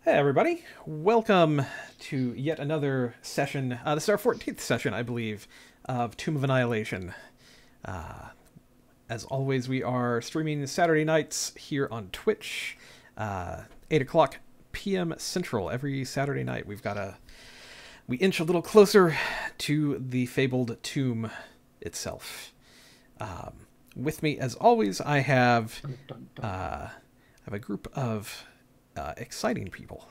Hey everybody, welcome to yet another session. This is our 14th session, I believe, of Tomb of Annihilation. As always, we are streaming Saturday nights here on Twitch, 8 o'clock p.m. Central every Saturday night. We inch a little closer to the fabled tomb itself. With me, as always, I have a group of exciting people.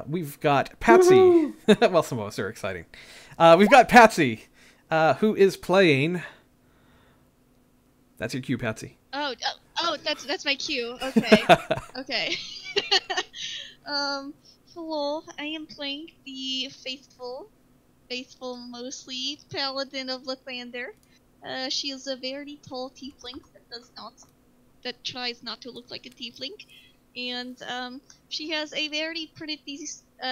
We've got Patsy. Well, some of us are exciting. We've got Patsy, who is playing. That's your cue, Patsy. Oh, that's my cue. Okay, okay. Hello. I am playing the faithful mostly paladin of Lathander. She is a very tall tiefling that tries not to look like a tiefling. And she has a very pretty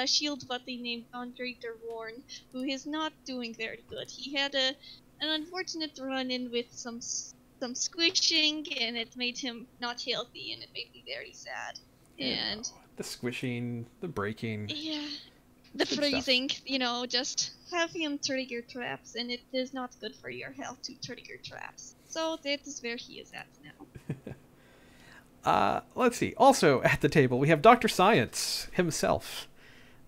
shield buddy named Andre Derworn, who is not doing very good. He had an unfortunate run-in with some squishing, and it made him not healthy, and it made me very sad. And the squishing, the breaking, yeah, the freezing, just have him trigger traps, and it is not good for your health to trigger traps. So that is where he is at now. Let's see. Also at the table, we have Dr. Science himself.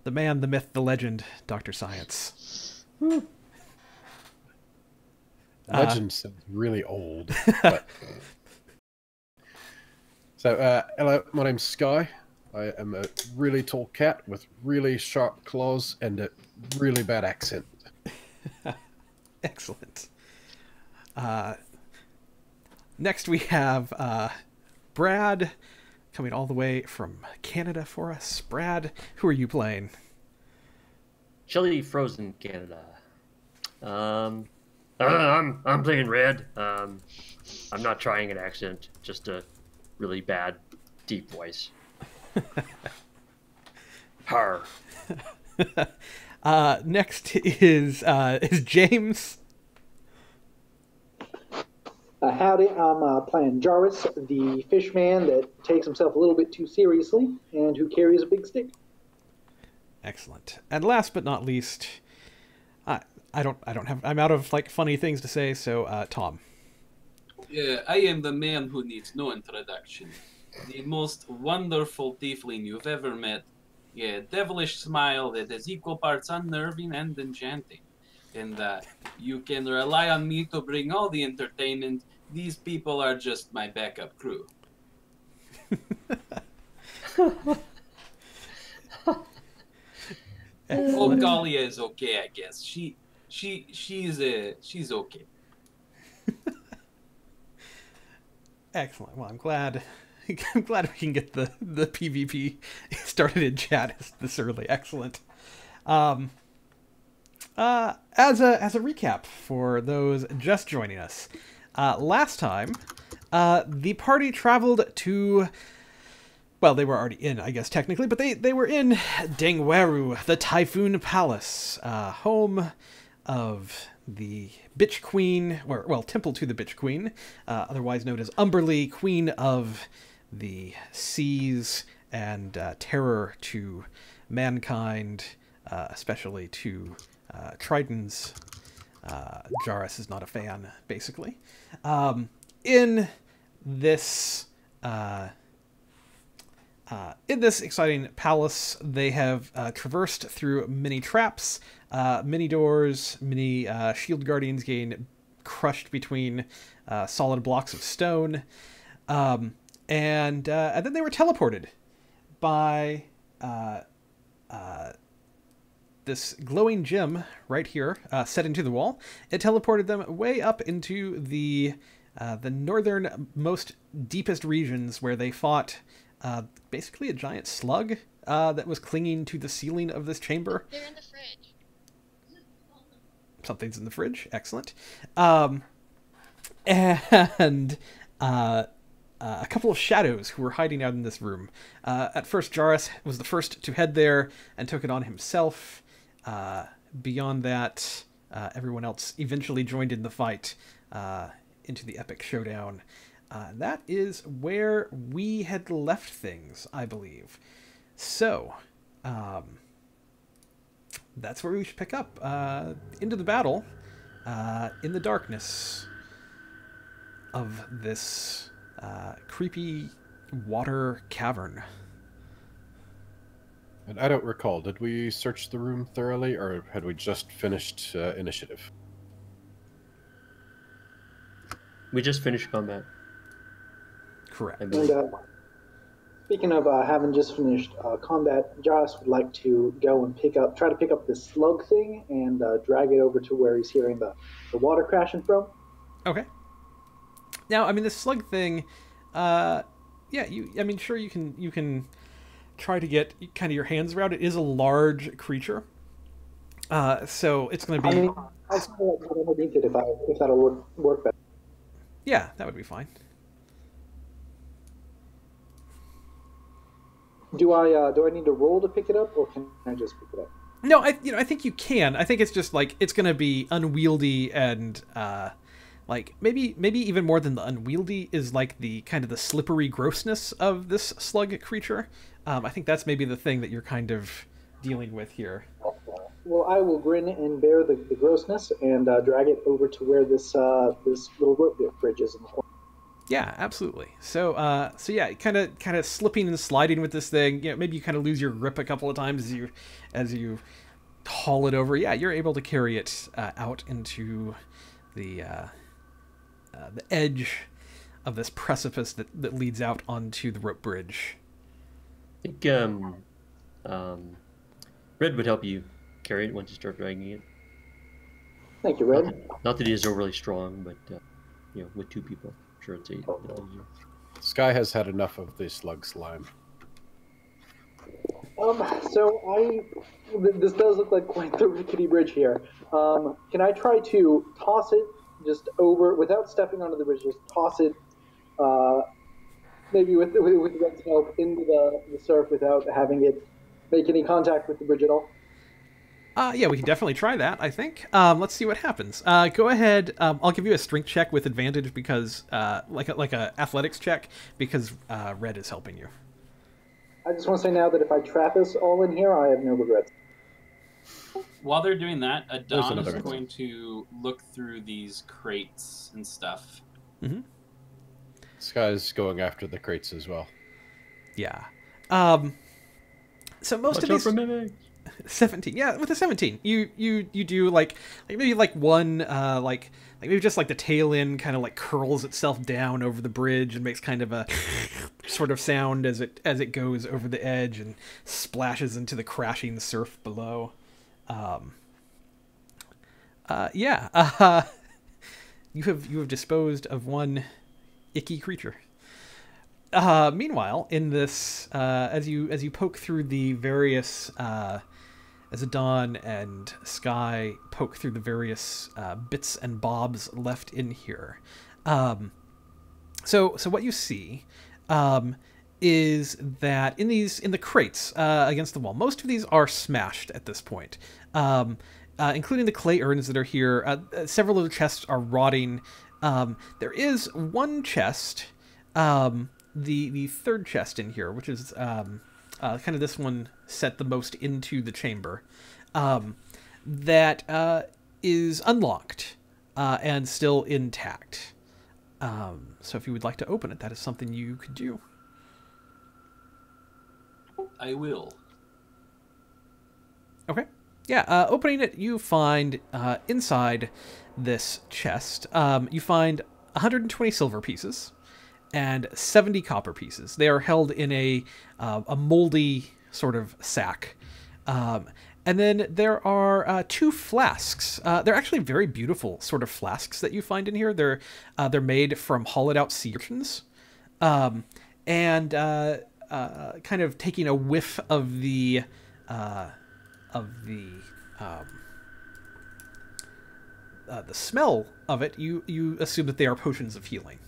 The man, the myth, the legend, Dr. Science. Legend sounds really old. But... So, hello, my name's Sky. I am a really tall cat with really sharp claws and a really bad accent. Excellent. Next we have Brad, coming all the way from Canada for us. Brad, who are you playing? Chilly frozen Canada. I'm playing Red. I'm not trying an accent, just a really bad, deep voice. Har. Next is James. Howdy, I'm playing Jarvis, the fishman that takes himself a little bit too seriously and who carries a big stick. Excellent. And last but not least, I'm out of funny things to say, so Tom. Yeah, I am the man who needs no introduction. The most wonderful tiefling you've ever met. Yeah, devilish smile that is equal parts unnerving and enchanting. And you can rely on me to bring all the entertainment. These people are just my backup crew. Oh, Galia is okay, I guess. She's okay. Excellent. Well, I'm glad we can get the PvP started in chat this early. Excellent. As a recap for those just joining us, last time the party traveled to, well, they were already in, I guess technically, but they were in Dengweru, the Typhoon Palace, home of the Bitch Queen, well, temple to the Bitch Queen, otherwise known as Umberly, Queen of the Seas and terror to mankind, especially to Tritons. Jarvis is not a fan, basically. In this exciting palace, they have traversed through many traps, many doors, many shield guardians getting crushed between solid blocks of stone, and then they were teleported by this glowing gem right here, set into the wall. It teleported them way up into the northernmost, deepest regions where they fought basically a giant slug that was clinging to the ceiling of this chamber. They're in the fridge. Something's in the fridge. Excellent. And a couple of shadows who were hiding out in this room. At first, Jarvis was the first to head there and took it on himself. Beyond that, everyone else eventually joined in the fight into the epic showdown. That is where we had left things, I believe. So, that's where we should pick up. Into the battle, in the darkness of this creepy water cavern. And I don't recall, did we search the room thoroughly, or had we just finished initiative? We just finished combat. Correct. I And believe. speaking of having just finished combat, Joss would like to go and try to pick up this slug thing and drag it over to where he's hearing the water crashing from. Okay. Now, I mean, this slug thing, yeah, sure, you can try to get kind of your hands around it. It is a large creature, so it's going to be. I mean, I'll try to get underneath it if that'll work better. Yeah, that would be fine. Do I need to roll to pick it up, or can I just pick it up? No, I think you can. I think it's just like it's going to be unwieldy and like maybe even more than the unwieldy is like the kind of the slippery grossness of this slug creature. I think that's maybe the thing that you're kind of dealing with here. Well, I will grin and bear the grossness and drag it over to where this little rope bridge is in the corner. Yeah, absolutely. So yeah, kind of slipping and sliding with this thing. You know, maybe you kind of lose your grip a couple of times as you haul it over. Yeah, you're able to carry it out into the edge of this precipice that leads out onto the rope bridge. I think Red would help you carry it once you start dragging it. Thank you, Red. Not that he is overly strong, but with two people, I'm sure it's a bit easier. Sky has had enough of the slug slime. This does look like quite the rickety bridge here. Can I try to toss it just over without stepping onto the bridge? Just toss it, maybe with Red's help into the surf without having it make any contact with the bridge at all. Yeah, we can definitely try that, I think. Let's see what happens. Go ahead. I'll give you a strength check with advantage because, like a athletics check, because Red is helping you. I just want to say now that if I trap us all in here, I have no regrets. While they're doing that, Adon another is one. going to look through these crates and stuff. Mm-hmm. Sky's going after the crates as well. Yeah. So most Watch of out these... for mimics. 17. Yeah, with a 17, you do like maybe like one like maybe just like the tail end kind of like curls itself down over the bridge and makes kind of a sort of sound as it goes over the edge and splashes into the crashing surf below. You have disposed of one icky creature. Meanwhile, in this, as you poke through the various, as Adon and Sky poke through the various bits and bobs left in here, so what you see is that in the crates against the wall, most of these are smashed at this point, including the clay urns that are here. Several of the chests are rotting. There is one chest. The third chest in here, which is kind of this one set the most into the chamber, that is unlocked and still intact. So if you would like to open it, that is something you could do. I will. Okay. Yeah, opening it, you find inside this chest, you find 120 silver pieces and 70 copper pieces. They are held in a moldy sort of sack. And then there are 2 flasks. They're actually very beautiful sort of flasks that you find in here. They're made from hollowed out sea urchins. And kind of taking a whiff of the smell of it, you assume that they are potions of healing.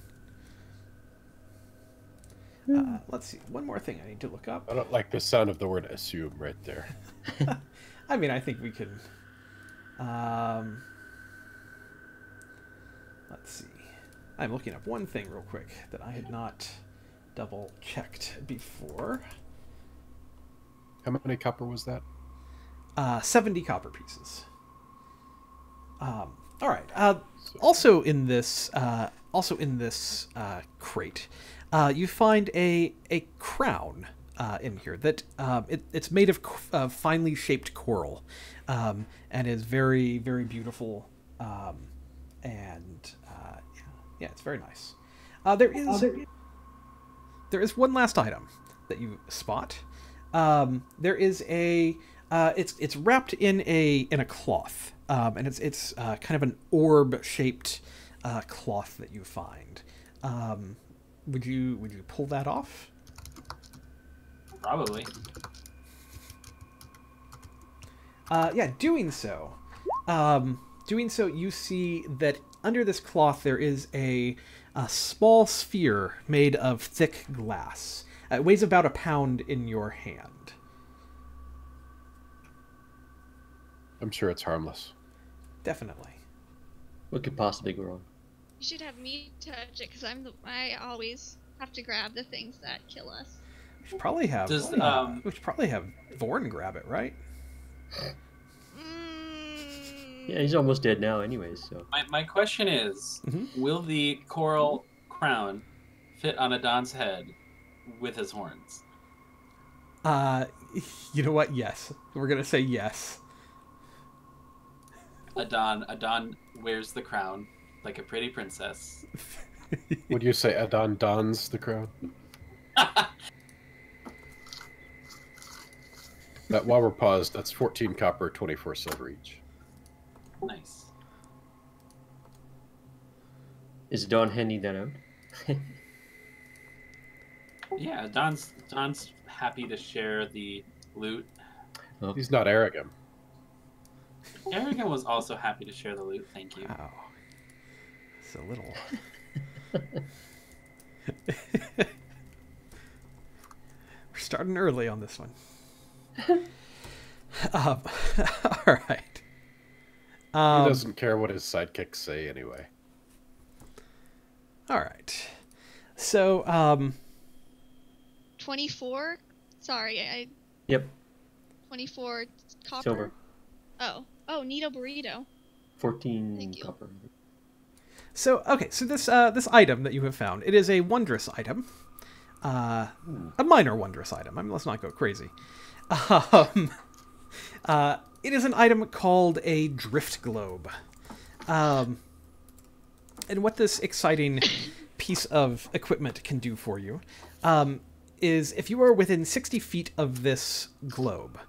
Let's see. One more thing I need to look up. I don't like the sound of the word assume right there. I mean, I think we can... let's see. I'm looking up one thing real quick that I had not double-checked before. How many copper was that? 70 copper pieces. All right. Also in this crate, you find a crown in here that it's made of finely shaped coral, and is very, very beautiful, and yeah, it's very nice. There is one last item that you spot. There is it's wrapped in a cloth, and it's kind of an orb shaped cloth that you find. Would you pull that off? Probably. Yeah, doing so, you see that under this cloth there is a small sphere made of thick glass. It weighs about a pound in your hand. I'm sure it's harmless. Definitely. What could possibly go wrong? You should have me touch it, because I always have to grab the things that kill us. We should probably have. Does, we should probably have Vorn grab it, right? Yeah, he's almost dead now, anyways. So My question is, will the coral crown fit on Adon's head with his horns? You know what? Yes, we're gonna say yes. Adon wears the crown like a pretty princess. Would you say Adon dons the crown? While we're paused, that's 14 copper, 24 silver each. Nice. is Don handing that out? Yeah, Don's happy to share the loot. Oh. He's not arrogant. Aragon was also happy to share the loot. Thank you. Wow. It's a little. We're starting early on this one. All right. He doesn't care what his sidekicks say anyway. All right. So, 24? Sorry, Yep. 24 copper. Silver. Oh, need a burrito. 14 Thank you. copper. So okay, so this item that you have found, it is a wondrous item, a minor wondrous item. I mean, let's not go crazy. It is an item called a drift globe, and what this exciting piece of equipment can do for you is, if you are within 60 feet of this globe,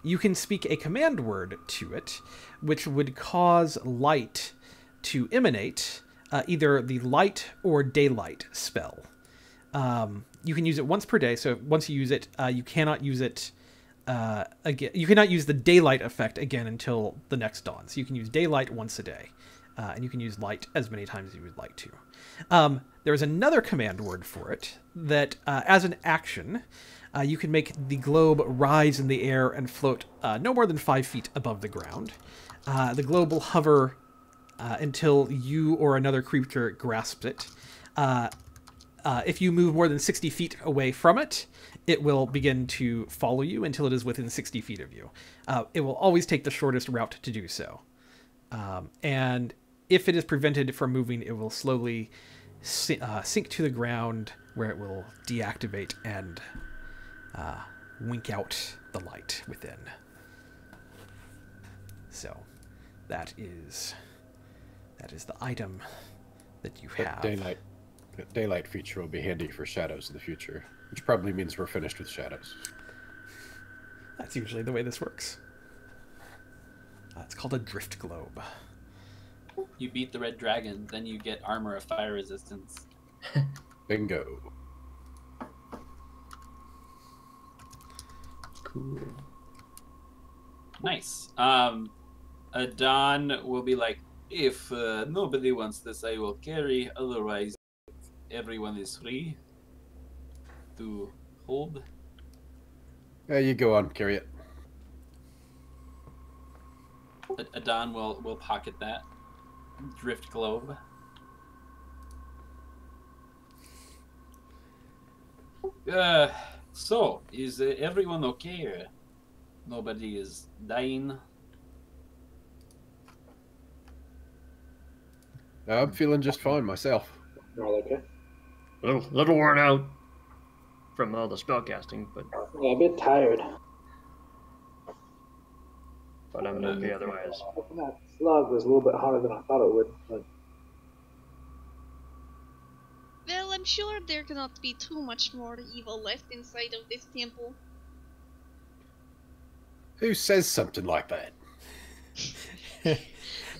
you can speak a command word to it, which would cause light to emanate, either the light or daylight spell. You can use it once per day, so once you use it, you cannot use it again. You cannot use the daylight effect again until the next dawn. So you can use daylight once a day, and you can use light as many times as you would like to. There is another command word for it that, as an action, you can make the globe rise in the air and float no more than 5 feet above the ground. The globe will hover until you or another creature grasps it. If you move more than 60 feet away from it, it will begin to follow you until it is within 60 feet of you. It will always take the shortest route to do so. And if it is prevented from moving, it will slowly sink to the ground, where it will deactivate and wink out the light within. So that is the item that you have. That daylight feature will be handy for shadows in the future, which probably means we're finished with shadows. That's usually the way this works. It's called a drift globe. You beat the red dragon, then you get armor of fire resistance. Bingo. Cool. Nice. Adon will be like, if nobody wants this, I will carry. Otherwise, everyone is free to hold. Yeah, you go on, carry it. Adon will pocket that drift globe. So, is everyone okay? Nobody is dying? I'm feeling just fine myself. All okay? Little worn out from all the spellcasting, but Yeah, a bit tired. I'm okay otherwise. That slug was a little bit harder than I thought it would, but Well, I'm sure there cannot be too much more evil left inside of this temple. Who says something like that?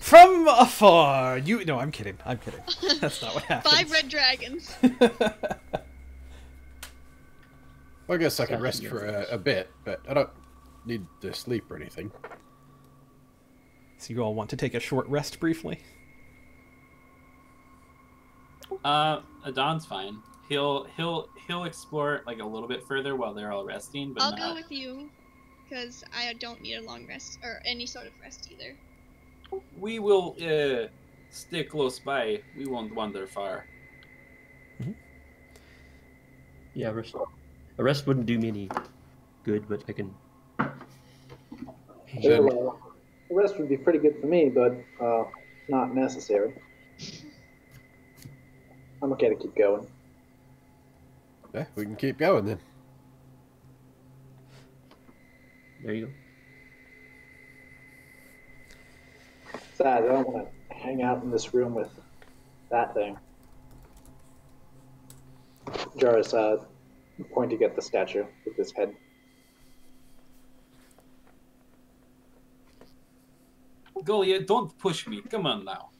From afar, you... No, I'm kidding. I'm kidding. That's not what happens. 5 red dragons. I guess I can rest for a bit, but I don't need to sleep or anything. So you all want to take a short rest briefly? Adon's fine. He'll explore like a little bit further while they're all resting, but I'll not... go with you, because I don't need a long rest, or any sort of rest either. We will stay close by. We won't wander far. Yeah, a rest wouldn't do me any good, but I can. well, the rest would be pretty good for me, but not necessary. I'm okay to keep going. Yeah, we can keep going then. There you go. Besides, I don't want to hang out in this room with that thing. Jar's pointing at the statue with his head. Golia, don't push me. Come on now.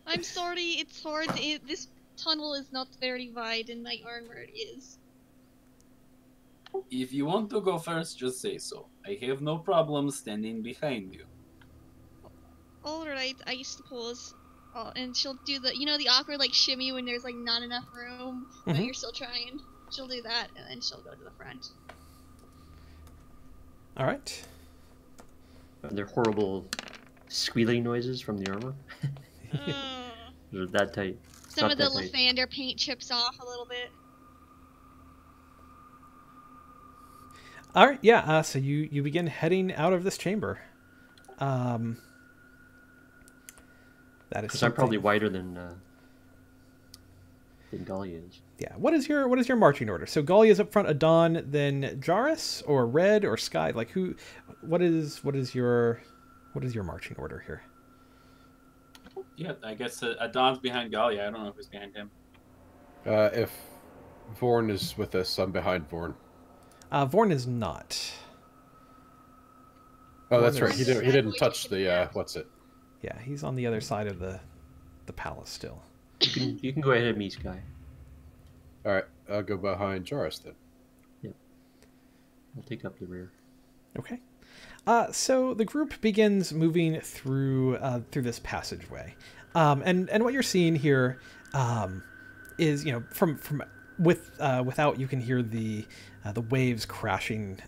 I'm sorry, it's hard. This tunnel is not very wide, and my armor is. If you want to go first, just say so. I have no problem standing behind you. Alright, I suppose. Oh, and she'll do the, the awkward, like, shimmy when there's, like, not enough room, but you're still trying. She'll do that, and then she'll go to the front. All right. Are there horrible squealing noises from the armor? They're that tight. Some of the Lathander paint chips off a little bit. All right, yeah. So you begin heading out of this chamber. That is. Because I'm probably wider than Galia is. Yeah. What is your marching order? So Galia is up front, Adon, then Jaris, or Red, or Sky. Like who? What is your marching order here? Yeah, I guess Adon's behind Galia. I don't know who's behind him. If Vorn is with us, I'm behind Vorn. Vorn is not. Oh, that's right. is- He didn't touch the what's it? Yeah, he's on the other side of the palace still. You can go ahead of me, Sky. All right, I'll go behind Jaris then. Yep. I'll take up the rear. Okay. So the group begins moving through this passageway, and what you're seeing here is, from without, you can hear the waves crashing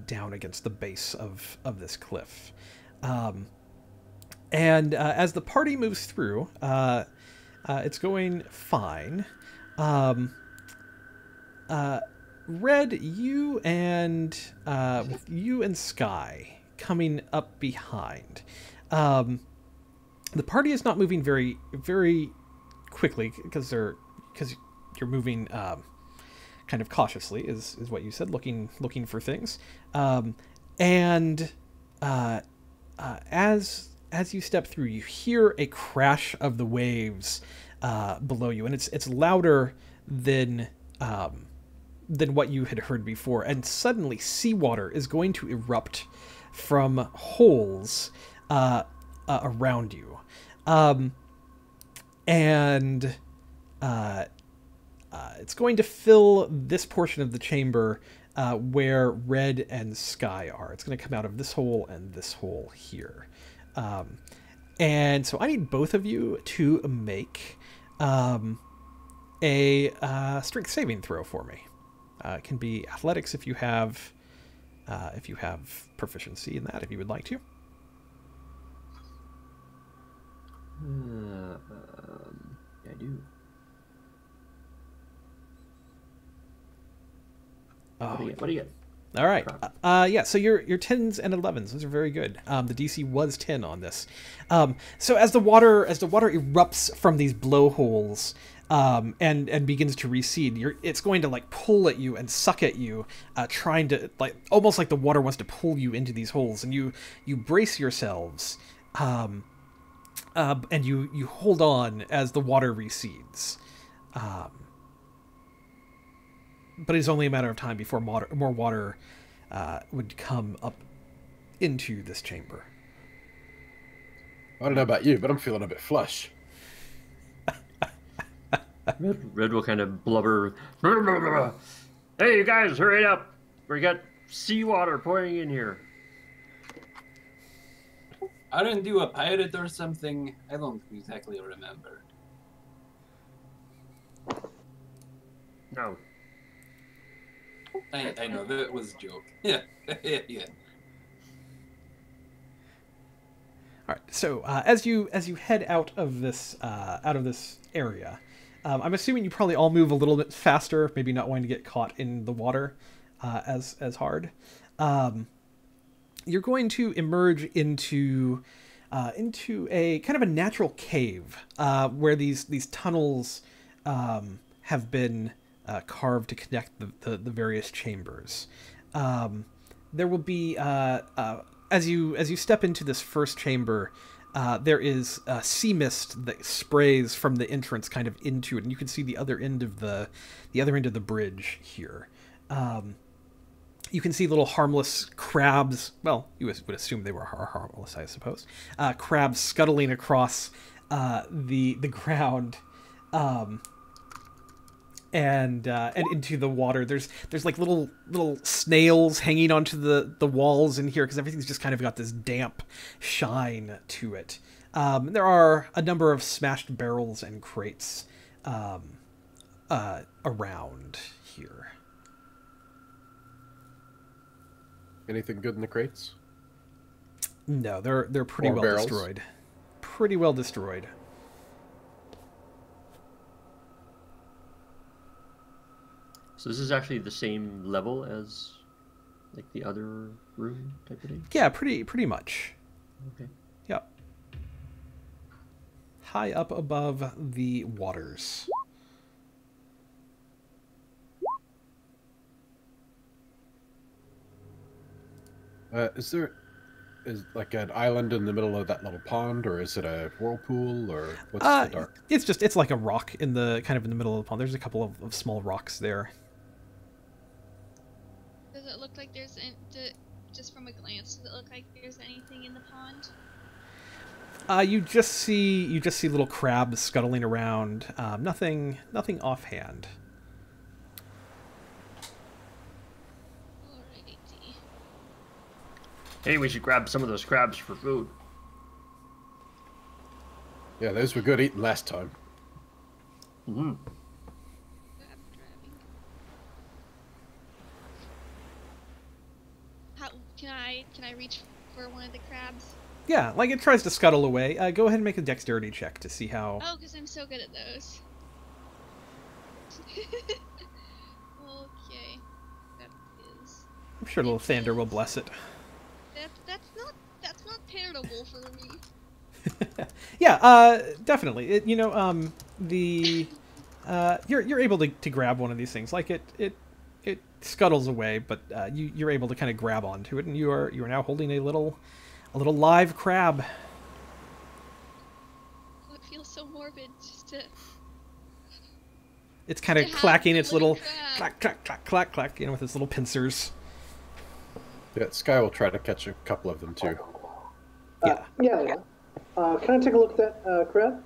down against the base of this cliff, and as the party moves through, it's going fine. Red, you and Sky coming up behind. The party is not moving very, very quickly because you're moving kind of cautiously, is what you said, looking for things. And as you step through, you hear a crash of the waves below you, and it's louder than what you had heard before. And suddenly, seawater is going to erupt from holes around you, and it's going to fill this portion of the chamber where Red and Sky are. It's going to come out of this hole and this hole here. And so I need both of you to make a strength saving throw for me. It can be athletics if you have proficiency in that, if you would like to. I do. What do you get? All right. Yeah, so your 10s and 11s, those are very good. The DC was 10 on this. So as the water erupts from these blowholes and begins to recede, it's going to like pull at you and suck at you, trying to like almost like the water wants to pull you into these holes, and you brace yourselves, and you hold on as the water recedes. But it's only a matter of time before more water would come up into this chamber. I don't know about you, but I'm feeling a bit flush. Red will kind of blubber. Hey, you guys, hurry up! We got seawater pouring in here. Aren't you a pirate or something? I don't exactly remember. No. I know, that was a joke. Yeah, yeah. All right. So as you head out of this area, I'm assuming you probably all move a little bit faster, maybe not wanting to get caught in the water as hard. You're going to emerge into a kind of a natural cave where these tunnels have been carved to connect the various chambers. There will be as you step into this first chamber, there is sea mist that sprays from the entrance kind of into it, and you can see the other end of the bridge here. You can see little harmless crabs. Well, you would assume they were harmless, I suppose. Crabs scuttling across the ground. And into the water. There's like little snails hanging onto the walls in here because everything's just kind of got this damp shine to it. There are a number of smashed barrels and crates around here. Anything good in the crates? No, they're pretty well barrels? destroyed. Pretty well destroyed. So this is actually the same level as like the other room type of thing? Yeah, pretty much. Okay. Yep. High up above the waters. Is like an island in the middle of that little pond, or is it a whirlpool, or what's the dark? It's like a rock in the middle of the pond. There's a couple of small rocks there. Does it look like there's just from a glance? Does it look like there's anything in the pond? You just see little crabs scuttling around. Nothing offhand. Alrighty. Hey, we should grab some of those crabs for food. Yeah, those were good eating last time. Mm-hmm. Crab grabbing. How can I reach for one of the crabs? Yeah, like it tries to scuttle away. Go ahead and make a dexterity check to see how. Oh, because I'm so good at those. Okay. That is. I'm sure little Thander will bless it. That's not terrible for me. Yeah, definitely. You're able to grab one of these things. Like it scuttles away, but you're able to kind of grab onto it, and you are now holding a little live crab. Oh, it feels so morbid just to. It's kind of To have clacking the its little little crab. clack, with its little pincers. Yeah, Sky will try to catch a couple of them too. Yeah. Yeah. Can I take a look at that crab?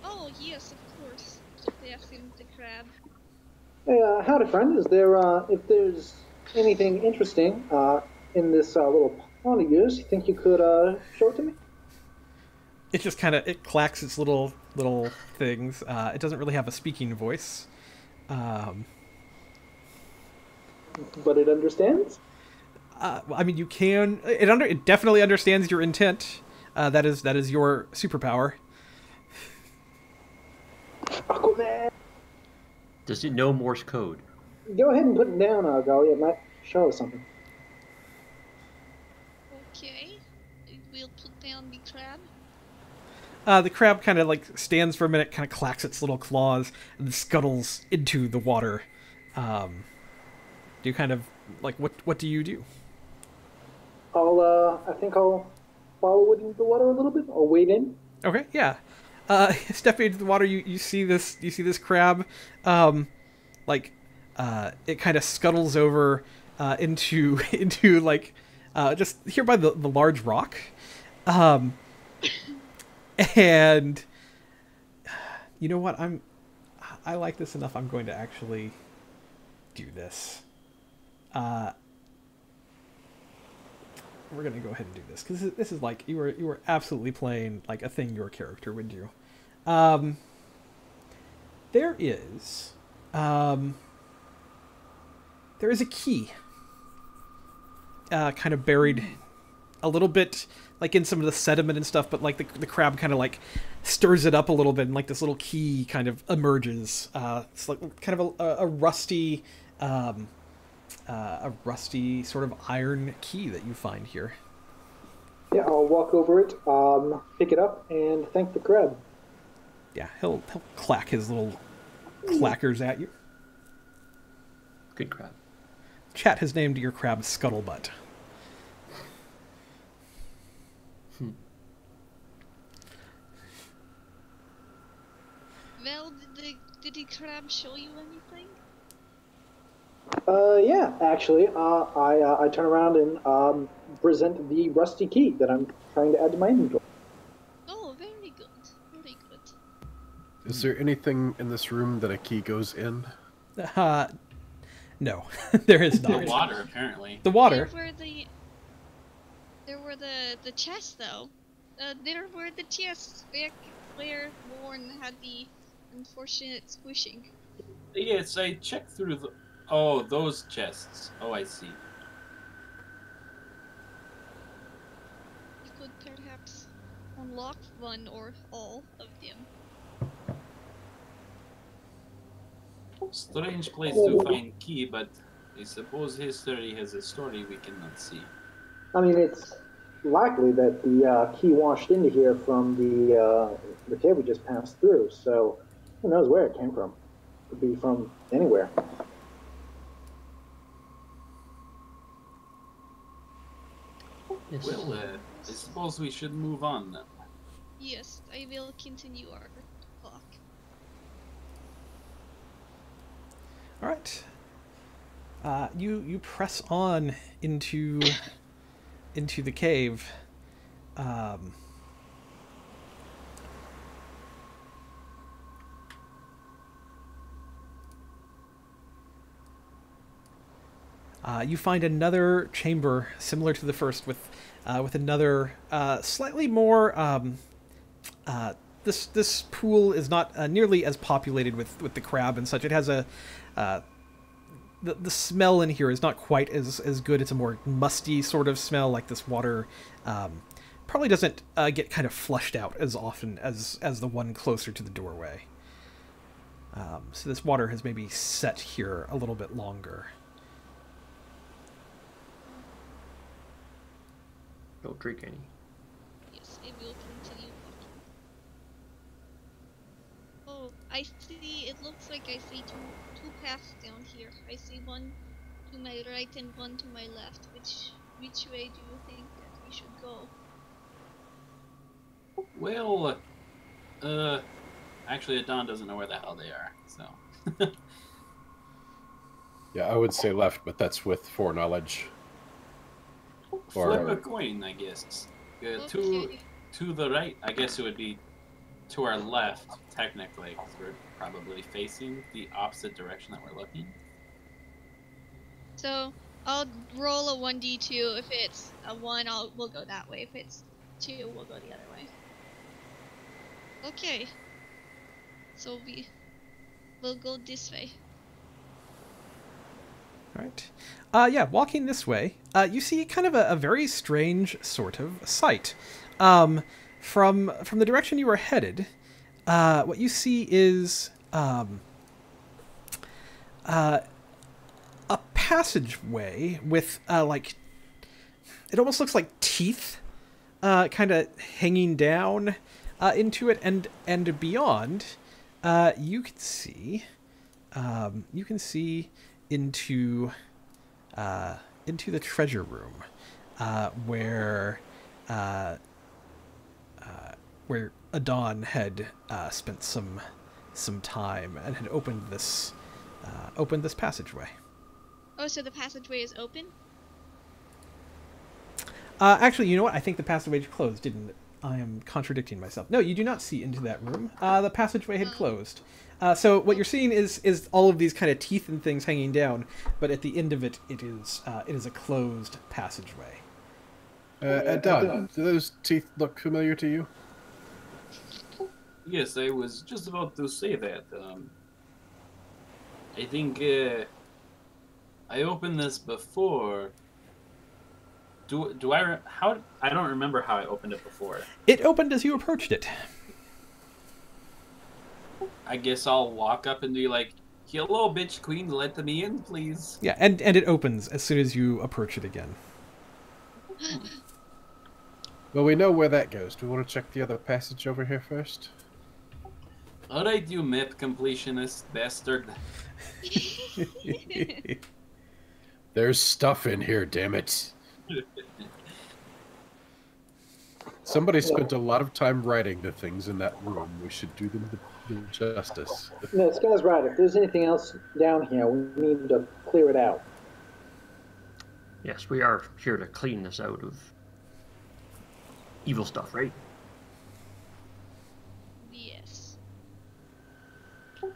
Oh yes, of course. That's in the crab. Hey, howdy, friend. Is there, if there's anything interesting in this little pond of yours, you think you could show it to me? It just it clacks its little things. It doesn't really have a speaking voice. But it understands? I mean, you can. It definitely understands your intent. That is your superpower. Aquaman! Does it know Morse code? Go ahead and put it down, Golly. It might show us something. Okay. We'll put down the crab. The crab kind of like stands for a minute, kind of clacks its little claws, and scuttles into the water. Do you kind of like what do you do? I think I'll follow it into the water a little bit. I'll wade in. Okay, yeah. Stepping into the water, you see this crab, it kind of scuttles over into like just here by the large rock, and you know what? I like this enough. I'm going to actually do this. We're gonna go ahead and do this because this is like you were absolutely playing like a thing your character would do. There is a key kind of buried a little bit like in some of the sediment and stuff, but like the crab kind of like stirs it up a little bit, and like this little key kind of emerges. It's like kind of a rusty sort of iron key that you find here. Yeah, I'll walk over it, pick it up, and thank the crab. Yeah, he'll clack his little clackers at you. Good crab. Chat has named your crab Scuttlebutt. Well, did the crab show you anything? Yeah, actually, I turn around and present the rusty key that I'm trying to add to my inventory. Oh, very good. Very good. Is there anything in this room that a key goes in? No, there is not. The water, apparently. The water. There were the chests, though. There were the chests back where Lorne had the unfortunate squishing. Yes, I checked through the... Oh, those chests. Oh, I see. You could perhaps unlock one or all of them. Strange place to find key, but I suppose history has a story we cannot see. I mean, it's likely that the key washed into here from the cave we just passed through, so who knows where it came from. Could be from anywhere. Yes. Well, I suppose we should move on then. Yes, I will continue our talk. All right. You press on into the cave. You find another chamber similar to the first, with another slightly more. This pool is not nearly as populated with the crab and such. It has a the smell in here is not quite as good. It's a more musty sort of smell. Like this water probably doesn't get kind of flushed out as often as the one closer to the doorway. So this water has maybe set here a little bit longer. Don't drink any. Yes, I will continue walking. Oh, I see. It looks like I see two paths down here. I see one to my right and one to my left. Which way do you think that we should go? Well, actually, Adon doesn't know where the hell they are, so. Yeah, I would say left, but that's with foreknowledge. Flip a coin, I guess. Okay. To the right, I guess it would be to our left, technically, because we're probably facing the opposite direction that we're looking. So I'll roll a 1d2. If it's a 1, we'll go that way. If it's 2, we'll go the other way. Okay. So we'll go this way. All right. Yeah, walking this way, you see kind of a very strange sort of sight. From the direction you were headed, what you see is passageway with like, it almost looks like teeth kind of hanging down into it, and beyond you can see into the treasure room where Adon had spent some time and had opened this passageway. Oh, so the passageway is open? Actually, you know what? I think the passageway closed, didn't it? I am contradicting myself. No, you do not see into that room. The passageway had closed. So what you're seeing is all of these kind of teeth and things hanging down, but at the end of it, it is a closed passageway. Don, do those teeth look familiar to you? Yes, I was just about to say that. I think I opened this before. I don't remember how I opened it before. It opened as you approached it. I guess I'll walk up and be like, "Hello, bitch queen, let me in, please." Yeah, and it opens as soon as you approach it again. Well, we know where that goes. Do we want to check the other passage over here first? Alright, you map completionist bastard. There's stuff in here, damn it. Somebody spent a lot of time writing the things in that room. We should do them the justice. No, this guy's right. If there's anything else down here, we need to clear it out. Yes, we are here to clean this out of evil stuff, right? Yes.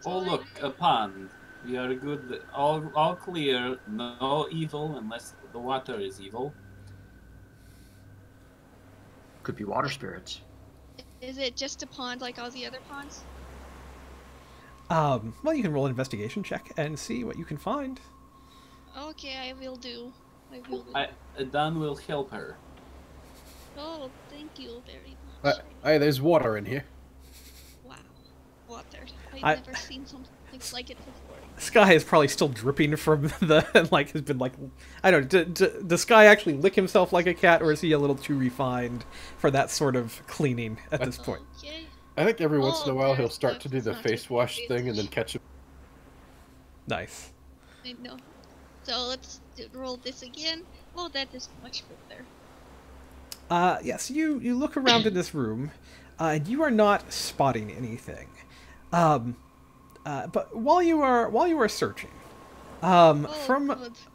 Oh look, a pond. We are good. All clear. No evil unless the water is evil. Could be water spirits. Is it just a pond like all the other ponds? Well, you can roll an investigation check and see what you can find. Okay, I will do. I will do. Dan will help her. Oh, thank you very much. Hey, there's water in here. Wow. Water. I've never seen something like it before. Sky is probably still dripping from the, like, has been like, I don't know, does Sky actually lick himself like a cat, or is he a little too refined for that sort of cleaning at this point? Okay. I think every once in a while he'll there's start to do the not face too wash much. thing and then catch it. Nice. I know. So let's roll this again. Oh, that is much better. Yes, you look around in this room, and you are not spotting anything. But while you are searching, Good.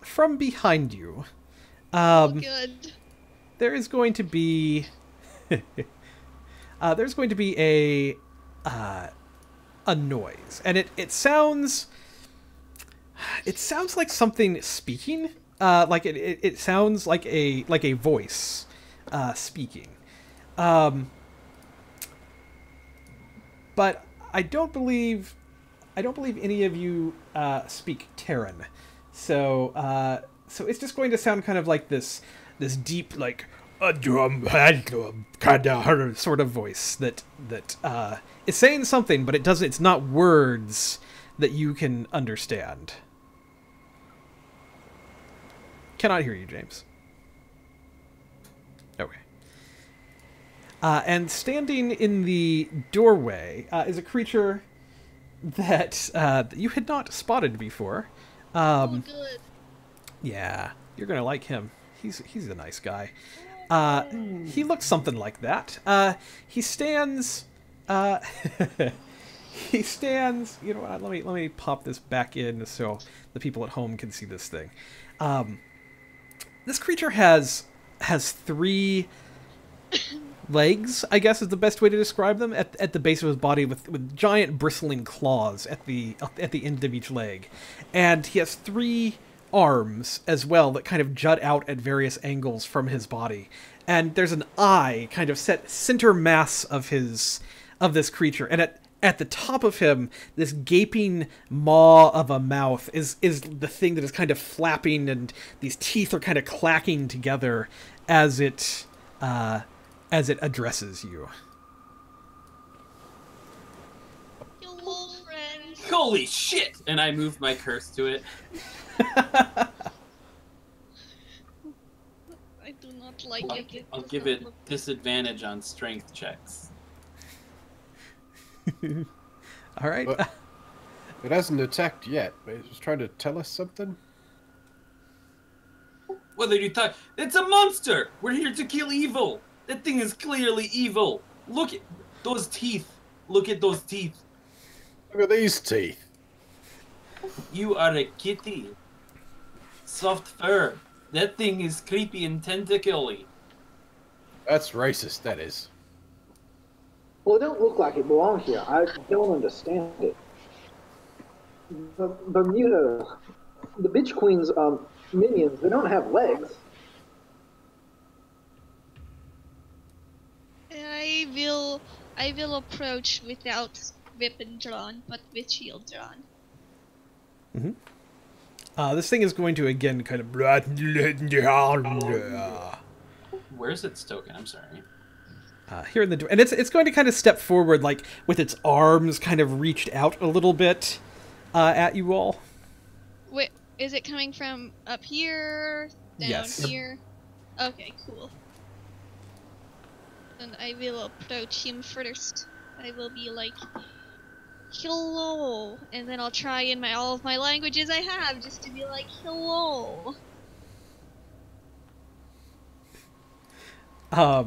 from behind you, Good. there is going to be a noise, and it sounds like something speaking. Like it sounds like a voice speaking. But I don't believe any of you speak Terran, so it's just going to sound kind of like this deep, like kind of sort of voice that is saying something, but it's not words that you can understand. Cannot hear you, James. Okay. And standing in the doorway is a creature that you had not spotted before. Oh, good. Yeah, you're gonna like him. He's a nice guy. He looks something like that. He stands. He stands. You know what? Let me pop this back in so the people at home can see this thing. This creature has three legs, I guess is the best way to describe them, at the base of his body, with giant bristling claws at the end of each leg, and he has three arms as well that kind of jut out at various angles from his body, and there's an eye kind of set center mass of this creature, and at the top of him, this gaping maw of a mouth is the thing that is kind of flapping, and these teeth are kind of clacking together as it addresses you. Hello, friend. Holy shit! And I moved my curse to it. like it. I'll does give not it look- disadvantage on strength checks. All right. But it hasn't attacked yet, but it's trying to tell us something. Whether you talk, it's a monster. We're here to kill evil. That thing is clearly evil. Look at those teeth. Look at those teeth. Look at these teeth. You are a kitty. Soft fur. That thing is creepy and tentacly. That's racist, that is. Well, it don't look like it belongs here. I don't understand it. Bermuda, the Bitch Queen's minions, they don't have legs. I will approach without weapon drawn, but with shield drawn. This thing is going to again kind of. Where's its token? I'm sorry. Here in the door, and it's going to kind of step forward, like with its arms kind of reached out a little bit at you all. Wait, is it coming from up here? Down Yes. here? Okay, cool. And I will approach him first. I will be like, hello, and then I'll try in all of my languages I have just to be like, hello. It I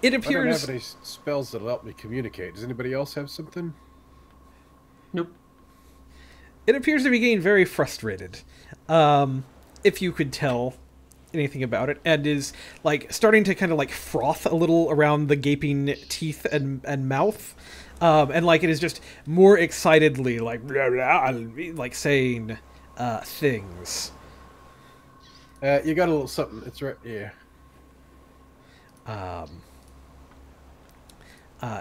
don't appears. have any spells that'll help me communicate. Does anybody else have something? Nope. It appears to be getting very frustrated, if you could tell anything about it, and is like starting to kind of like froth a little around the gaping teeth and mouth, and like it is just more excitedly like blah, blah, like saying things. You got a little something. It's right here.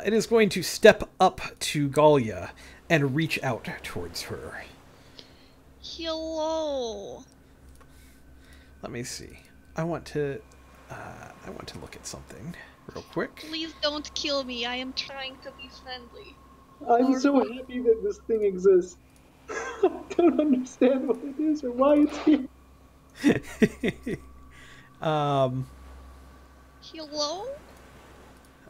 It is going to step up to Galia and reach out towards her. Hello. Let me see. I want to look at something real quick. Please don't kill me. I am trying to be friendly. I'm so happy that this thing exists. I don't understand what it is or why it's here. Hello?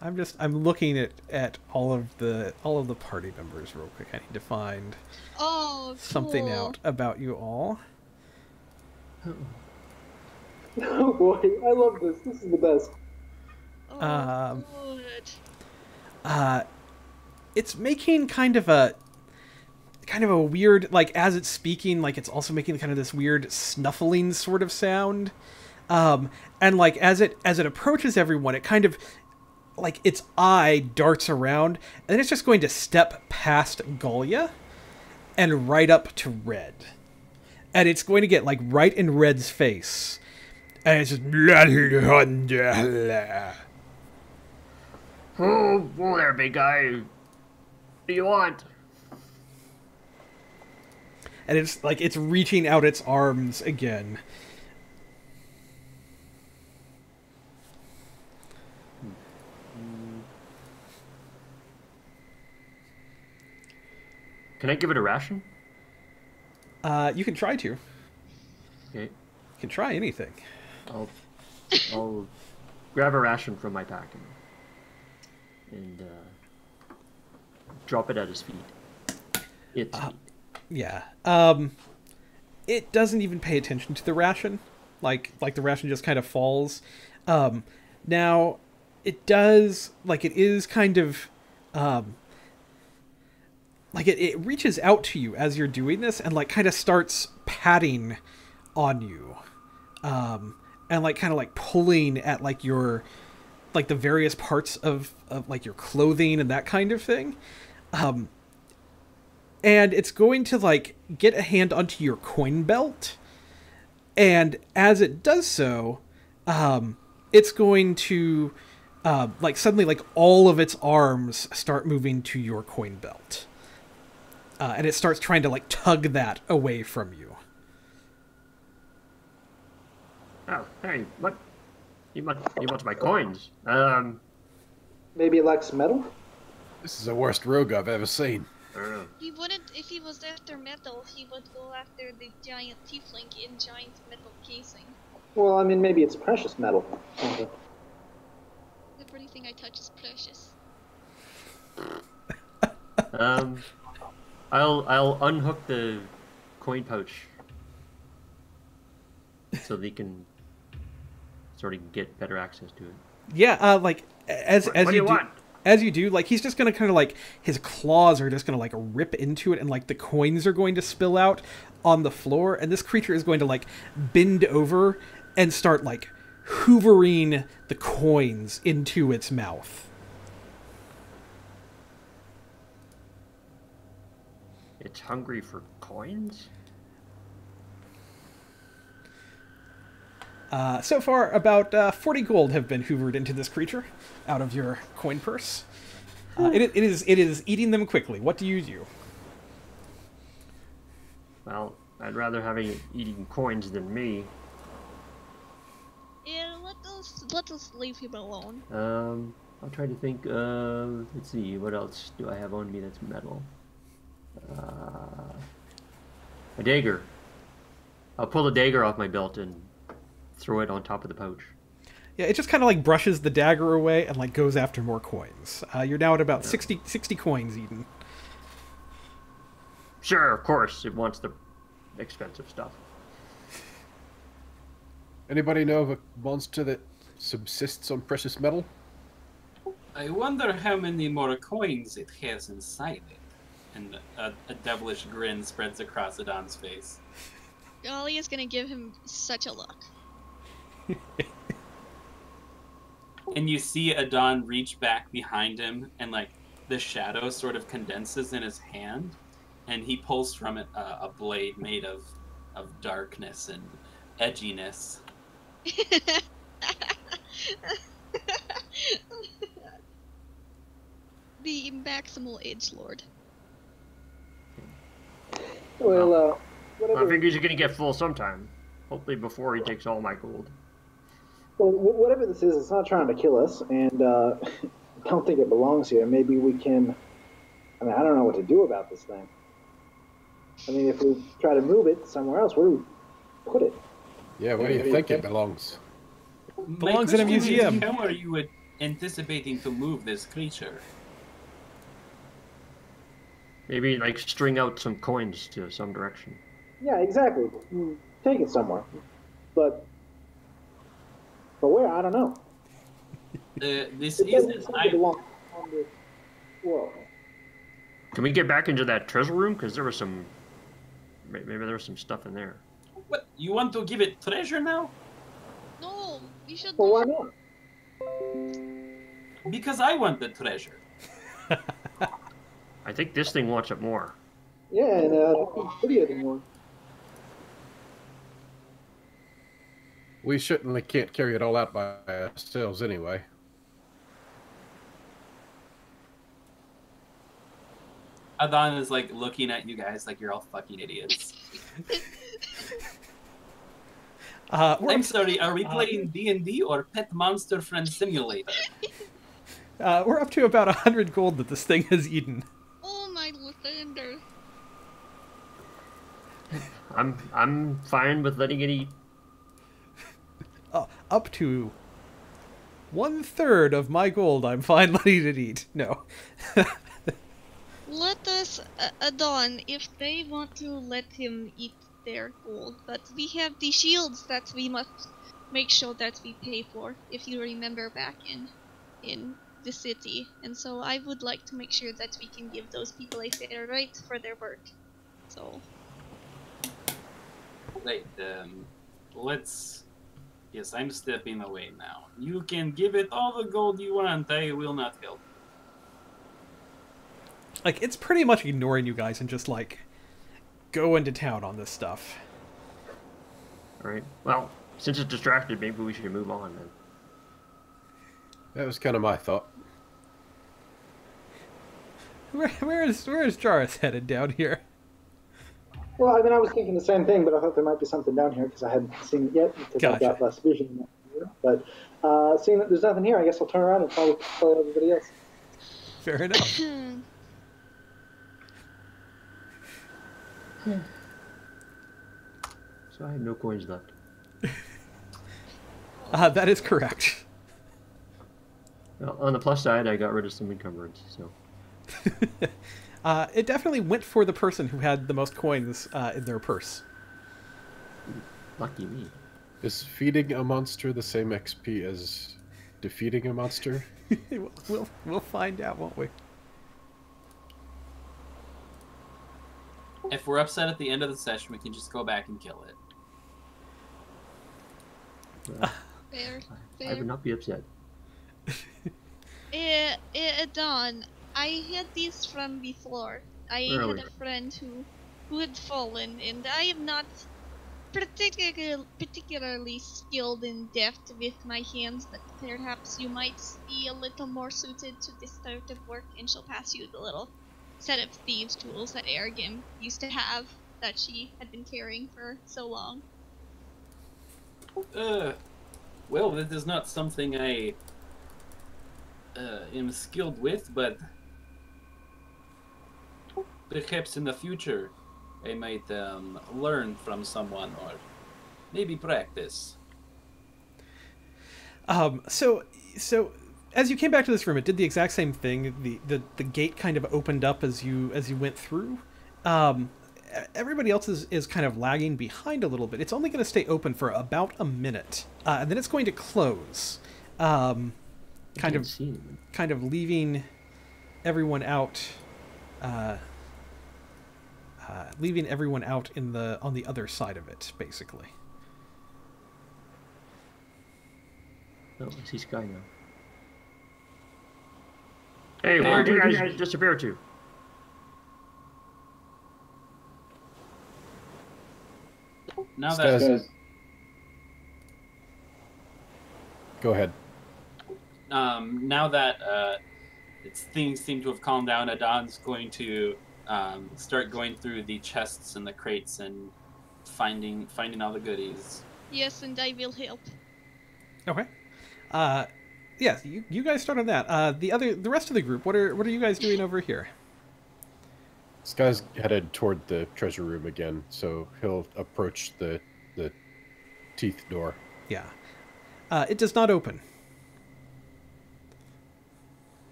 I'm looking at all of the party members real quick. I need to find Oh, something cool. out about you all. Oh boy, I love this. This is the best. Oh, good. It's making kind of a weird, like as it's speaking, like it's also making kind of this weird snuffling sort of sound. And like as it approaches everyone, it kind of like its eye darts around, and then it's just going to step past Galia and right up to Red. And it's going to get like right in Red's face. And it's just Oh, whoa there, big guy. What do you want? and it's like it's reaching out its arms again. Can I give it a ration? You can try to. Okay. You can try anything. I'll grab a ration from my pack and drop it at his feet. Its feet. Yeah. It doesn't even pay attention to the ration. Like the ration just kind of falls. Now, it does, like, it is kind of, like, it reaches out to you as you're doing this and, like, kind of starts patting on you. And, like, kind of, like, pulling at, like, your, like, the various parts of like, your clothing and that kind of thing. And it's going to, like, get a hand onto your coin belt. And as it does so, it's going to, like, suddenly, like, all of its arms start moving to your coin belt. And it starts trying to, like, tug that away from you. Oh, hey, what? He wants my coins. Maybe it likes metal? This is the worst rogue I've ever seen. I don't know. He wouldn't, if he was after metal, he would go after the giant tiefling in giant metal casing. Well, I mean, maybe it's precious metal. Everything I touch is precious. I'll unhook the coin pouch so they can sort of get better access to it. Yeah, like as What do you want? as you do, like he's just gonna kind of like his claws are just gonna like rip into it, and like the coins are going to spill out on the floor, and this creature is going to like bend over and start like hoovering the coins into its mouth. It's hungry for coins? So far, about 40 gold have been hoovered into this creature out of your coin purse. It is eating them quickly. What do you do? Well, I'd rather have it eating coins than me. Yeah, let us leave him alone. I'll try to think of, let's see, what else do I have on me that's metal? A dagger. I'll pull the dagger off my belt and throw it on top of the pouch. Yeah, it just kind of like brushes the dagger away and like goes after more coins. You're now at about 60 coins eaten. Sure, of course, it wants the expensive stuff. Anybody know of a monster that subsists on precious metal? I wonder how many more coins it has inside it. And a devilish grin spreads across Adon's face. Golly is gonna give him such a look. And you see Adon reach back behind him, and like the shadow sort of condenses in his hand, and he pulls from it a blade made of darkness and edginess. The impassable edgelord. Well, I whatever. figure he's gonna get full sometime. Hopefully before he takes all my gold. Well, whatever this is, it's not trying to kill us, and I don't think it belongs here. Maybe we can. I mean, I don't know what to do about this thing. I mean, if we try to move it somewhere else, where do we put it? Yeah, where do you think it belongs? Belongs in a My question is, museum. how are you anticipating to move this creature? Maybe like string out some coins to some direction. Yeah, exactly. Take it somewhere, but where? I don't know. This It doesn't is seem to belong on this world. Can we get back into that treasure room? Because there was some, maybe there was some stuff in there. What? You want to give it treasure now? No, we should. Well, why not? Because I want the treasure. I think this thing wants it more. Yeah, and it's prettier than one. We certainly can't carry it all out by ourselves anyway. Adon is like looking at you guys like you're all fucking idiots. I'm sorry, are we playing D&D or Pet Monster Friend Simulator? We're up to about 100 gold that this thing has eaten. Oh my Lathander. I'm fine with letting it eat. Up to 1/3 of my gold, I'm fine letting it eat. No. Let us, Adon, if they want to let him eat their gold, but we have the shields that we must make sure that we pay for, if you remember back in the city. And so I would like to make sure that we can give those people a fair rate for their work. So, Right, let's... Yes, I'm stepping away now. You can give it all the gold you want, I will not help. Like, it's pretty much ignoring you guys and just, like, go into town on this stuff. Alright. Well, since it's distracted, maybe we should move on then. That was kind of my thought. Where is Jarvis headed down here? Well, I mean, I was thinking the same thing, but I thought there might be something down here because I hadn't seen it yet because I've Gotcha. got less vision. But seeing that there's nothing here, I guess I'll turn around and follow everybody else. Fair enough. So I have no coins left. That is correct. Well, on the plus side, I got rid of some encumbrance, so. It definitely went for the person who had the most coins in their purse. Lucky me. Is feeding a monster the same XP as defeating a monster? We'll find out, won't we? If we're upset at the end of the session, we can just go back and kill it. Fair. I would not be upset. Don, I had these from before. I had a friend who had fallen, and I am not particularly skilled in deft with my hands, but perhaps you might be a little more suited to this sort of work, and she'll pass you the little set of thieves' tools that Aragim used to have that she had been carrying for so long. Well, that is not something I am skilled with, but perhaps in the future I might learn from someone or maybe practice. So as you came back to this room, it did the exact same thing. The gate kind of opened up as you went through. Everybody else is kind of lagging behind a little bit. It's only going to stay open for about a minute, and then it's going to close. Kind of leaving everyone out. Leaving everyone out on the other side of it, basically. Oh, I see Sky now. Hey, where'd you guys disappear to? Now that Go ahead. now that things seem to have calmed down, Adon's going to start going through the chests and the crates and finding all the goodies. Yes, and I will help. Okay. Yes, you guys start on that. The rest of the group, what are you guys doing over here? This guy's headed toward the treasure room again, so he'll approach the teeth door. Yeah. It does not open.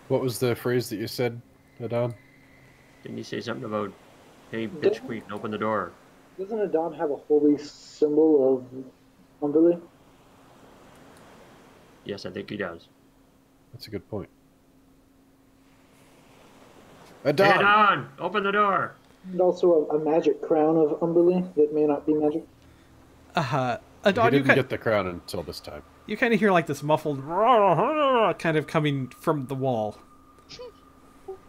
What was the phrase that you said, Adon? Didn't you say something about, hey, bitch queen, open the door? Doesn't Adon have a holy symbol of Umberly? Yes, I think he does. That's a good point. Hey, Adon! Adon, open the door! And also a magic crown of Umberly that may not be magic. Adon, He didn't get the crown until this time. You kind of hear like this muffled kind of coming from the wall.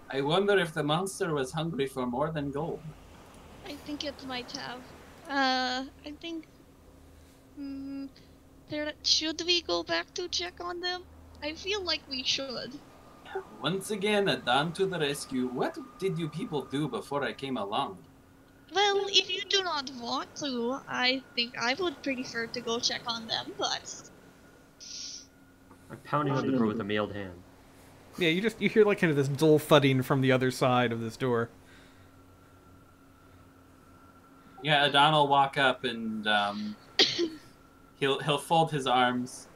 I wonder if the monster was hungry for more than gold. I think it might have. I think... should we go back to check on them? I feel like we should. Once again, Adon to the rescue. What did you people do before I came along? Well, if you do not want to, I think I would prefer to go check on them, but... I'm pounding on the door with a mailed hand. Yeah, you hear like kind of this dull thudding from the other side of this door. Yeah, Adon will walk up and he'll fold his arms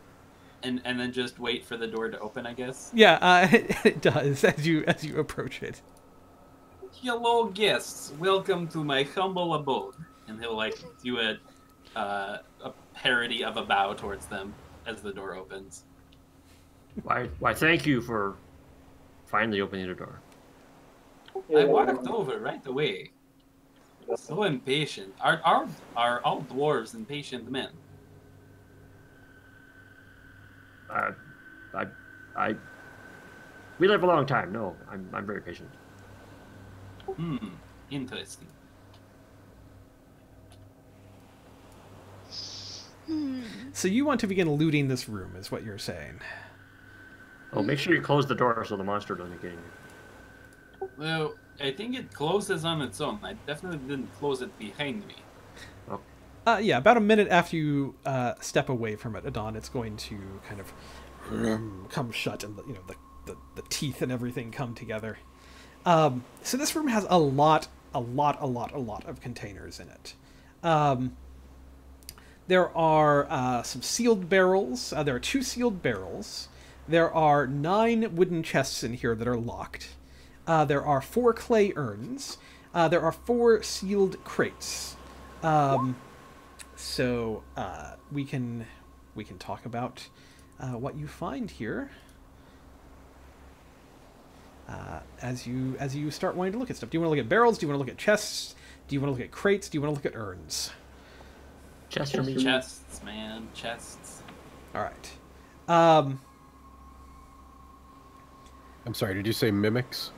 and then just wait for the door to open, I guess. Yeah, it does as you approach it. Hello, guests. Welcome to my humble abode. And he'll like do a parody of a bow towards them as the door opens. Why, thank you for finally opening the door. I walked over right away. So impatient. Are all dwarves impatient men? We live a long time. No, I'm very patient. Interesting. So you want to begin looting this room, is what you're saying. Oh, make sure you close the door so the monster doesn't get in. Well, I think it closes on its own. I definitely didn't close it behind me. Oh. Yeah, about a minute after you step away from it, Adon, it's going to kind of come shut, and the teeth and everything come together. So this room has a lot of containers in it. There are some sealed barrels. There are 2 sealed barrels. There are 9 wooden chests in here that are locked. There are 4 clay urns. There are 4 sealed crates. So we can talk about what you find here as you start wanting to look at stuff. Do you want to look at barrels? Do you want to look at chests? Do you want to look at crates? Do you want to look at urns? Chests for me. Chests, man. Chests. All right. I'm sorry, did you say mimics?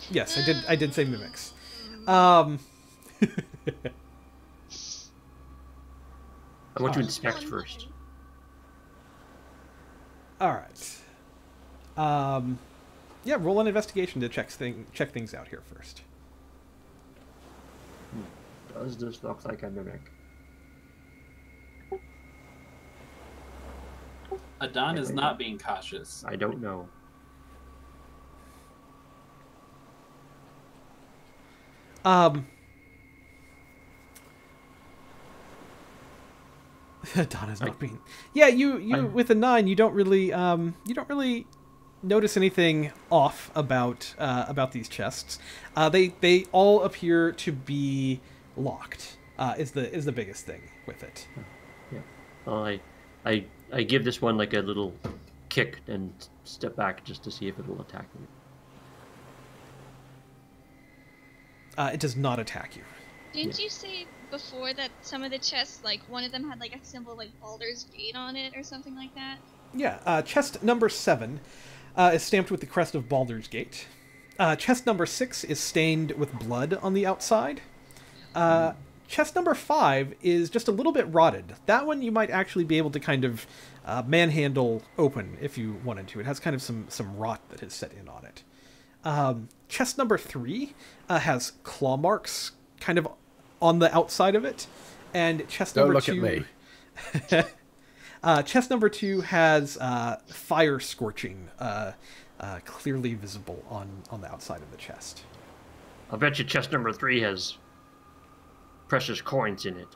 Yes, I did say mimics. I want to inspect first. All right. Yeah, roll an investigation to check things out here first. Does this look like a mimic? Adon is not being cautious. I don't know. Donna's not being. Yeah, you with a 9, you don't really notice anything off about these chests. They all appear to be locked. Is the biggest thing with it. Yeah. Well, I give this one like a little kick and step back just to see if it will attack me. It does not attack you. Didn't you say before that some of the chests, like one of them had like a symbol like Baldur's Gate on it or something like that? Yeah, chest number 7 is stamped with the crest of Baldur's Gate. Chest number 6 is stained with blood on the outside. Chest number 5 is just a little bit rotted. That one you might actually be able to kind of manhandle open if you wanted to. It has kind of some rot that has set in on it. Chest number 3 has claw marks kind of on the outside of it, and chest number 2. Don't look at me. Chest number 2 has fire scorching clearly visible on the outside of the chest. I'll bet you chest number 3 has precious coins in it.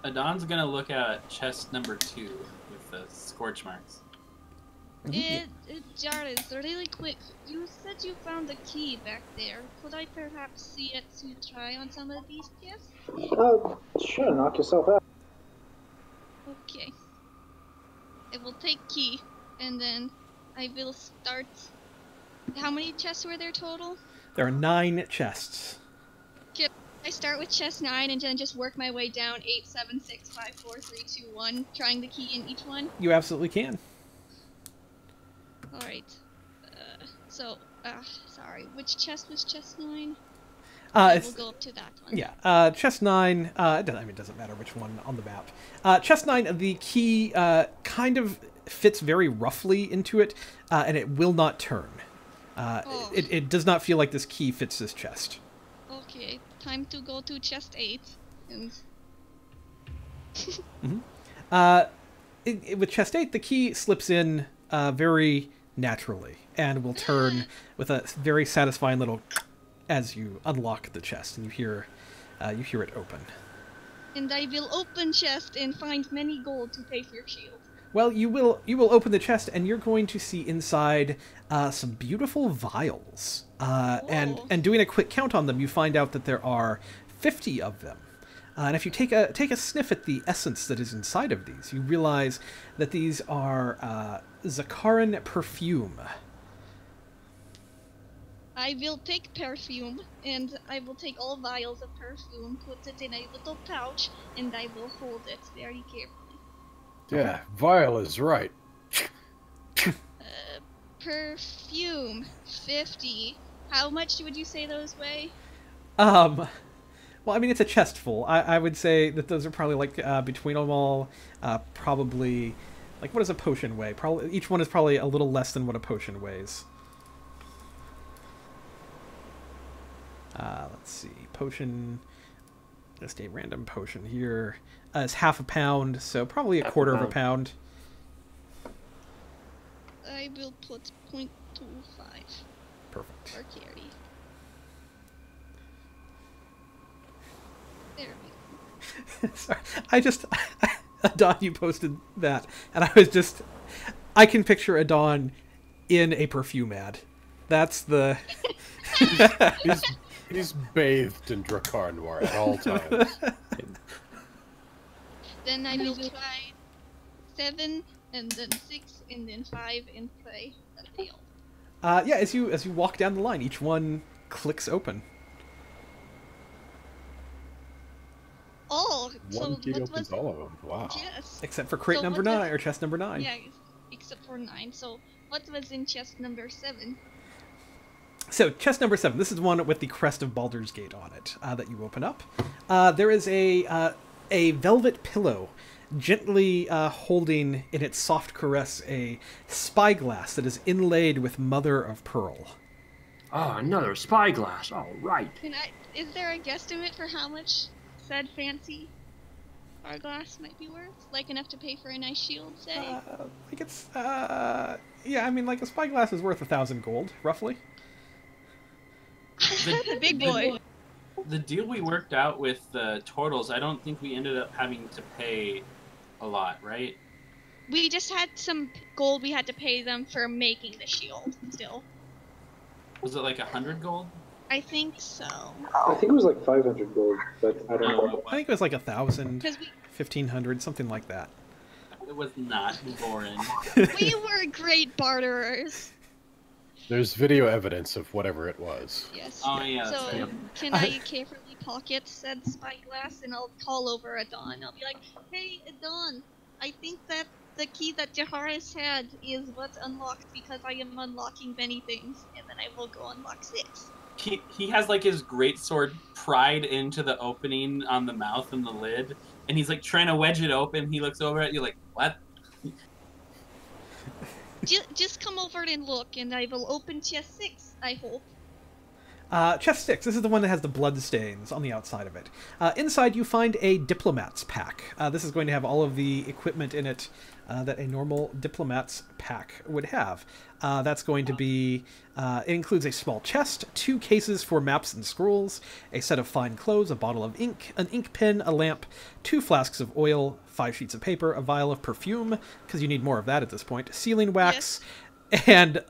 Adon's gonna look at chest number 2 with the scorch marks. Jarvis, really quick, you said you found the key back there. Could I perhaps see it to try on some of these chests? Sure, knock yourself out. Okay. I will take key, and then I will start... How many chests were there total? There are 9 chests. Okay, I start with chest 9 and then just work my way down 8, 7, 6, 5, 4, 3, 2, 1, trying the key in each one. You absolutely can. Alright. Sorry, which chest was chest 9? We'll go up to that one. Yeah, chest 9, it doesn't matter which one on the map. Chest 9, the key kind of fits very roughly into it, and it will not turn. It does not feel like this key fits this chest. Okay, time to go to chest 8. And... With chest 8, the key slips in very naturally and will turn with a very satisfying little as you unlock the chest and you hear it open. And I will open chest and find many gold to pay for your shield. Well, you will open the chest and you're going to see inside some beautiful vials. And doing a quick count on them, you find out that there are 50 of them. And if you take a sniff at the essence that is inside of these, you realize that these are Zakaran perfume. I will take perfume, and I will take all vials of perfume, put it in a little pouch, and I will hold it very carefully. Yeah, vial is right. Perfume, 50. How much would you say those weigh? Well, I mean, it's a chest full. I would say that those are probably like between them all, probably like what does a potion weigh? Probably each one is probably a little less than what a potion weighs. Let's see, potion. Just a random potion here. It's half a pound, so probably a quarter of a pound. I will put 0.25. Perfect. Per carry. There we go. Sorry, Adon, you posted that, and I can picture Adon in a perfume ad. That's the. He's bathed in Drakkar Noir at all times. Then I will try 7, and then 6, and then 5, and play a tail. Yeah, as you walk down the line, each one clicks open. Oh, One so key what opens was all of them. Wow. Yes. Except for crate So number what was- 9, or chest number 9. Yeah, except for 9. So what was in chest number 7? So, chest number 7. This is the one with the crest of Baldur's Gate on it that you open up. There is a velvet pillow gently holding in its soft caress a spyglass that is inlaid with mother of pearl. Oh, another spyglass. All right. Is there a guesstimate for how much said fancy hourglass might be worth? Like enough to pay for a nice shield, say? Yeah, I mean, like, a spyglass is worth 1,000 gold, roughly. The big boy. The deal we worked out with the turtles, I don't think we ended up having to pay a lot, right? We just had some gold we had to pay them for making the shield still. Was it like 100 gold? I think so. I think it was like 500 gold, but I don't know. I think it was like 1,000, Because 1,500, something like that. It was not Lauren. we were great barterers. There's video evidence of whatever it was. Yes. Oh, yeah, that's So, right. can I carefully pocket said spyglass and I'll call over Adon. I'll be like, hey, Adon, I think that the key that Jaharis had is what's unlocked because I am unlocking many things, and then I will go unlock 6. He has like his greatsword pried into the opening on the mouth and the lid, and he's like trying to wedge it open. He looks over at you like, what? Just come over and look, and I will open chest 6, I hope. Chest 6, this is the one that has the blood stains on the outside of it. Inside you find a diplomat's pack. This is going to have all of the equipment in it that a normal diplomat's pack would have. That's going to be, it includes a small chest, 2 cases for maps and scrolls, a set of fine clothes, a bottle of ink, an ink pen, a lamp, 2 flasks of oil, 5 sheets of paper, a vial of perfume, because you need more of that at this point, sealing wax, and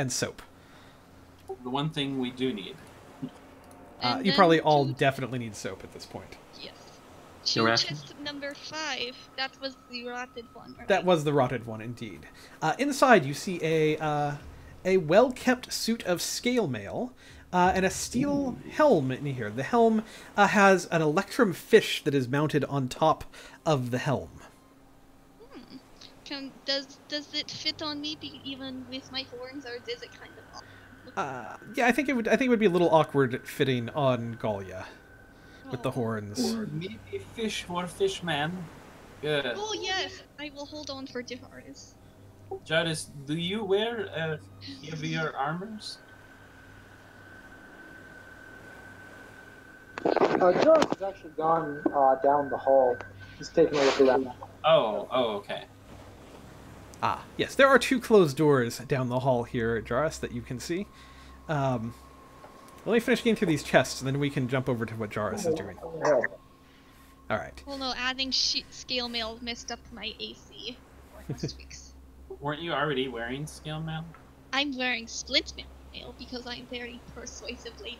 soap. The one thing we do need. And You then probably all to- definitely need soap at this point. Yes. You're To asking- chest number 5, that was the rotted one, right? That was the rotted one, indeed. Inside, you see a well-kept suit of scale mail and a steel helm in here. The helm has an electrum fish that is mounted on top of the helm. Does it fit on me even with my horns, or does it kind of Yeah, I think it would be a little awkward fitting on Galia with the horns. Maybe fish for fishman. Yeah. Oh yes, I will hold on for Jaharis. Jadis, do you wear heavier armors? Jonas has actually gone down the hall. He's taking a look around. Oh, okay. Ah, yes, there are 2 closed doors down the hall here, Jaris, that you can see. Let me finish getting through these chests, and then we can jump over to what Jaris is doing. Alright. Well, no, adding scale mail messed up my AC. Weren't you already wearing scale mail? I'm wearing splint mail because I'm very persuasive lady.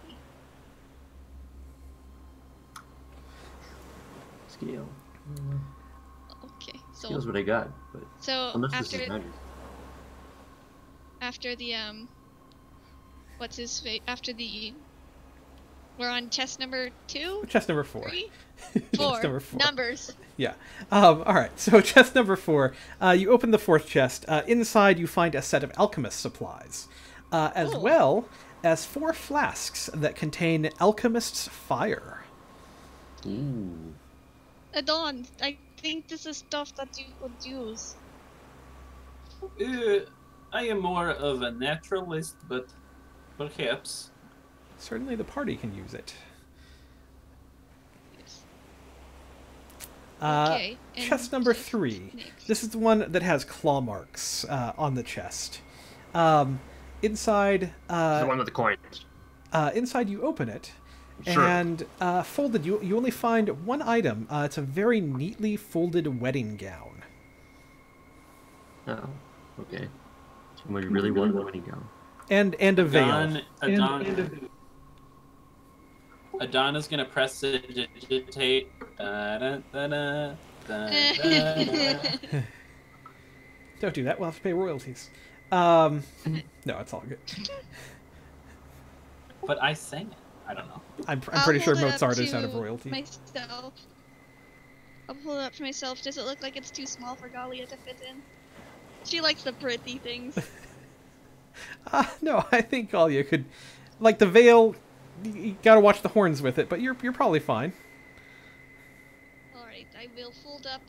Scale. Okay, Scale's so what I got, but unless this is magic. after the what's his face? After the we're on chest number 2, Chest number 4. 3, Chest 4. number 4. Numbers. Yeah. Alright, so chest number 4. You open the 4th chest. Inside you find a set of alchemist supplies, as Oh. well as 4 flasks that contain alchemist's fire. Ooh. Adon, I think this is stuff that you could use. I am more of a naturalist, but perhaps. Certainly the party can use it. Yes. Uh, Okay, and Chest number chest 3. next. This is the one that has claw marks on the chest. Inside, the one with the coins. inside you open it, Sure. And folded, you only find one item. It's a very neatly folded wedding gown. Oh, okay. Somebody really wanted a wedding gown. And a veil. Adon is gonna press to digitate. Don't do that. We'll have to pay royalties. No, it's all good. But I sang it. I don't know. I'm I'll pretty sure hold it up Mozart is to out of royalty. Myself. I'll pull it up for myself. Does it look like it's too small for Galia to fit in? She likes the pretty things. No, I think all you could, like the veil. You gotta watch the horns with it, but you're probably fine. Alright, I will fold up.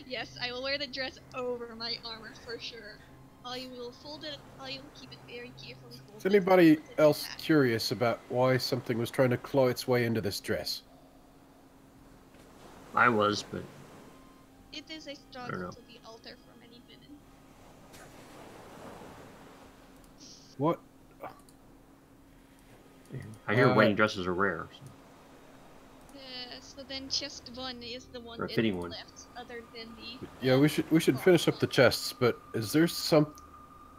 Yes, I will wear the dress over my armor for sure. I will fold it. I will keep it very carefully folded. Is anybody Put it else back. curious about why something was trying to claw its way into this dress? I was, but It is a know. struggle to the altar for many women. What? I hear wedding dresses are rare. So. So then chest one is the one Or a that fitting is one. left, other than the. Yeah, we should finish up the chests, but is there some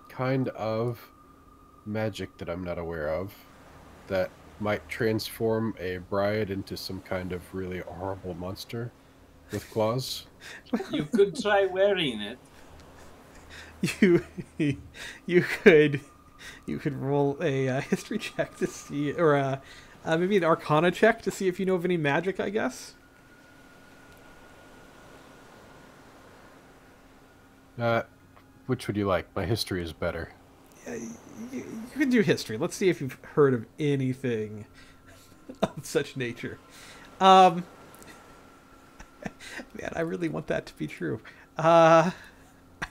kind of magic that I'm not aware of that might transform a bride into some kind of really horrible monster with claws? You could try wearing it. You could roll a history check to see, or maybe an Arcana check to see if you know of any magic. I guess. Which would you like? My history is better. You can do history. Let's see if you've heard of anything of such nature. Man, I really want that to be true. I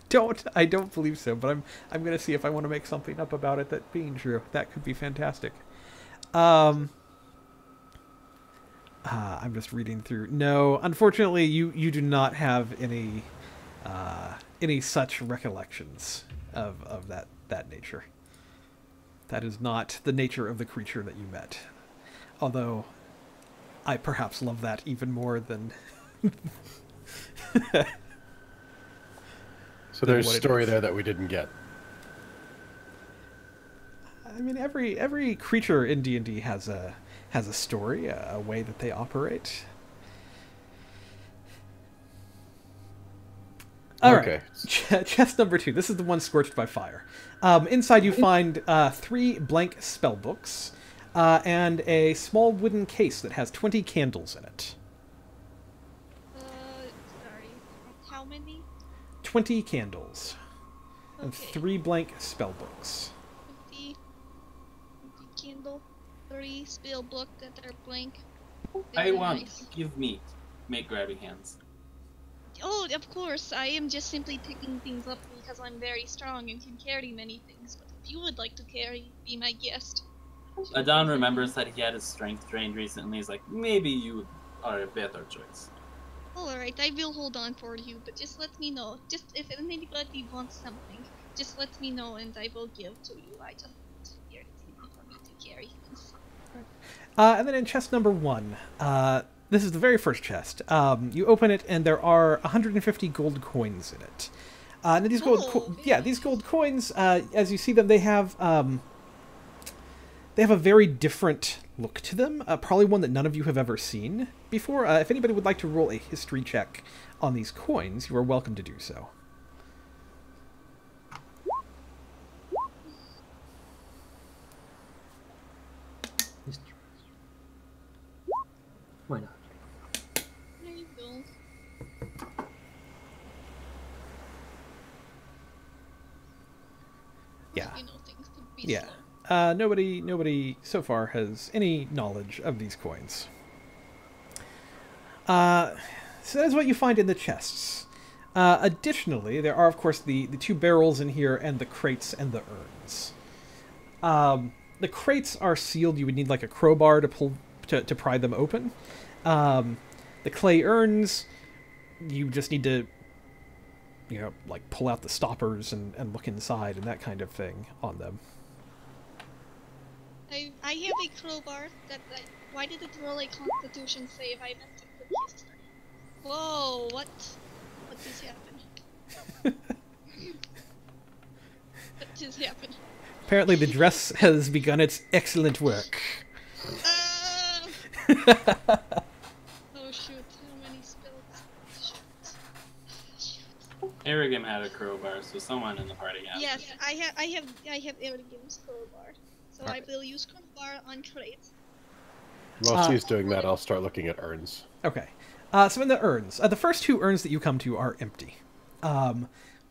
don't believe so, but I'm gonna see if I want to make something up about it that being true. That could be fantastic. I'm just reading through. No, unfortunately, you do not have any such recollections of that nature. That is not the nature of the creature that you met. Although, I perhaps love that even more than. So there's a what it story is. there that we didn't get. I mean, every creature in D&D has a story, a way that they operate. All right. Okay. Chest number 2. This is the one scorched by fire. Inside you find 3 blank spell books and a small wooden case that has 20 candles in it. Sorry. How many? 20 candles. And Okay. 3 blank spell books. 50 candle, 3 spell book that are blank. I Very want. nice. Give me. Make grabbing hands. Oh, of course. I am just simply picking things up because I'm very strong and can carry many things. But if you would like to carry, be my guest. Adon remembers that he had his strength drained recently. He's like, maybe you are a better choice. Alright, I will hold on for you, but just let me know. Just if anybody wants something, just let me know and I will give to you. I just here it's easy for me to carry things. And then in chest number 1, this is the very first chest. You open it and there are 150 gold coins in it. And these these gold coins, as you see them, they have a very different look to them. Probably one that none of you have ever seen before. If anybody would like to roll a history check on these coins, you are welcome to do so. Why not? There you go. Yeah. You know things could be Yeah. slow. Nobody so far has any knowledge of these coins. So that's what you find in the chests. Additionally, there are, of course, the 2 barrels in here and the crates and the urns. The crates are sealed. You would need like a crowbar to pry them open. The clay urns, you just need to, like pull out the stoppers and look inside and that kind of thing on them. I have a crowbar that why did it roll a constitution save? I meant to put history. Whoa, what just happened? What just happened? Apparently the dress has begun its excellent work. Oh shoot, how many spells? Shoot. Arrogam had a crowbar, so someone in the party has Yes, it. I have Ergim's crowbar. So I will use crowbar on crate. While she's doing that, I'll start looking at urns. Okay. So in the urns, the first 2 urns that you come to are empty,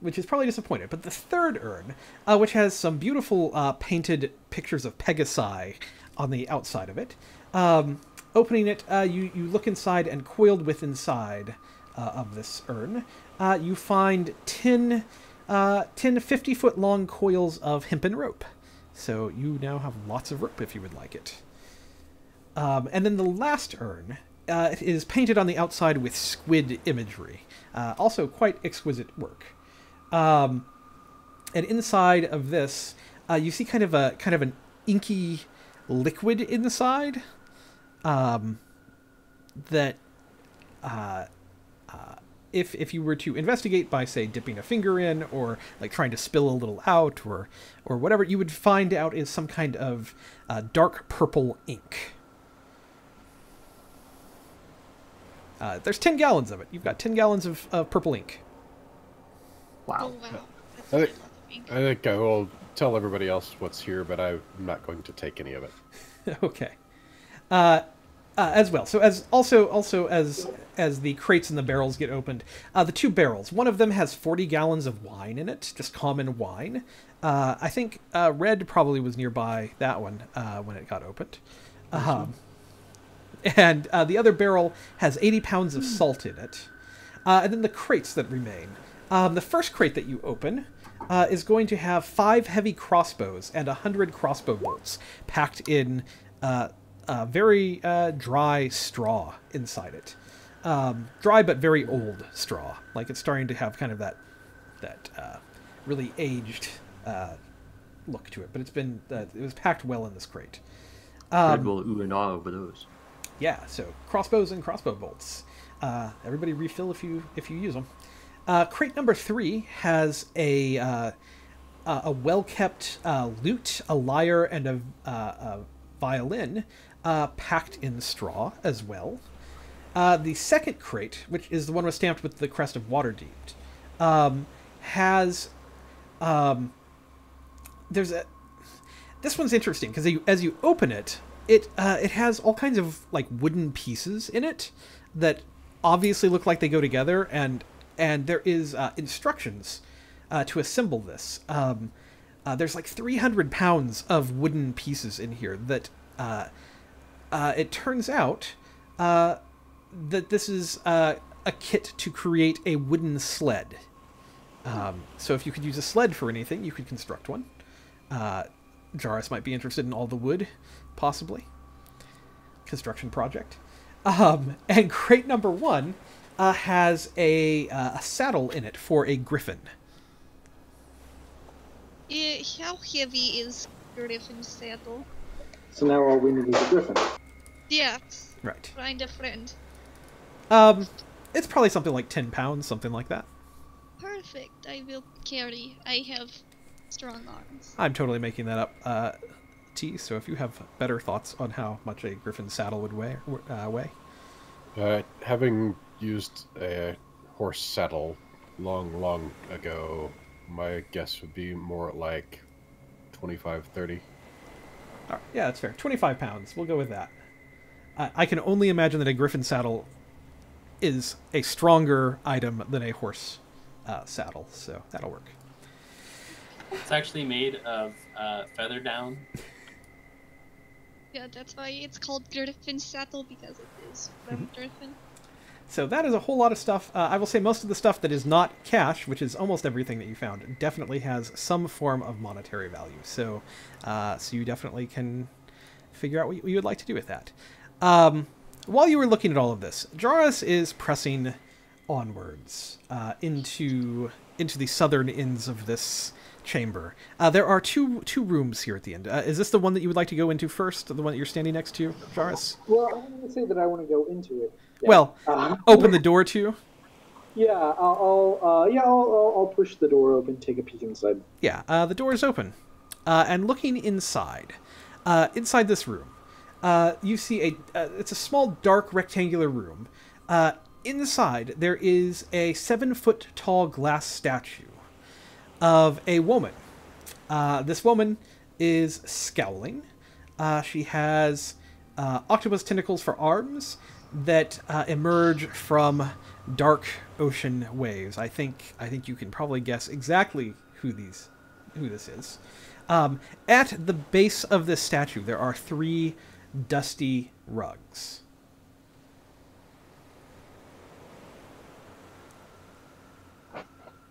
which is probably disappointed. But the third urn, which has some beautiful painted pictures of Pegasi on the outside of it, opening it, you look inside, and coiled within inside of this urn, you find 10 50-foot long coils of hempen rope. So you now have lots of rope if you would like it. And then the last urn is painted on the outside with squid imagery. Also quite exquisite work. And inside of this, you see kind of an inky liquid inside that if you were to investigate by, say, dipping a finger in or like trying to spill a little out or whatever, you would find out is some kind of dark purple ink. There's 10 gallons of it. You've got 10 gallons of purple ink. Oh Wow. wow. That's I a think- lot of ink. I think I will tell everybody else what's here, but I'm not going to take any of it. Okay. As well. So as the crates and the barrels get opened, the 2 barrels, one of them has 40 gallons of wine in it, just common wine. I think Red probably was nearby that one when it got opened. And the other barrel has 80 pounds of salt in it. And then the crates that remain. The first crate that you open is going to have 5 heavy crossbows and 100 crossbow bolts packed in very dry straw inside it. Dry but very old straw. Like it's starting to have kind of that really aged look to it. But it was packed well in this crate. Red will ooh and ah over those. Yeah, so crossbows and crossbow bolts. Everybody refill if you use them. Crate number 3 has a well-kept lute, a lyre, and a violin packed in straw as well. The second crate, which is the one stamped with the crest of Waterdeep, has this one's interesting because as you open it, it has all kinds of like wooden pieces in it that obviously look like they go together, and there is instructions to assemble this. There's like 300 pounds of wooden pieces in here that it turns out that this is a kit to create a wooden sled. So if you could use a sled for anything, you could construct one. Jarrus might be interested in all the wood, possibly. Construction project. And crate number 1 has a saddle in it for a griffin. How heavy is Griffin's saddle? So now all we need is a griffin. Yeah, Right. find a friend. It's probably something like 10 pounds, something like that. Perfect, I will carry. I have strong arms. I'm totally making that up, T, so if you have better thoughts on how much a griffin saddle would weigh. Having used a horse saddle long ago, my guess would be more like 25, 30. All right, yeah, that's fair. 25 pounds. We'll go with that. I can only imagine that a griffin saddle is a stronger item than a horse saddle, so that'll work. It's actually made of feather down. Yeah, that's why it's called Griffin's saddle, because it is from Griffin. So that is a whole lot of stuff. I will say most of the stuff that is not cash, which is almost everything that you found, definitely has some form of monetary value. So you definitely can figure out what you would like to do with that. While you were looking at all of this, Jarrus is pressing onwards into the southern ends of this chamber. There are two rooms here at the end. Is this the one that you would like to go into first? The one that you're standing next to, Jarvis? Well, I'm going to say that I want to go into it. Yeah. Well, open the door to. Yeah, I'll push the door open, take a peek inside. Yeah, the door is open, and looking inside, inside this room, you see it's a small, dark, rectangular room. Inside, there is a 7-foot tall glass statue of a woman. This woman is scowling. She has octopus tentacles for arms that emerge from dark ocean waves. I think you can probably guess exactly who this is. At the base of this statue, there are 3 dusty rugs.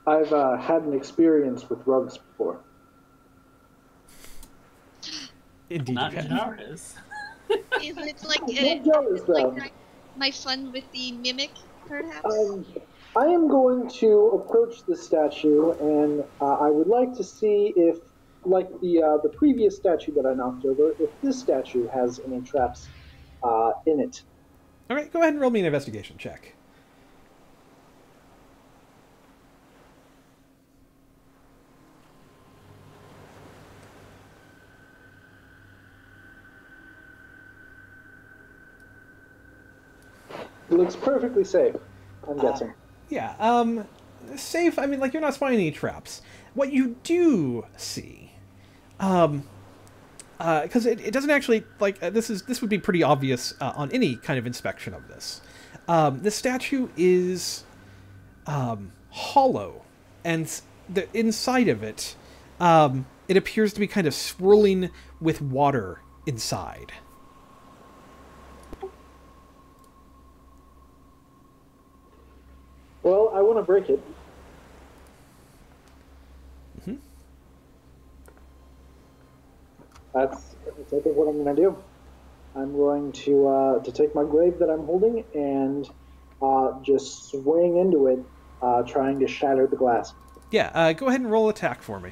I've had an experience with rugs before. Indeed, Not you have. Jarvis. Is it like, Not jealous, though. my fun with the mimic, perhaps? I am going to approach the statue, and I would like to see if, like the previous statue that I knocked over, if this statue has any traps in it. All right, go ahead and roll me an investigation check. It looks perfectly safe, I'm guessing. Yeah, safe. I mean, like, you're not spotting any traps. What you do see, because it doesn't actually, like, this would be pretty obvious on any kind of inspection of this. This statue is hollow, and the inside of it, it appears to be kind of swirling with water inside. Well, I want to break it. Mm-hmm. That's I think what I'm going to do. I'm going to take my glaive that I'm holding and just swing into it, trying to shatter the glass. Yeah, go ahead and roll attack for me.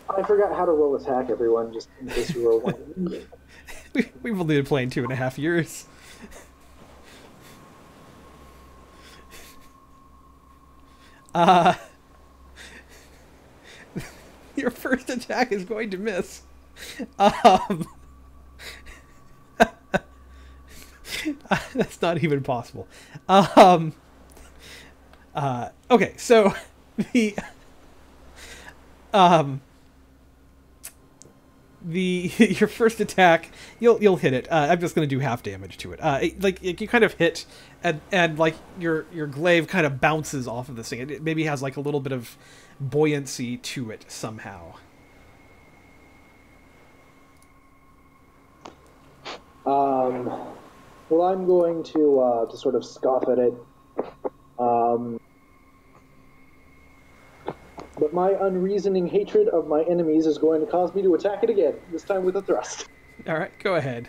I forgot how to roll attack, everyone, just in case you roll one. We've only been playing 2.5 years. Your first attack is going to miss. That's not even possible. Okay, so your first attack, you'll hit it. I'm just going to do half damage to it. Like you kind of hit, and like your glaive kind of bounces off of this thing. It maybe has like a little bit of buoyancy to it somehow. Well, I'm going to sort of scoff at it. But my unreasoning hatred of my enemies is going to cause me to attack it again, this time with a thrust. All right, go ahead.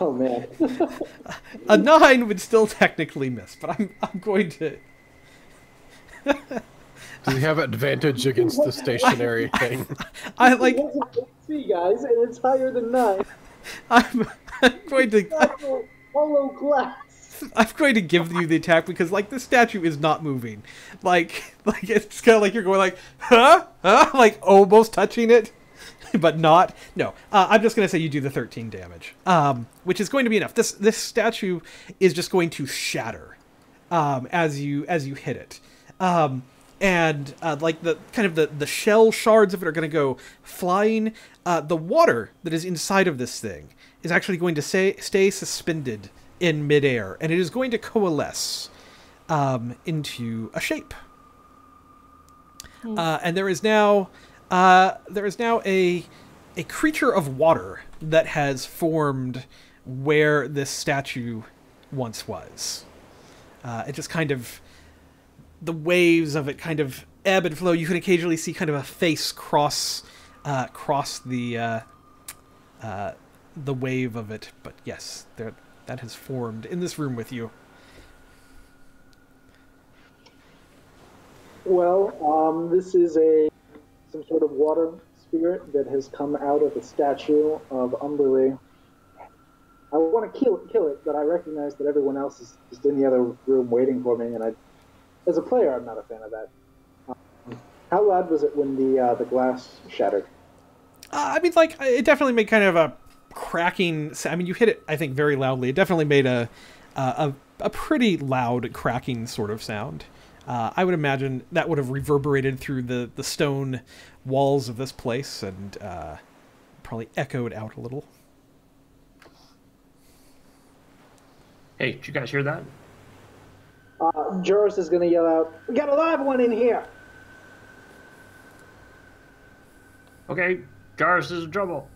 Oh man. A 9 would still technically miss, but I'm going to. Do you have advantage against the stationary thing? I like. See, guys, and it's higher than 9. I'm going to. Hollow glass. I'm going to give you the attack because, like, the statue is not moving. Like it's kind of like you're going like, huh, like almost touching it, but not. No, I'm just going to say you do the 13 damage, which is going to be enough. This statue is just going to shatter, as you hit it, and like the kind of the shell shards of it are going to go flying. The water that is inside of this thing is actually going to stay suspended in midair, and it is going to coalesce into a shape. And there is now a creature of water that has formed where this statue once was. It just kind of the waves of it kind of ebb and flow. You can occasionally see kind of a face cross the wave of it. But yes, that has formed in this room with you. Well, this is some sort of water spirit that has come out of the statue of Umberlee. I want to kill it, but I recognize that everyone else is just in the other room waiting for me, and as a player, I'm not a fan of that. How loud was it when the glass shattered? I mean, like, it definitely made kind of a cracking. I mean, you hit it, I think, very loudly. It definitely made a pretty loud cracking sort of sound. I would imagine that would have reverberated through the stone walls of this place and probably echoed out a little. Hey, did you guys hear that? Joris is going to yell out, "We got a live one in here!" Okay, Jarvis is in trouble.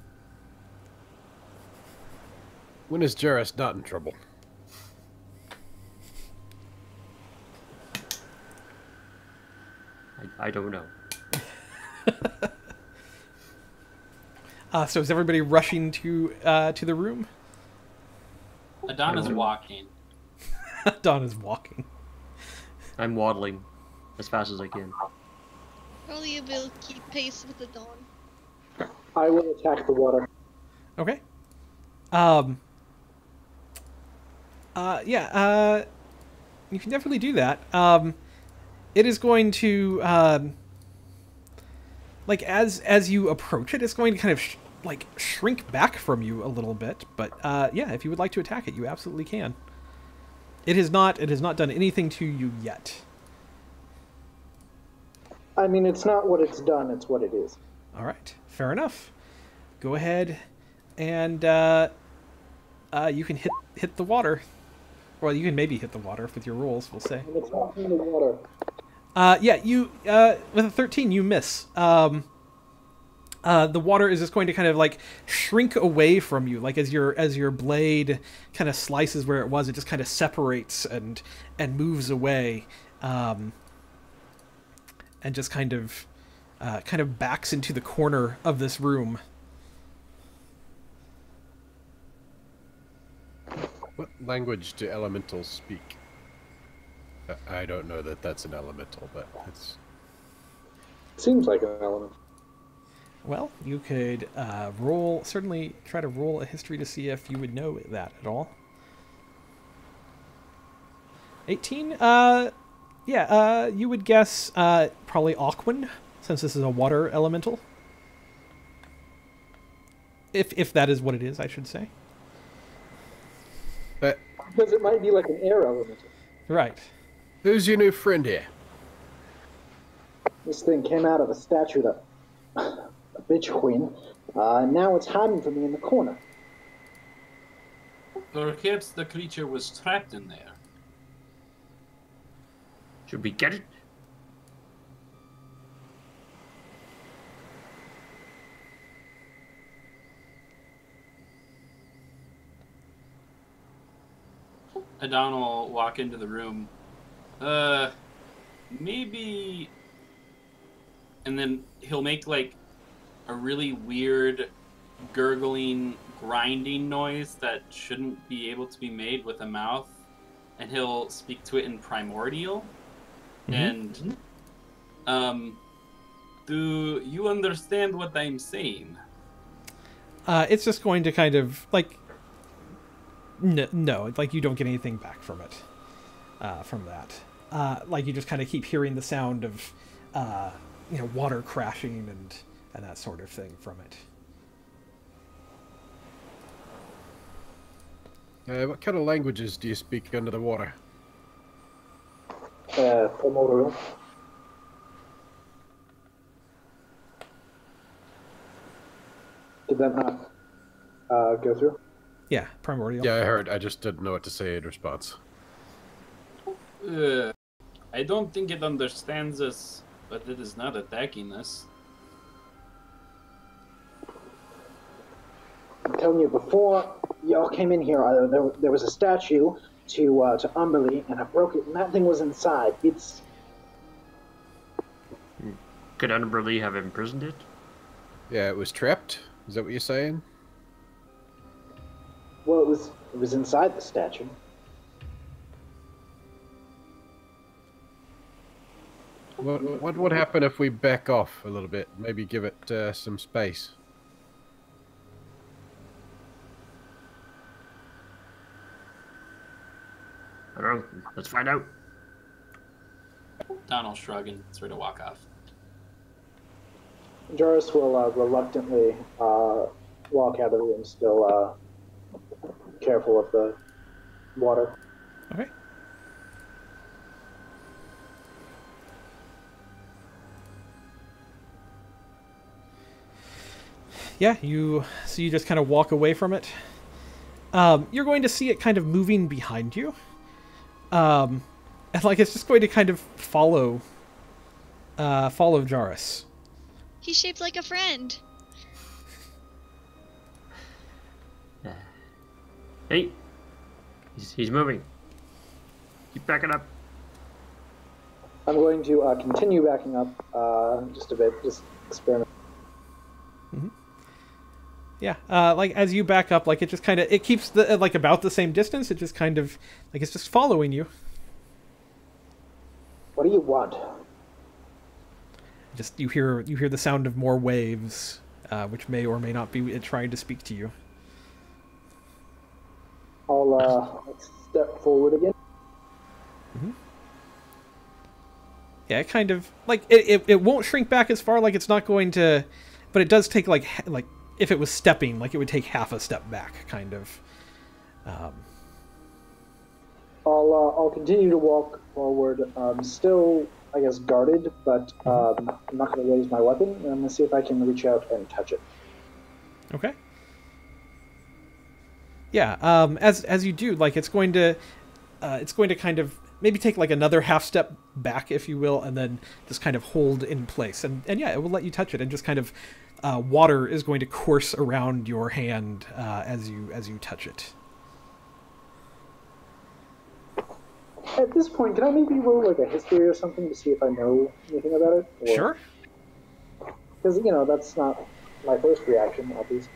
When is Jarvis not in trouble? I don't know. So is everybody rushing to the room? Adana's walking. Don is walking. I'm waddling as fast as I can. Probably will keep pace with the dawn. I will attack the water. Okay. Yeah, you can definitely do that. It is going to, like, as you approach it, it's going to kind of, shrink back from you a little bit. But, yeah, if you would like to attack it, you absolutely can. It has not done anything to you yet. I mean, it's not what it's done, it's what it is. All right, fair enough. Go ahead and you can hit the water. Well, you can maybe hit the water with your rolls, we'll say. And it's not in the water. Yeah, you with a 13, you miss. The water is just going to kind of shrink away from you, like as your blade kind of slices where it was, it just kind of separates and moves away, and just kind of backs into the corner of this room. What language do elementals speak? I don't know that that's an elemental, but it's... Seems like an element. Well, you could certainly try to roll a history to see if you would know that at all. 18? Yeah, you would guess probably Aquan, since this is a water elemental. If that is what it is, I should say. Because it might be like an air element. Right. Who's your new friend here? This thing came out of a statue that... a bitch queen. Now it's hiding from me in the corner. Perhaps the creature was trapped in there. Should we get it? Adon will walk into the room. Maybe... And then he'll make, a really weird, gurgling, grinding noise that shouldn't be able to be made with a mouth. And he'll speak to it in primordial. Mm-hmm. And, do you understand what I'm saying? It's just going to kind of, no, you don't get anything back from it, from that. You just kind of keep hearing the sound of, water crashing and that sort of thing from it. What kind of languages do you speak under the water? Primordial. Did that not go through? Yeah, primordial. Yeah, I heard. I just didn't know what to say in response. I don't think it understands us, but it is not attacking us. I'm telling you, before y'all came in here, there was a statue to Umberlee, and I broke it, and that thing was inside. It's Could Annabelle have imprisoned it? Yeah, it was trapped. Is that what you're saying? Well, it was inside the statue. What would happen if we back off a little bit? Maybe give it some space. I don't know. Let's find out. Donald's shrugging. It's ready to walk off. Joris will reluctantly walk out of the room, still careful of the water. Okay. Yeah, you just kind of walk away from it. You're going to see it kind of moving behind you. And like it's just going to kind of follow Jarrus. He's shaped like a friend. Hey, he's moving. Keep backing up. I'm going to continue backing up just a bit, just experiment. Mm-hmm. Yeah, like as you back up, like it just kind of it keeps the like about the same distance. It just kind of like it's just following you. What do you want? Just you hear the sound of more waves, which may or may not be it trying to speak to you. I'll step forward again. Mm-hmm. Yeah, it kind of like it won't shrink back as far, like it's not going to, but it does take like if it was stepping, like it would take half a step back, kind of. I'll continue to walk forward, still I guess guarded, but I'm not going to raise my weapon, and I'm going to see if I can reach out and touch it. Okay. Yeah. As you do, like it's going to kind of maybe take like another half step back, if you will, and then just kind of hold in place, and yeah, it will let you touch it, and just kind of water is going to course around your hand as you touch it. At this point, can I maybe roll like a history or something to see if I know anything about it? Or... Sure. Because that's not my first reaction, obviously.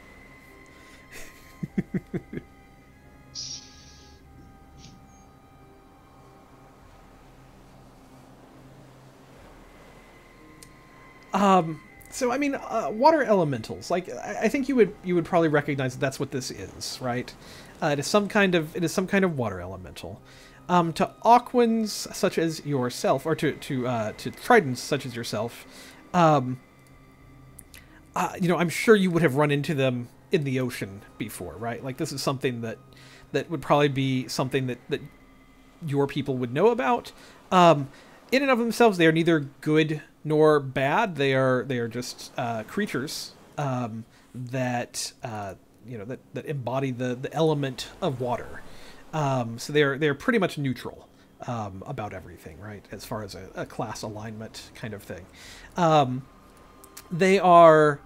So I mean, water elementals. Like I think you would probably recognize that that's what this is, right? It is some kind of water elemental. To Aquans such as yourself, or to Tridents such as yourself, I'm sure you would have run into them in the ocean before, right? Like this is something that would probably be something that your people would know about. In and of themselves, they are neither good nor bad. They are just creatures that embody the element of water. So they're pretty much neutral about everything, right? As far as a class alignment kind of thing. They are.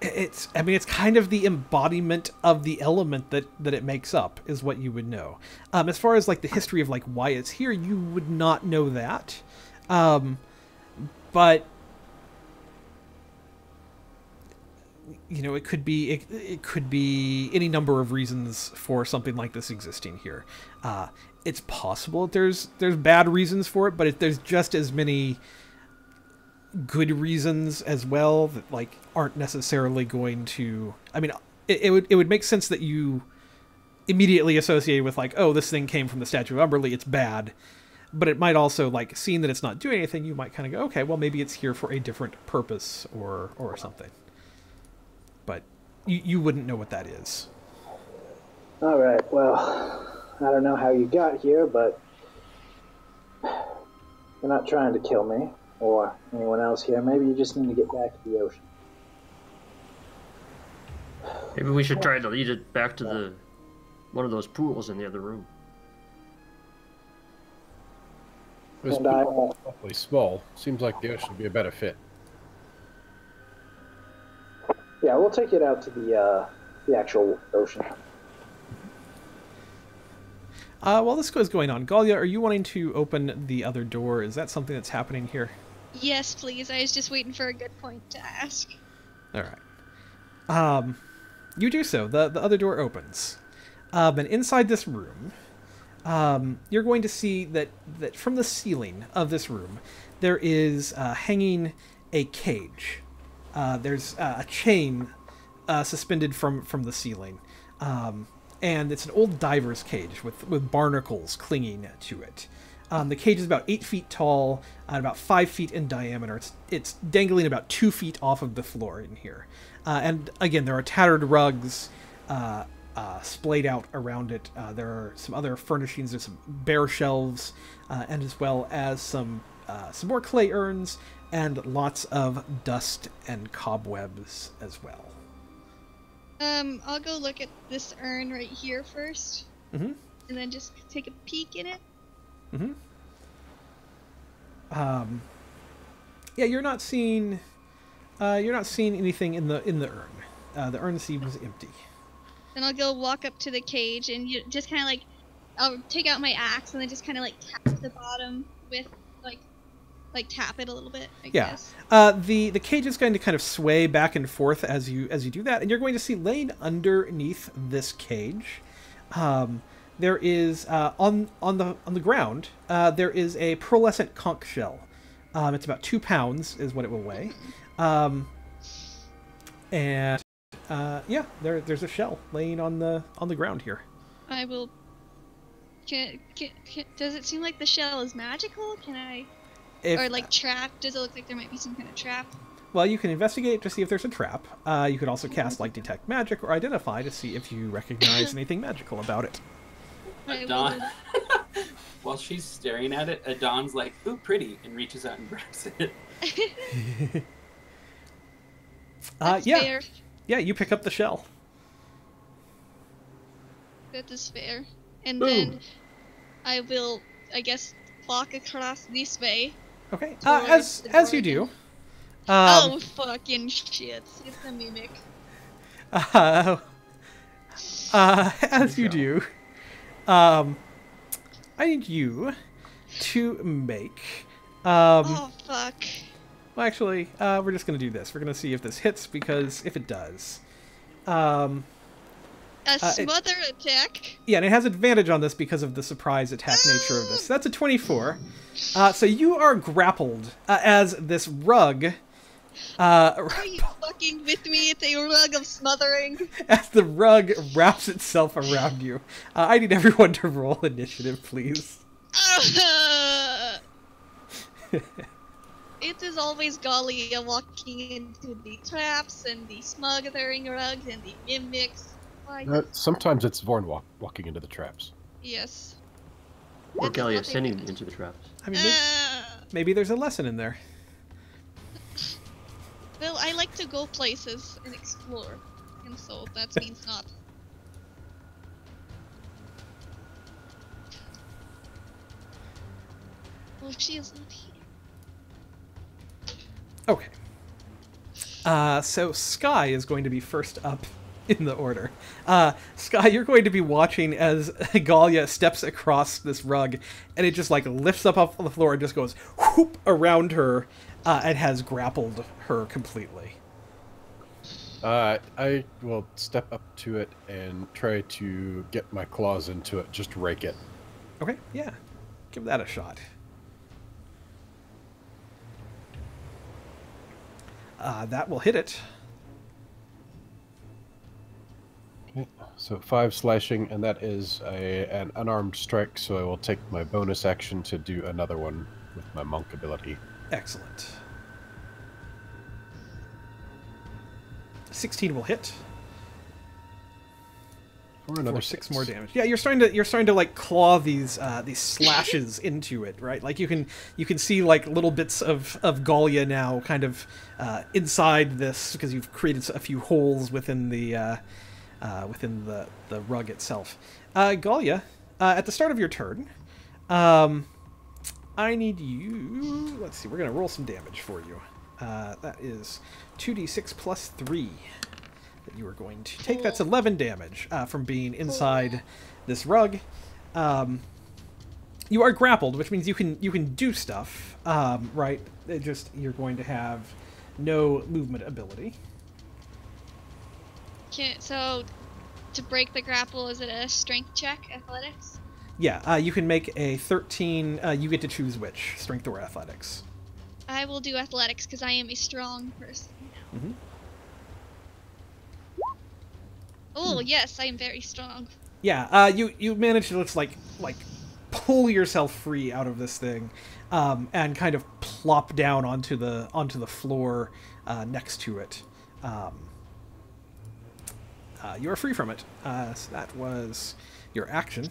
It's kind of the embodiment of the element that it makes up is what you would know. As far as like the history of like why it's here, you would not know that. But it could be any number of reasons for something like this existing here. It's possible that there's bad reasons for it, but there's just as many good reasons as well that like aren't necessarily going to. I mean, it would make sense that you immediately associate with like, oh, this thing came from the Statue of Umberlee, it's bad. But it might also, like, seeing that it's not doing anything, you might kind of go, okay, well, maybe it's here for a different purpose or something. But you wouldn't know what that is. All right, well, I don't know how you got here, but you're not trying to kill me or anyone else here. Maybe you just need to get back to the ocean. Maybe we should try to lead it back to one of those pools in the other room. This pool is awfully small. Seems like the ocean would be a better fit. Yeah, we'll take it out to the actual ocean. While this is going on, Galia, are you wanting to open the other door? Is that something that's happening here? Yes, please. I was just waiting for a good point to ask. All right. You do so. The other door opens. And inside this room, you're going to see that from the ceiling of this room, there is hanging a cage. There's a chain suspended from the ceiling. And it's an old diver's cage with barnacles clinging to it. The cage is about 8 feet tall and about 5 feet in diameter. It's dangling about 2 feet off of the floor in here. And again, there are tattered rugs splayed out around it. There are some other furnishings. There's some bare shelves, and as well as some more clay urns and lots of dust and cobwebs as well. I'll go look at this urn right here first. Mm-hmm. And then just take a peek in it. Mm-hmm. Yeah, you're not seeing anything in the urn. The urn seems empty. Then I'll go walk up to the cage and just kind of like, I'll take out my axe and then just kind of like tap the bottom with like tap it a little bit. I guess. The cage is going to kind of sway back and forth as you do that, and you're going to see laying underneath this cage, there is on the ground there is a pearlescent conch shell. It's about 2 pounds is what it will weigh, and there's a shell laying on the ground here. I will. Does it seem like the shell is magical? Can I? Or like trapped? Does it look like there might be some kind of trap? Well, you can investigate to see if there's a trap. You could also cast like detect magic or identify to see if you recognize anything magical about it. Adon, while she's staring at it, Adon's like, "Ooh, pretty," and reaches out and grabs it. That's fair. Yeah, you pick up the shell. That is fair. And Boom. then I will, I guess, walk across this way. Okay. Towards the As door you do. again. Oh fucking shit! It's a mimic. As you do, I need you to make. Oh fuck! Well, actually, we're just gonna do this. We're gonna see if this hits, because if it does, A smother attack. yeah, and it has advantage on this because of the surprise attack nature of this. That's a 24. So you are grappled as this rug. Are you fucking with me? It's a rug of smothering. As the rug wraps itself around you. I need everyone to roll initiative, please. It is always Galia walking into the traps and the smothering rugs and the mimics. Sometimes it's Vorn walking into the traps. Yes. Or It's Galia nothing sending good. into the traps. I mean, maybe there's a lesson in there. Well, I like to go places and explore, and so that means not. Well, she is not here. Okay. So Sky is going to be first up in the order. Sky, you're going to be watching as Galia steps across this rug, and it just like lifts up off the floor and just goes whoop around her, and has grappled her completely. I will step up to it and try to get my claws into it, just rake it. Okay, yeah. Give that a shot. That will hit it. So 5 slashing, and that is an unarmed strike, so I will take my bonus action to do another one with my monk ability. Excellent. 16 will hit. For another For 6 more damage. Yeah, you're starting to like claw these slashes into it, right? Like you can see like little bits of Galia now kind of inside this, because you've created a few holes within the rug itself. Galia, at the start of your turn, I need you. Let's see. We're gonna roll some damage for you. That is 2d6 plus 3 that you are going to take. That's 11 damage from being inside this rug. you are grappled, which means you can do stuff, right? You're going to have no movement ability. So, to break the grapple, is it a strength check, athletics? Yeah, you can make a 13. You get to choose which, strength or athletics. I will do athletics because I am a strong person. Mm-hmm. Oh yes, I am very strong. Yeah, you manage to just like pull yourself free out of this thing, and kind of plop down onto the floor next to it. You are free from it. So that was your action.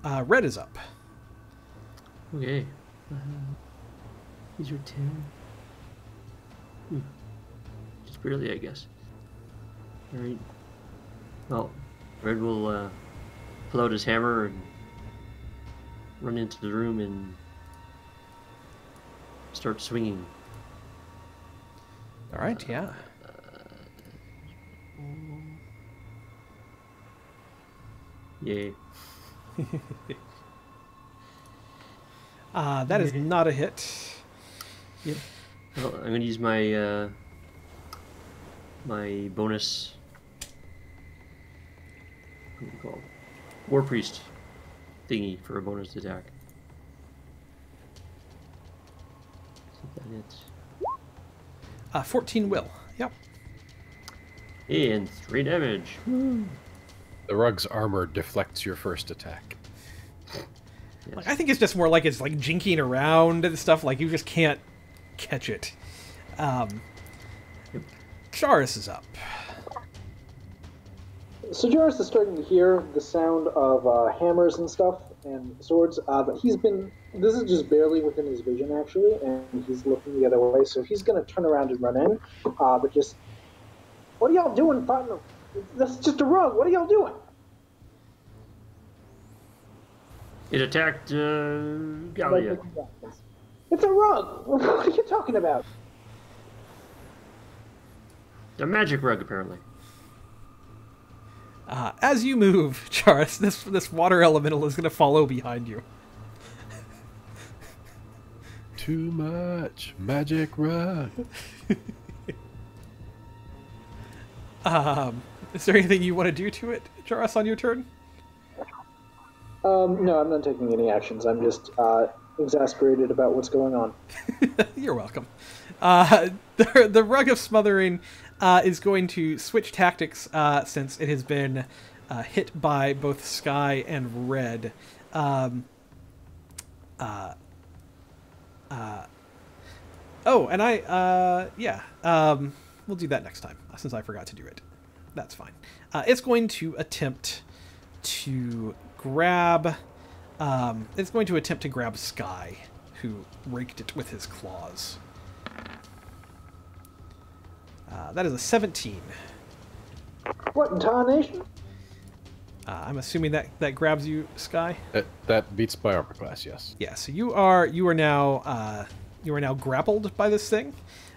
Red is up. Okay. These are 10. Just barely, I guess. Alright. Well, Red will pull out his hammer and run into the room and start swinging. All right, yeah. Yay. That is not a hit. Yep. Well, I'm gonna use my my bonus. What do you call it? War Priest thingy for a bonus attack. See if that hits. 14 will. Yep. And 3 damage. The rug's armor deflects your first attack. Yes. Like, I think it's just more like it's like jinking around and stuff. Like you just can't catch it. Charis is up. So Jarvis is starting to hear the sound of hammers and stuff and swords, but this is just barely within his vision actually, and he's looking the other way, so he's going to turn around and run in, but just, what are y'all doing fighting them? That's just a rug, what are y'all doing? It attacked Gallia. It's a rug! What are you talking about? A magic rug, apparently. As you move, Charis, this water elemental is going to follow behind you. Too much magic rug. Is there anything you want to do to it, Charis, on your turn? No, I'm not taking any actions. I'm just exasperated about what's going on. You're welcome. The Rug of Smothering is going to switch tactics since it has been hit by both Sky and Red. We'll do that next time, since I forgot to do it. That's fine. It's going to attempt to grab... it's going to attempt to grab Sky, who raked it with his claws. That is a 17. What in tarnation? I'm assuming that grabs you, Sky. That beats my armor class, yes. Yeah. So you are now grappled by this thing,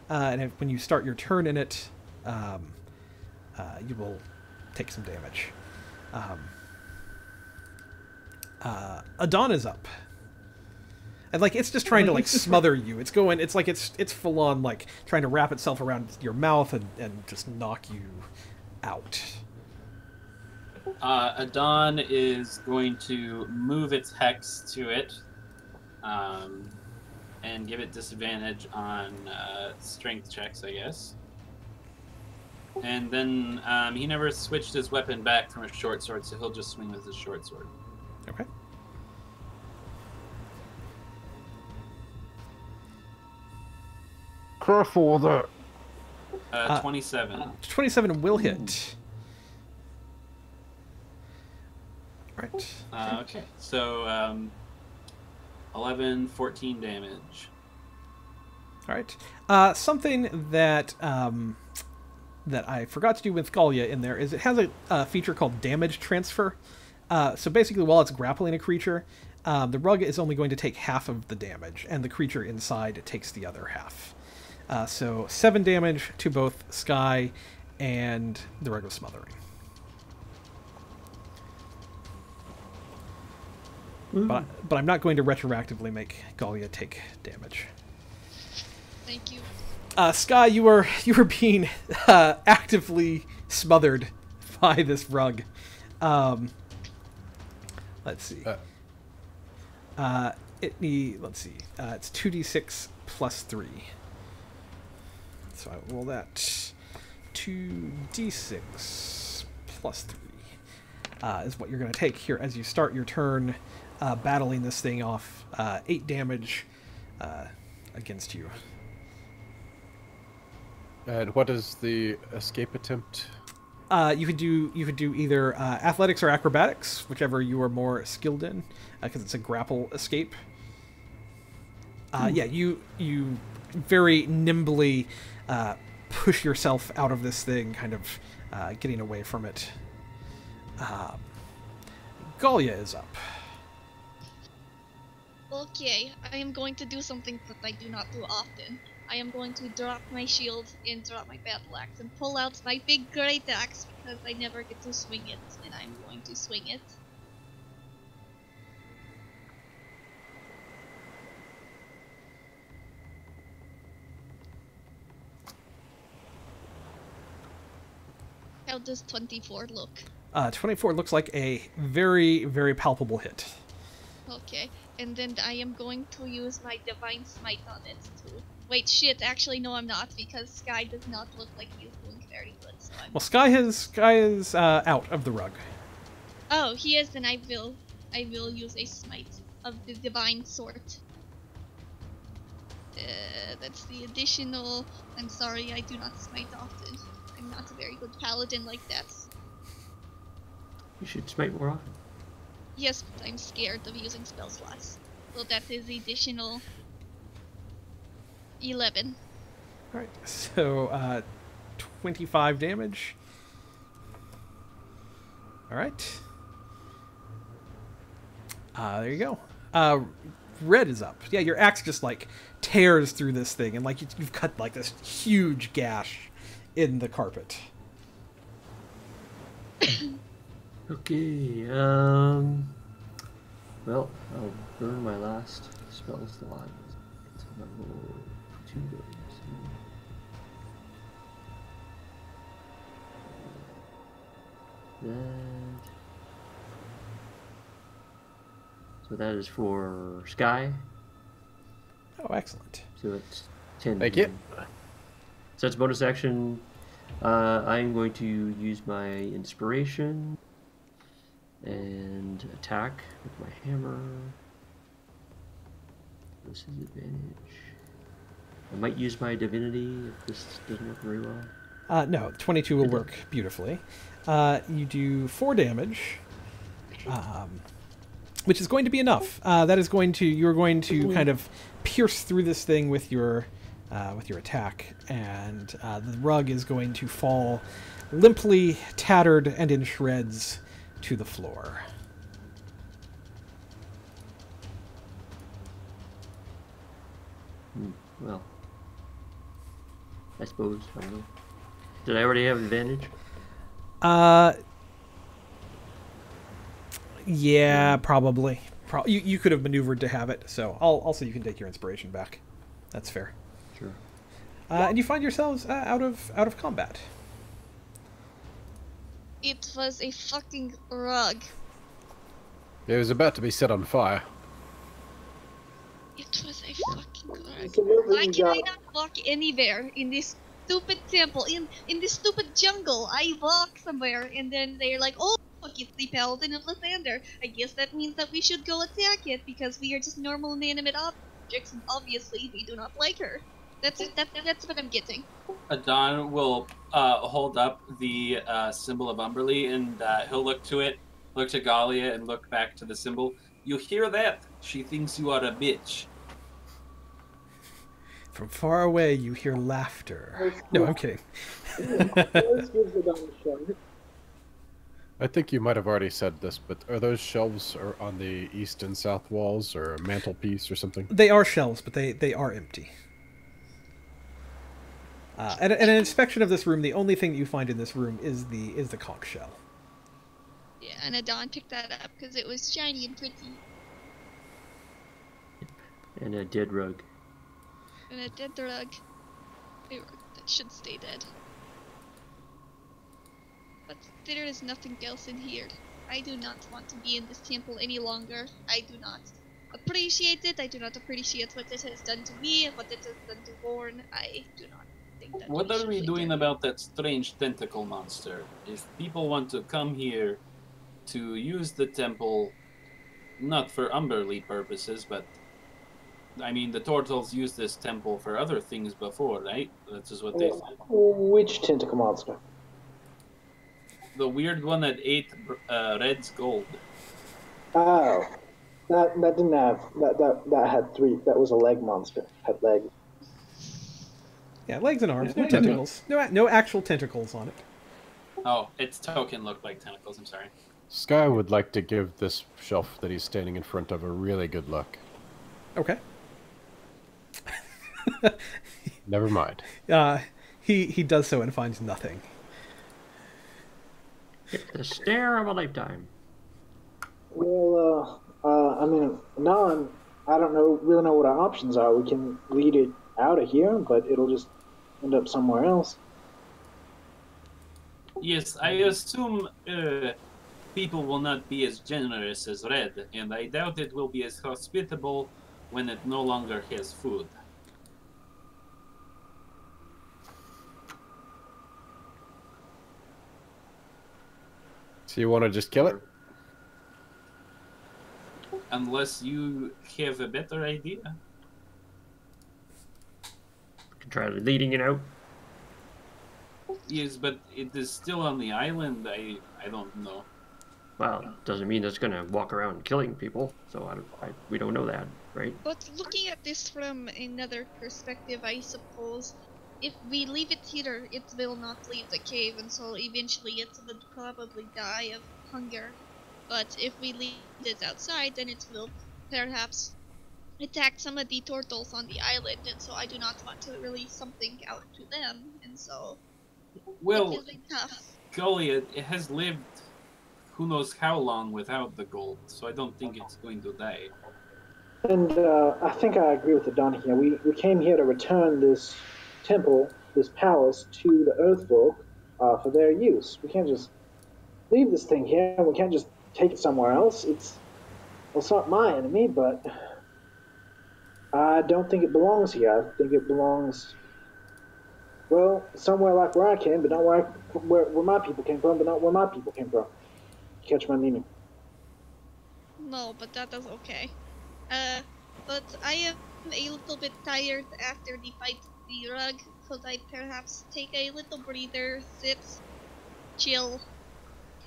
and when you start your turn in it, you will take some damage. Adon is up. And like it's just trying to like smother you. It's full on like trying to wrap itself around your mouth and just knock you out. Adon is going to move its hex to it, and give it disadvantage on strength checks, I guess. And then he never switched his weapon back from a short sword, so he'll just swing with his short sword. Okay. Careful with that. 27. 27 will hit. Right. Okay, so 11, 14 damage. All right. Something that that I forgot to do with Gallia in there is it has a feature called damage transfer. So basically, while it's grappling a creature, the rug is only going to take half of the damage, and the creature inside takes the other half. So 7 damage to both Sky and the Rug of Smothering. but I'm not going to retroactively make Galia take damage. Thank you. Sky, you were being actively smothered by this rug. Let's see. Let's see. It's 2d6 plus 3. So I will roll that. 2d6 plus 3 is what you're going to take here as you start your turn battling this thing off. 8 damage against you. And what is the escape attempt? You could do either athletics or acrobatics, whichever you are more skilled in, because it's a grapple escape. Yeah, you very nimbly push yourself out of this thing, kind of getting away from it. Galia is up. Okay, I am going to do something that I do not do often. I am going to drop my shield and drop my battle axe and pull out my big great axe because I never get to swing it, and I'm going to swing it. How does 24 look? 24 looks like a very, very palpable hit. Okay, and then I am going to use my Divine Smite on it too. Wait, shit, actually no I'm not, because Sky does not look like he's doing very good, so I'm... Well, Sky is out of the rug. Oh, he is, then I will use a Smite of the Divine Sort. That's the additional... I'm sorry, I do not smite often. I'm not a very good paladin like that. You should smite more often. Yes, but I'm scared of using spell slots. So that is additional 11. Alright, so 25 damage. Alright. There you go. Red is up. Yeah, your axe just like tears through this thing, and like you've cut like this huge gash in the carpet. Okay, well, I'll burn my last spell slot. It's level 2 goes. So that is for Sky. Oh, excellent. So it's 10. Thank you. So that's bonus action. I'm going to use my inspiration and attack with my hammer. This is advantage. I might use my divinity if this doesn't work very well. No, 22 will work beautifully. You do 4 damage, which is going to be enough. You're going to kind of pierce through this thing with your attack, and the rug is going to fall limply, tattered, and in shreds to the floor. Well, I suppose, I don't know. Did I already have advantage? Yeah, probably. You could have maneuvered to have it, so I'll say you can take your inspiration back. That's fair. Sure. And you find yourselves out of combat. It was a fucking rug. It was about to be set on fire. It was a fucking rug. So Why you can I got- not walk anywhere in this stupid temple, in this stupid jungle? I walk somewhere and then they're like, oh, look, it's the Paladin of Lathander. I guess that means that we should go attack it because we are just normal inanimate objects and obviously we do not like her. That's what I'm getting. Adon will hold up the symbol of Umberly, and he'll look to it, look to Galia, and look back to the symbol. You hear that? She thinks you are a bitch. From far away, you hear laughter. No, I'm kidding. Let's give the dog a shot. I think you might have already said this, but are those shelves on the east and south walls, or a mantelpiece or something? They are shelves, but they are empty. And an inspection of this room, the only thing that you find in this room is the conch shell. Yeah, and Adon picked that up because it was shiny and pretty. And a dead rug. And a dead rug. That should stay dead. But there is nothing else in here. I do not want to be in this temple any longer. I do not appreciate it. I do not appreciate what it has done to me, what it has done to Born. I do not think that What are we should doing linger. about that strange tentacle monster? If people want to come here to use the temple, not for Umberly purposes, but I mean, the turtles used this temple for other things before, right? That's just what they said. Which tentacle monster? The weird one that ate Red's gold. Oh, that didn't have that had three. That was a leg monster. Had legs. Yeah, legs and arms, no tentacles. No actual tentacles on it. Oh, its token looked like tentacles, I'm sorry. Sky would like to give this shelf that he's standing in front of a really good look. Okay. Never mind. He does so and finds nothing. The stare of a lifetime. Well, I mean, now I don't really know what our options are. We can lead it out of here, but it'll just end up somewhere else. Yes, I assume people will not be as generous as Red, and I doubt it will be as hospitable when it no longer has food. So you want to just kill it? Unless you have a better idea. Can try leading it out. Yes, but it is still on the island. I don't know. Well, doesn't mean it's gonna walk around killing people. So we don't know that, right? But looking at this from another perspective, I suppose, if we leave it here, it will not leave the cave, and so eventually it would probably die of hunger. But if we leave it outside, then it will perhaps attack some of the turtles on the island, and so I do not want to release something out to them, and so Well, it will be tough. golly, it has lived who knows how long without the gold, so I don't think it's going to die. And I think I agree with the Don here. We came here to return this temple, this palace, to the Earthfolk for their use. We can't just leave this thing here. We can't just take it somewhere else. It's not my enemy, but I don't think it belongs here. I think it belongs, well, somewhere like where I came, but not where my people came from, but not where my people came from. Catch my meaning? No, but that is okay. But I am a little bit tired after the fight with the rug. Could I perhaps take a little breather, sit, chill,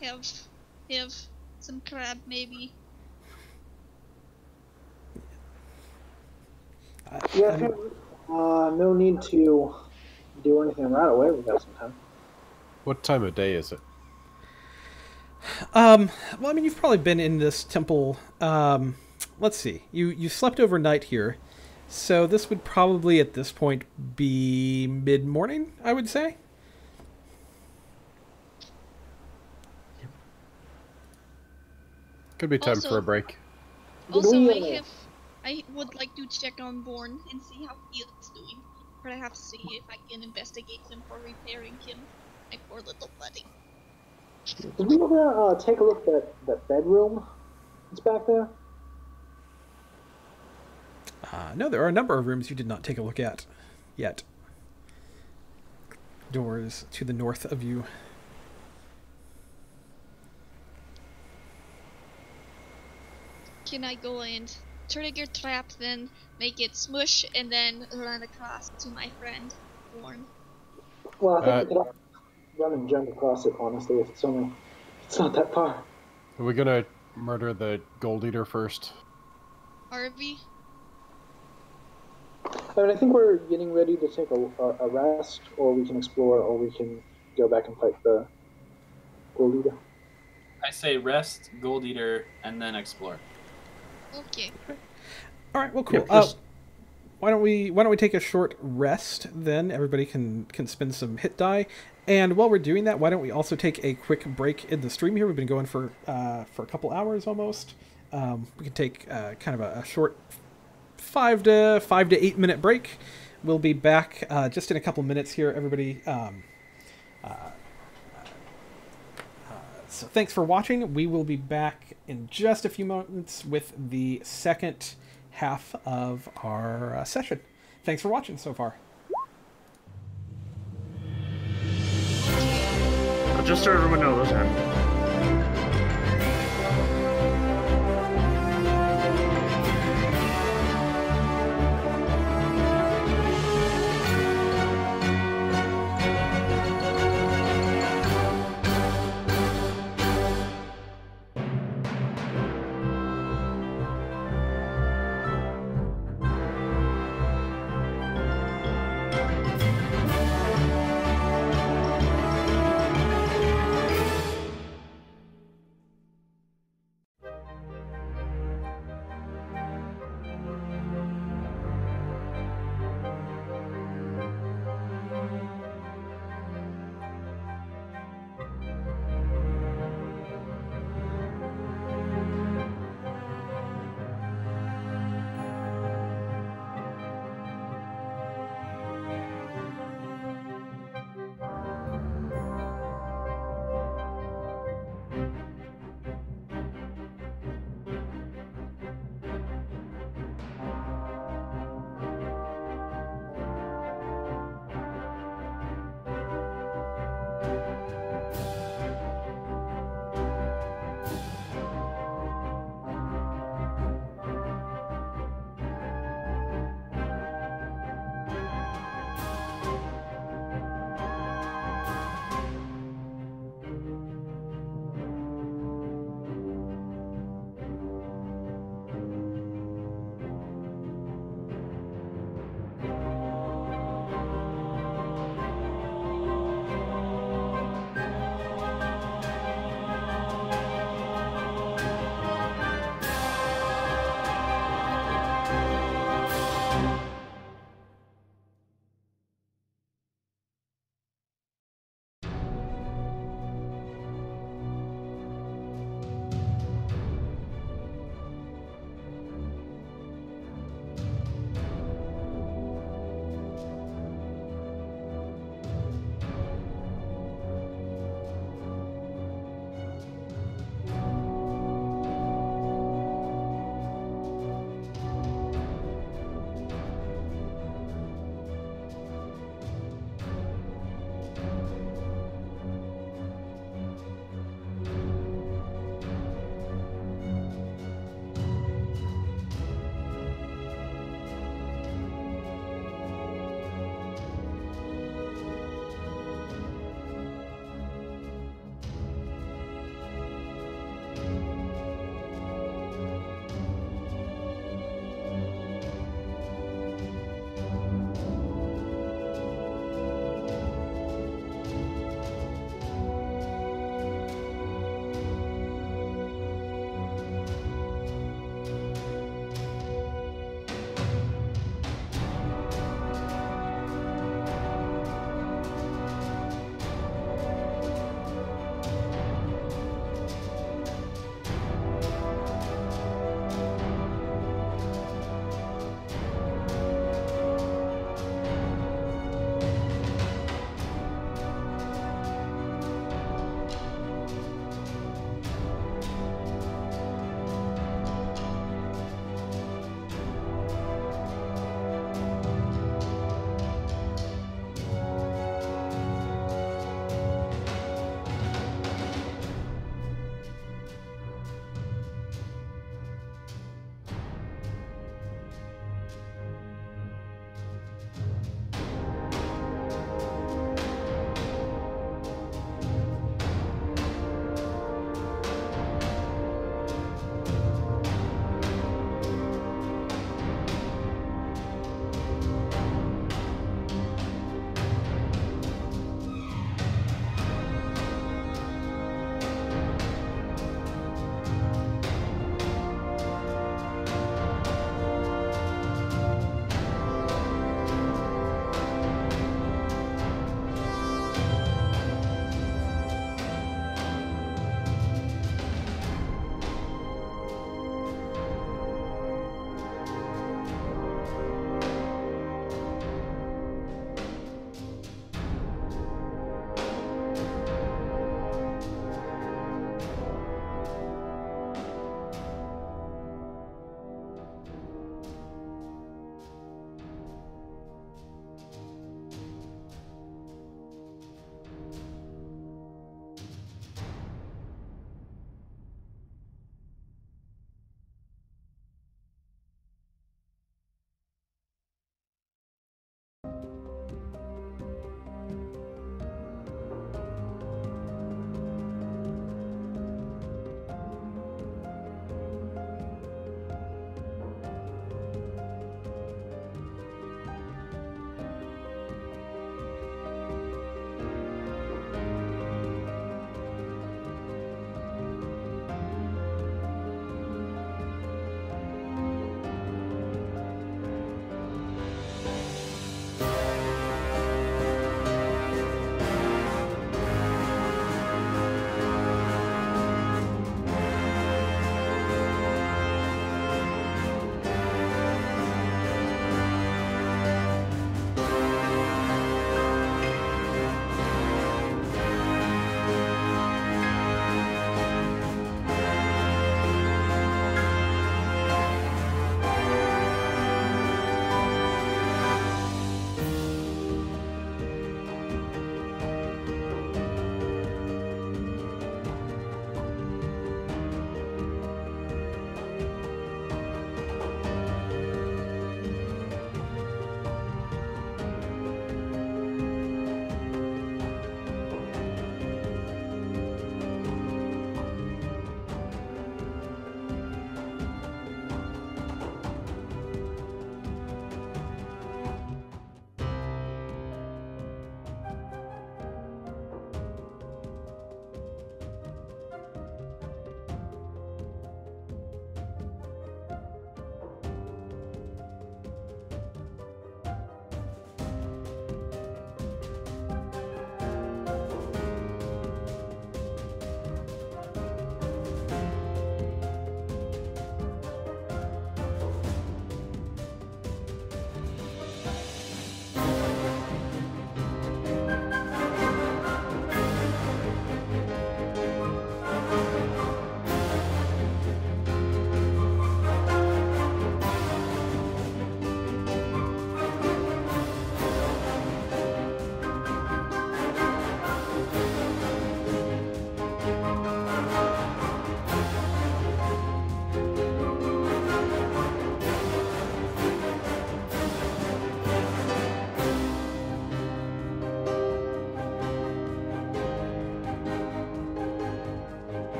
have some crab maybe? Yeah, no need to do anything right away. We got some time. What time of day is it? Well, I mean, you've probably been in this temple. Let's see. You slept overnight here, so this would probably at this point be mid-morning, I would say. Could be time Also- for a break. Also, we, I would like to check on Born and see how he is doing. Perhaps see if I can investigate him for repairing him. My poor little buddy. Did we ever take a look at that bedroom that's back there? No, there are a number of rooms you did not take a look at yet. Doors to the north of you. Can I go and trigger trap, then make it smush, and then run across to my friend Born? Well, I think we could run and jump across it, honestly, if it's not that far. Are we gonna murder the gold eater first? Harvey? I mean, I think we're getting ready to take a rest, or we can explore, or we can go back and fight the gold eater. I say rest, gold eater, and then explore. Okay. All right. Well, cool. Yeah, just- Why don't we take a short rest then? Everybody can spend some hit die, and while we're doing that, why don't we also take a quick break in the stream here? We've been going for a couple hours almost. We can take kind of a short 5 to 8 minute break. We'll be back just in a couple minutes here, everybody. So thanks for watching. We will be back in just a few moments with the second half of our session. Thanks for watching so far. Just so everyone knows,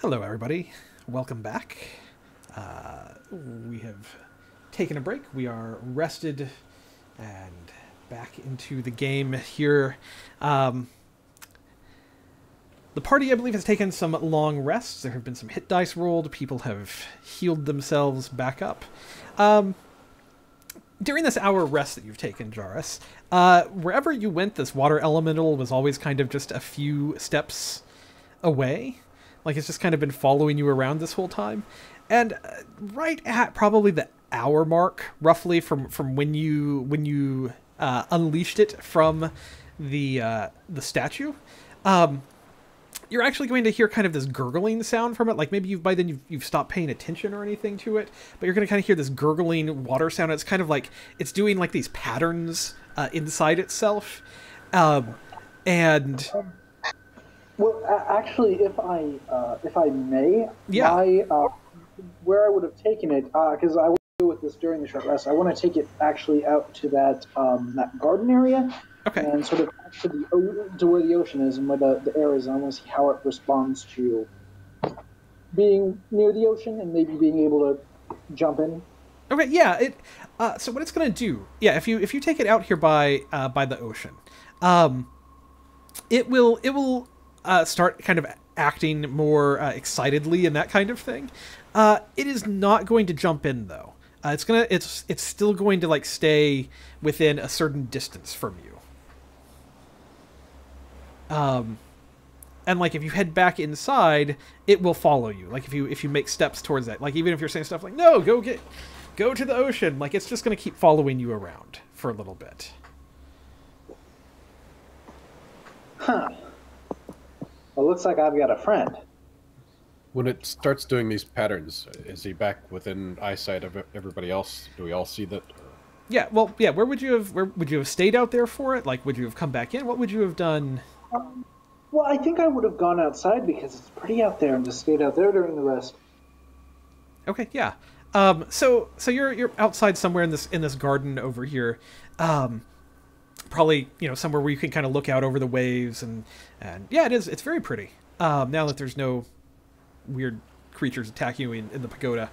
Hello, everybody. Welcome back. We have taken a break. We are rested and back into the game here. The party, I believe, has taken some long rests. There have been some hit dice rolled. People have healed themselves back up. During this hour rest that you've taken, Jarrus, wherever you went, this water elemental was always kind of just a few steps away. Like, it's just kind of been following you around this whole time. And right at probably the hour mark, roughly, from when you unleashed it from the statue, you're actually going to hear kind of this gurgling sound from it. Like, maybe by then you've stopped paying attention or anything to it, but you're going to kind of hear this gurgling water sound. It's kind of like it's doing like these patterns inside itself. And well, actually, if I may, yeah, where I would have taken it, because I will deal with this during the short rest. I want to take it actually out to that garden area, okay, and sort of to where the ocean is and where the air is. And I want to see how it responds to being near the ocean and maybe being able to jump in. okay, yeah. So what it's going to do, yeah, if you take it out here by the ocean, it will start kind of acting more excitedly and that kind of thing. It is not going to jump in though. It's still going to like stay within a certain distance from you. And like if you head back inside, it will follow you. Like if you make steps towards that, like even if you're saying stuff like no, go to the ocean, like it's just going to keep following you around for a little bit. Huh. Well, looks like I've got a friend. When it starts doing these patterns, is he back within eyesight of everybody else? Do we all see that? Yeah, well, yeah. Where would you have stayed out there for it? Like, would you have come back in? What would you have done? Well, I think I would have gone outside because it's pretty out there and just stayed out there during the rest. Okay, yeah. So you're outside somewhere in this garden over here. Probably, somewhere where you can kind of look out over the waves and yeah, it's very pretty. Now that there's no weird creatures attacking you in the pagoda.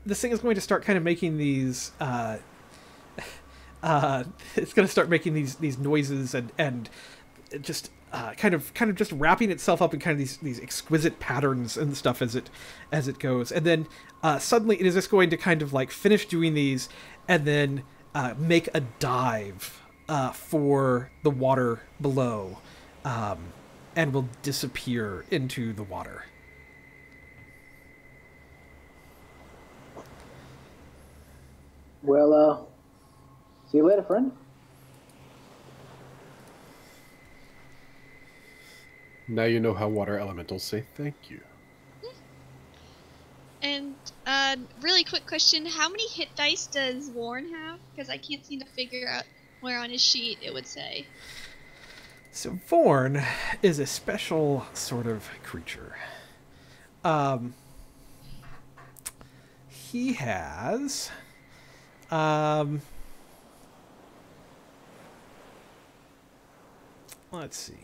This thing is going to start kind of making these it's going to start making these noises and just kind of just wrapping itself up in kind of these exquisite patterns and stuff as it goes, and then suddenly it is just going to kind of like finish doing these and then make a dive for the water below, and will disappear into the water. Well, see you later, friend. Now you know how water elementals say thank you. And really quick question: how many hit dice does Warren have? Because I can't seem to figure out where on his sheet it would say. So Vorn is a special sort of creature. He has let's see.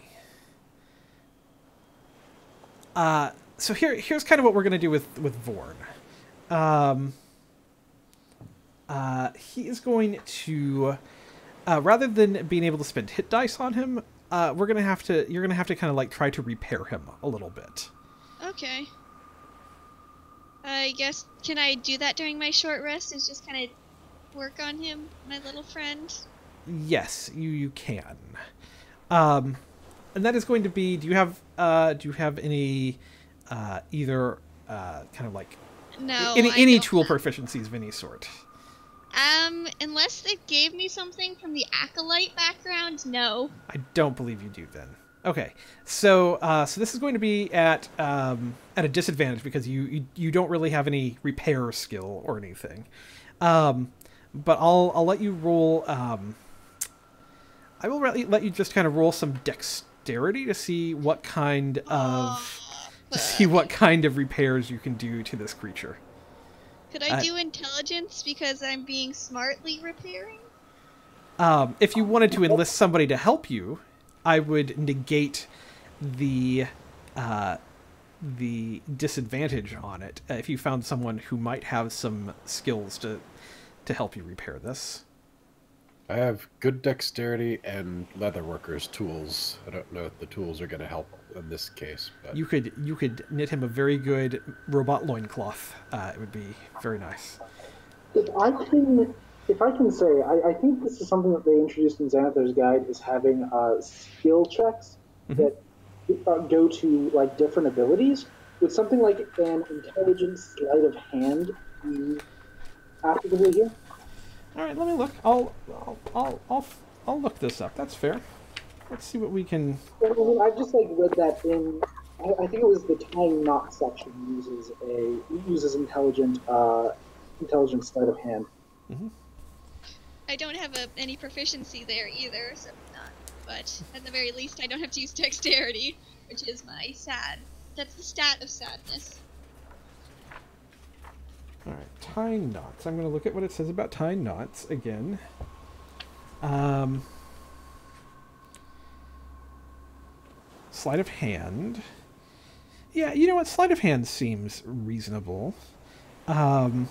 So here's kind of what we're gonna do with Vorn. He is going to rather than being able to spend hit dice on him, you're gonna have to kind of like try to repair him a little bit. Okay. I guess, can I do that during my short rest? Is just kind of work on him, my little friend? Yes, you can. And that is going to be, do you have any either kind of like No, any tool proficiencies of any sort? Unless they gave me something from the acolyte background, no. I don't believe you do then. Okay, so this is going to be at a disadvantage because you don't really have any repair skill or anything. But I'll let you roll. I will let you just kind of roll some dexterity to see what kind of repairs you can do to this creature. Could I do intelligence because I'm being smartly repairing? If you wanted to enlist somebody to help you, I would negate the disadvantage on it if you found someone who might have some skills to help you repair this. I have good dexterity and leatherworker's tools. I don't know if the tools are going to help in this case. But You could knit him a very good robot loincloth. It would be very nice. If I can say, I think this is something that they introduced in Xanathar's Guide, is having skill checks that go to like different abilities. Would something like an intelligence sleight of hand be applicable here? All right, let me look. I'll look this up. That's fair. Let's see what we can. Well, I just like read that in. I think it was the tying knot section uses intelligent sleight of hand. Mm-hmm. I don't have any proficiency there either, so not. But at the very least, I don't have to use dexterity, which is my sad. That's the stat of sadness. All right, tying knots. I'm going to look at what it says about tying knots again. Sleight of hand. Yeah, you know what? Sleight of hand seems reasonable. And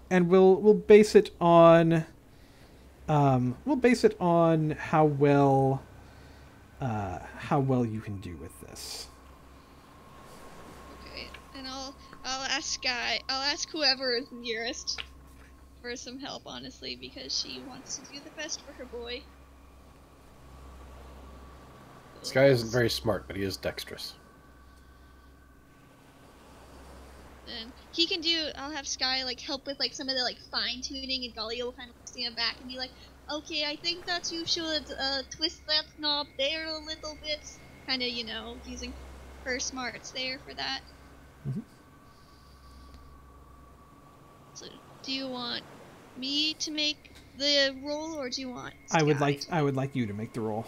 we'll base it on how well you can do with this. Okay, and I'll ask whoever is nearest for some help, honestly, because she wants to do the best for her boy. this guy isn't very smart, but he is dexterous. And he can do. I'll have Sky like help with like some of the like fine tuning, and Galia will kind of stand back and be like, "Okay, I think that you should twist that knob there a little bit." Kind of, using her smarts there for that. Mm-hmm. So, do you want me to make the roll, or do you want Sky? I would like you to make the roll.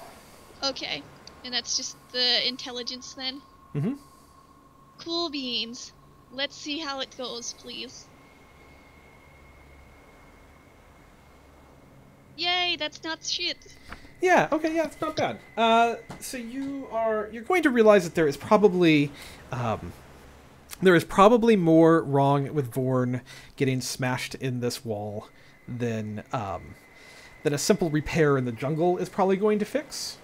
Okay, and that's just the intelligence then. Mm-hmm. Cool beans. Let's see how it goes, please. Yay, that's not shit. Yeah, okay, yeah, it's not bad. So you're going to realize that there is probably more wrong with Vorn getting smashed in this wall than a simple repair in the jungle is probably going to fix.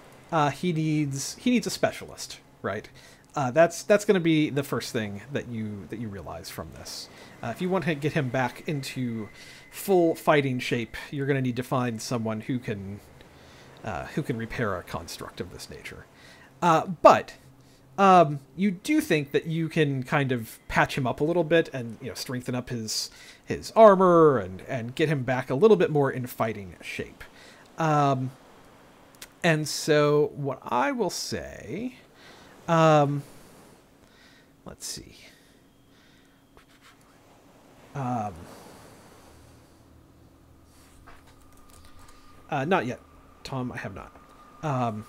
He needs a specialist, right? That's going to be the first thing that you realize from this. If you want to get him back into full fighting shape, you're going to need to find someone who can repair a construct of this nature. But you do think that you can kind of patch him up a little bit and strengthen up his armor and get him back a little bit more in fighting shape. And so what I will say. Let's see. Not yet, Tom. I have not. What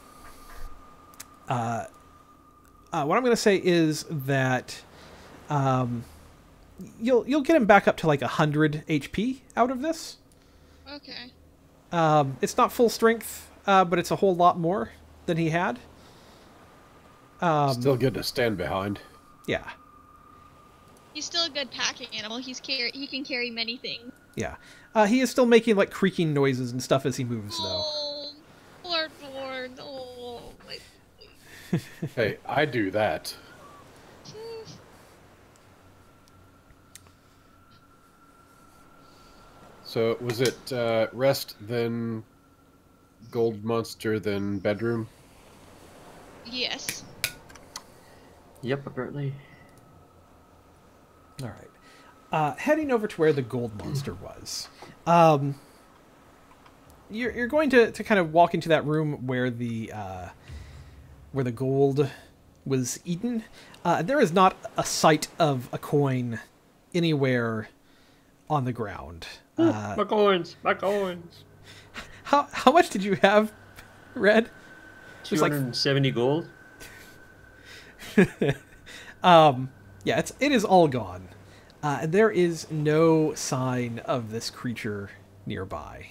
I'm going to say is that you'll get him back up to like 100 HP out of this. Okay. It's not full strength, but it's a whole lot more than he had. Still good to stand behind. Yeah. He's still a good packing animal. He can carry many things. Yeah. He is still making like creaking noises and stuff as he moves, though. Oh, poor Lord. Oh, my. Hey, I do that. So was it rest, then gold monster, then bedroom? Yes. Yep, apparently. All right. Heading over to where the gold monster was. You're going to kind of walk into that room where the gold was eaten. There is not a sight of a coin anywhere on the ground. My coins! My coins! How much did you have, Red? 270 gold. Yeah, it is all gone. There is no sign of this creature nearby.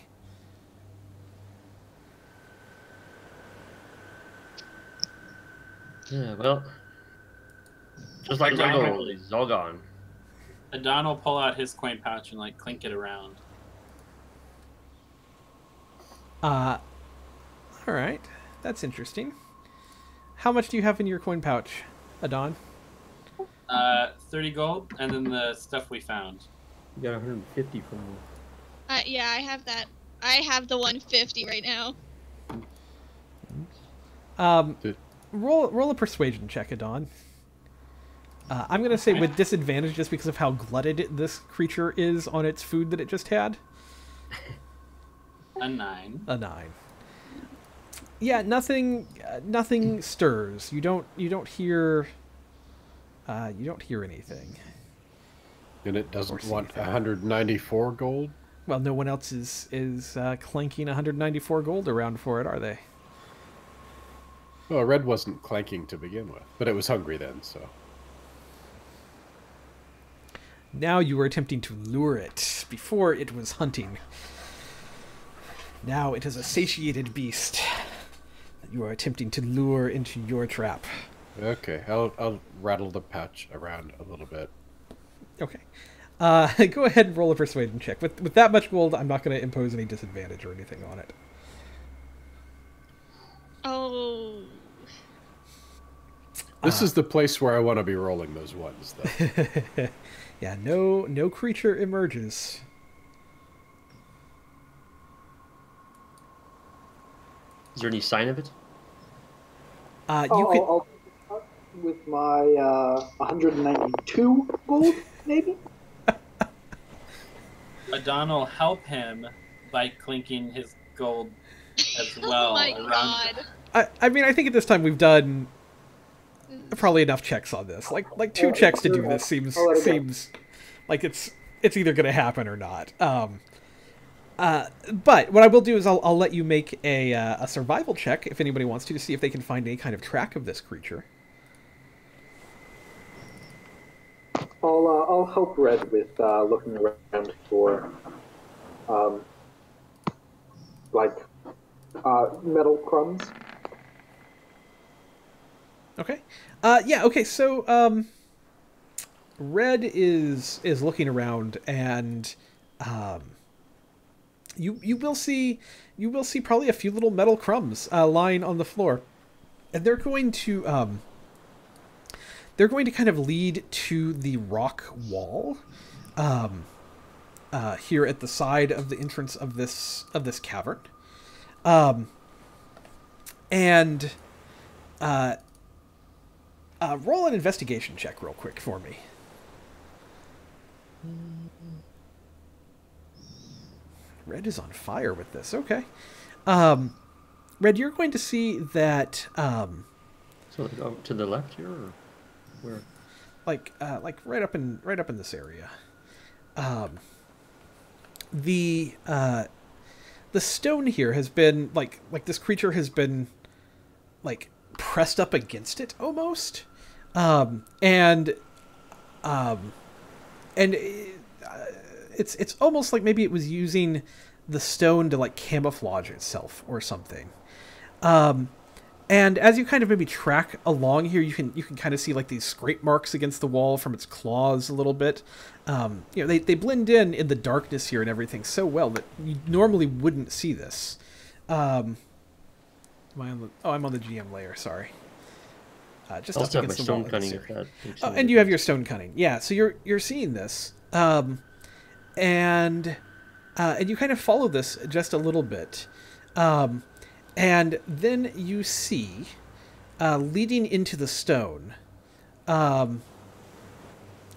Yeah, well, just like my gold, it's all gone. Adon will pull out his coin pouch and like clink it around. All right, that's interesting. How much do you have in your coin pouch, Adon? 30 gold, and then the stuff we found. You got 150 from me. Yeah, I have that. I have the 150 right now. Roll a persuasion check, Adon. I'm gonna say with disadvantage just because of how glutted this creature is on its food that it just had. A 9. A 9. Yeah, nothing stirs. You don't hear anything. And it doesn't want 194 gold? Well, no one else is clanking 194 gold around for it, are they? Well, Red wasn't clanking to begin with, but it was hungry then, so. Now you are attempting to lure it. Before it was hunting. Now it is a satiated beast that you are attempting to lure into your trap. Okay, I'll rattle the pouch around a little bit. Okay. Go ahead and roll a persuasion check. With that much gold, I'm not going to impose any disadvantage or anything on it. Oh. This is the place where I want to be rolling those ones, though. Yeah, no creature emerges. Is there any sign of it? I'll with my 192 gold, maybe? Adon will help him by clinking his gold as well. Oh my around god. I mean, I think at this time we've done probably enough checks on this. Like 2 checks to do this seems like it's either going to happen or not. But what I will do is I'll let you make a survival check if anybody wants to see if they can find any kind of track of this creature. I'll help Red with looking around for metal crumbs. Okay. Yeah. Okay. So Red is looking around, and you will see probably a few little metal crumbs lying on the floor, and they're going to kind of lead to the rock wall here at the side of the entrance of this cavern, and roll an investigation check real quick for me. Red is on fire with this. Okay. Red, you're going to see that... So to the left here, or where? Like right up in this area. The stone here has been like this creature has been like pressed up against it almost, and it's almost like maybe it was using the stone to like camouflage itself or something. And as you kind of maybe track along here, you can kind of see like these scrape marks against the wall from its claws a little bit. They blend in the darkness here and everything so well that you normally wouldn't see this. I'm on the GM layer. Sorry. Just also up have my against the stone wall. cunning. If that makes And you have your stone cunning. Yeah, so you're seeing this, and you kind of follow this just a little bit. And then you see, leading into the stone, kind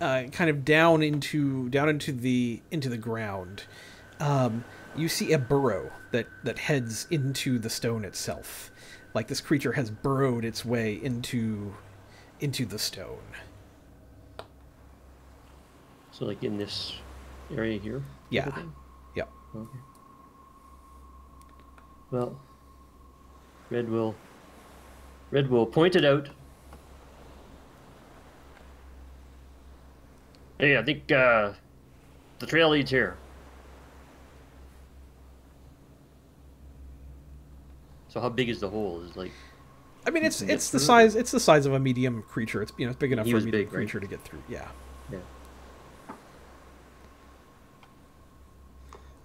of down into the ground, you see a burrow that heads into the stone itself. Like this creature has burrowed its way into the stone. So like in this area here? Yeah. Yep. Okay. Well, Red will point it out. Hey, I think the trail leads here. So how big is the hole? Is it like I mean, it's the size of a medium creature. It's it's big enough He for a was medium big, right? creature to get through. Yeah. Yeah.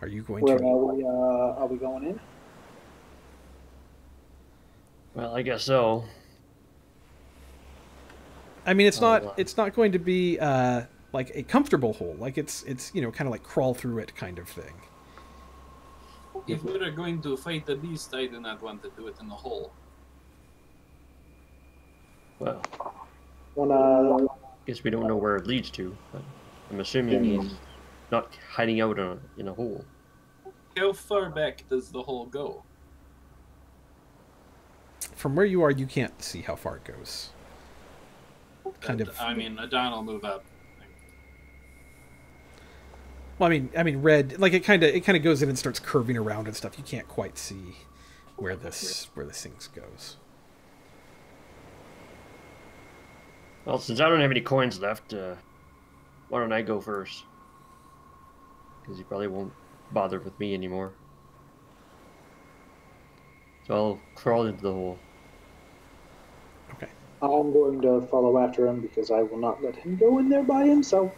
Are you going Where to? are we going in? Well, I guess so. I mean, it's Oh, not going to be like a comfortable hole. Like it's kind of like crawl through it kind of thing. If we are going to fight the beast, I do not want to do it in the hole. Well, Wanna guess we don't know where it leads to, but I'm assuming he's not hiding out in a hole. How far back does the hole go? From where you are, you can't see how far it goes. Kind of. I mean, Adon will move up. Well, I mean, red. Like it kind of goes in and starts curving around and stuff. You can't quite see where this thing goes. Well, since I don't have any coins left, why don't I go first? Because he probably won't bother with me anymore. So I'll crawl into the hole. Okay. I'm going to follow after him because I will not let him go in there by himself.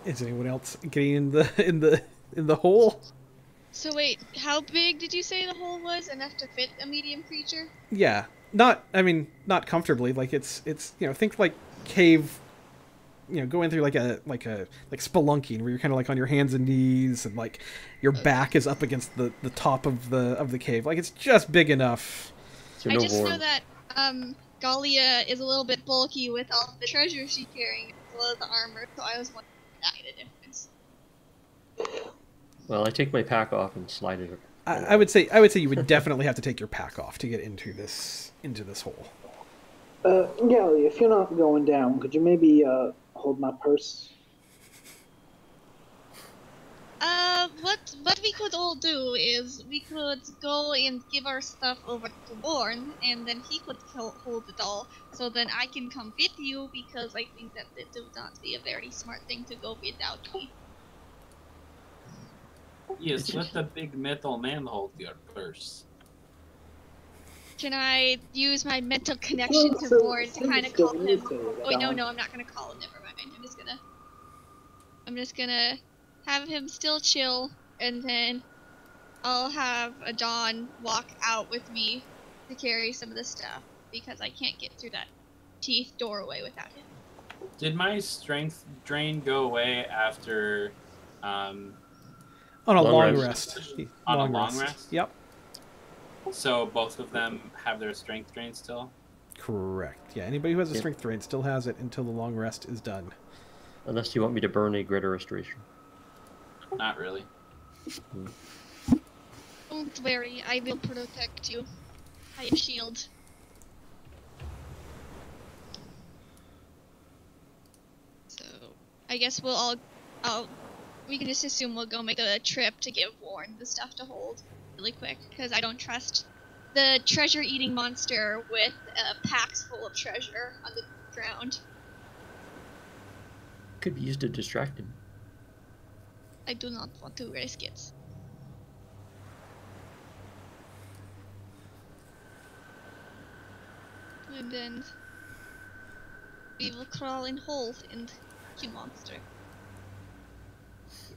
Is anyone else getting in the hole? So wait, how big did you say the hole was? Enough to fit a medium creature? Yeah. Not comfortably. Like it's think like cave. Go in through like spelunking, where you're kind of like on your hands and knees, and like your back is up against the top of the cave. Like it's just big enough. So I no just horn. know that Galia is a little bit bulky with all the treasure she's carrying, as well as the armor, so I was wondering if that made a difference. Well, I take my pack off and slide it. I would say you would definitely have to take your pack off to get into this hole. Gally, if you're not going down, could you maybe hold my purse? What we could all do is we could go and give our stuff over to Warren, and then he could hold it all. So then I can come with you, because I think that it would not be a very smart thing to go without me. Yes, let the big metal man hold your purse. Can I use my mental connection to Warren to kind of call him? Oh wait, no, I'm not gonna call him. Never mind. I'm just gonna have him still chill, and then I'll have Adon walk out with me to carry some of the stuff, because I can't get through that teeth doorway without him. Did my strength drain go away after On a long rest. On a long rest? Yep. So both of them have their strength drain still? Correct. Yeah, anybody who has a strength drain still has it until the long rest is done. Unless you want me to burn a greater restoration. Not really. Don't worry, I will protect you. I have shield. So, I guess we can just assume we'll go make a trip to give Warren the stuff to hold really quick, because I don't trust the treasure-eating monster with packs full of treasure on the ground. Could be used to distract him. I do not want to risk it. And then we will crawl in hole and kill monster.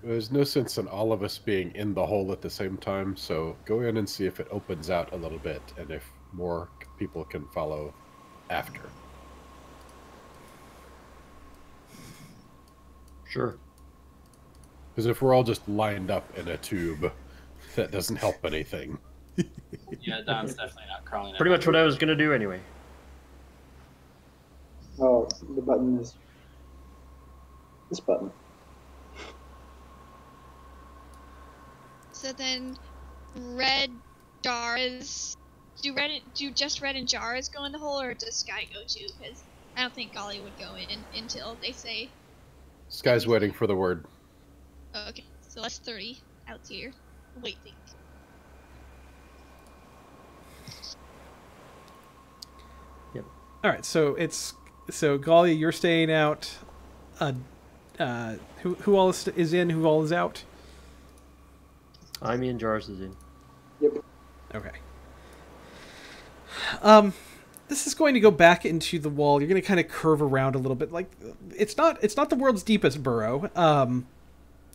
There's no sense in all of us being in the hole at the same time, so go in and see if it opens out a little bit, and if more people can follow after. Sure. Because if we're all just lined up in a tube, that doesn't help anything. Yeah, Don's definitely not crawling. Pretty much what I was going to do anyway. Oh, the button is this button. So then, red jars. Do just red and jars go in the hole, or does Sky go too? Because I don't think Golly would go in until they say. Sky's waiting for the word. Oh, okay, so that's 30 out here waiting. Yep. All right, so Galia, you're staying out. Who all is in? Who all is out? I'm in, Jars is in. Yep. Okay. This is going to go back into the wall. You're going to kind of curve around a little bit. Like, it's not the world's deepest burrow.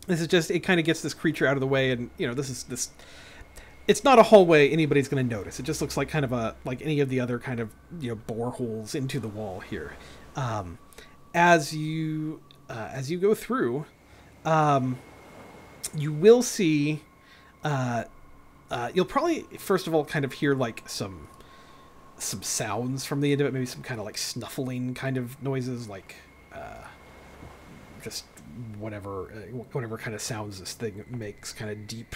This is just, it kind of gets this creature out of the way, and, you know, this... It's not a hallway anybody's going to notice. It just looks like kind of like any of the other kind of, you know, boreholes into the wall here. As you go through, you will see, you'll probably, first of all, kind of hear, like, some sounds from the end of it, maybe some kind of, like, snuffling kind of noises, like, just whatever kind of sounds this thing makes, kind of deep,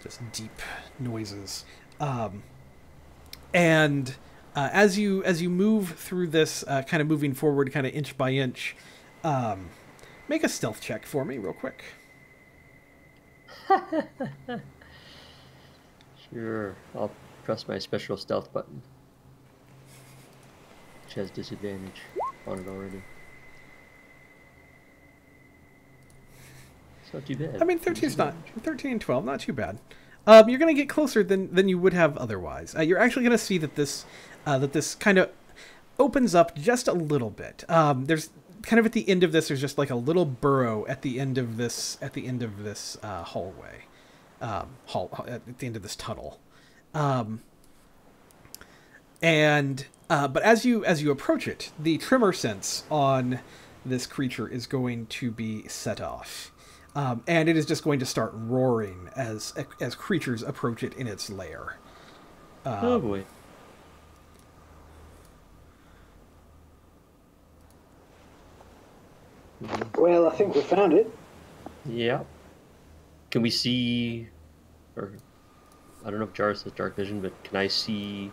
just deep noises. And as you move through this, kind of moving forward, kind of inch by inch, make a stealth check for me real quick. Sure, I'll press my special stealth button, which has disadvantage on it already. It's not too bad. I mean, 13 and 12, not too bad. You're going to get closer than you would have otherwise. You're actually going to see that this kind of opens up just a little bit. There's kind of at the end of this, there's just like a little burrow at the end of this hallway, at the end of this tunnel. But as you approach it, the tremor sense on this creature is going to be set off. And it is just going to start roaring as creatures approach it in its lair. Oh boy. Well, I think we found it. Yeah. Can we see, or I don't know if Jarvis has dark vision, but can I see?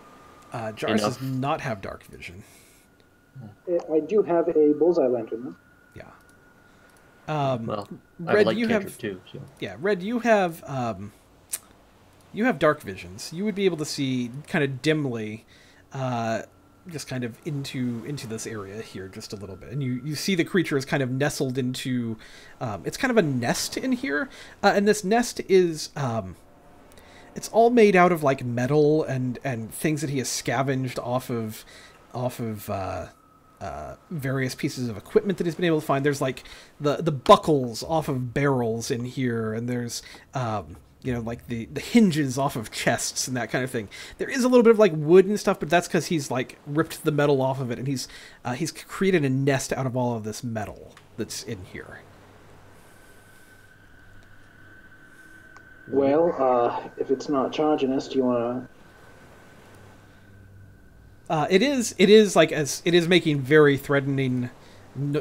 Jarvis does not have dark vision. I do have a bullseye lantern, though. Yeah. Well, Red, I have you have too. So. Yeah, Red, you have dark visions. You would be able to see kind of dimly, just kind of into this area here just a little bit, and you see the creature is kind of nestled into. It's kind of a nest in here, and this nest is it's all made out of like metal and things that he has scavenged off of various pieces of equipment that he's been able to find. There's like the buckles off of barrels in here, and there's like the hinges off of chests and that kind of thing. There is a little bit of like wood and stuff, but that's because he's like ripped the metal off of it, and he's created a nest out of all of this metal that's in here. Well, if it's not charging us, do you want to... It is making very threatening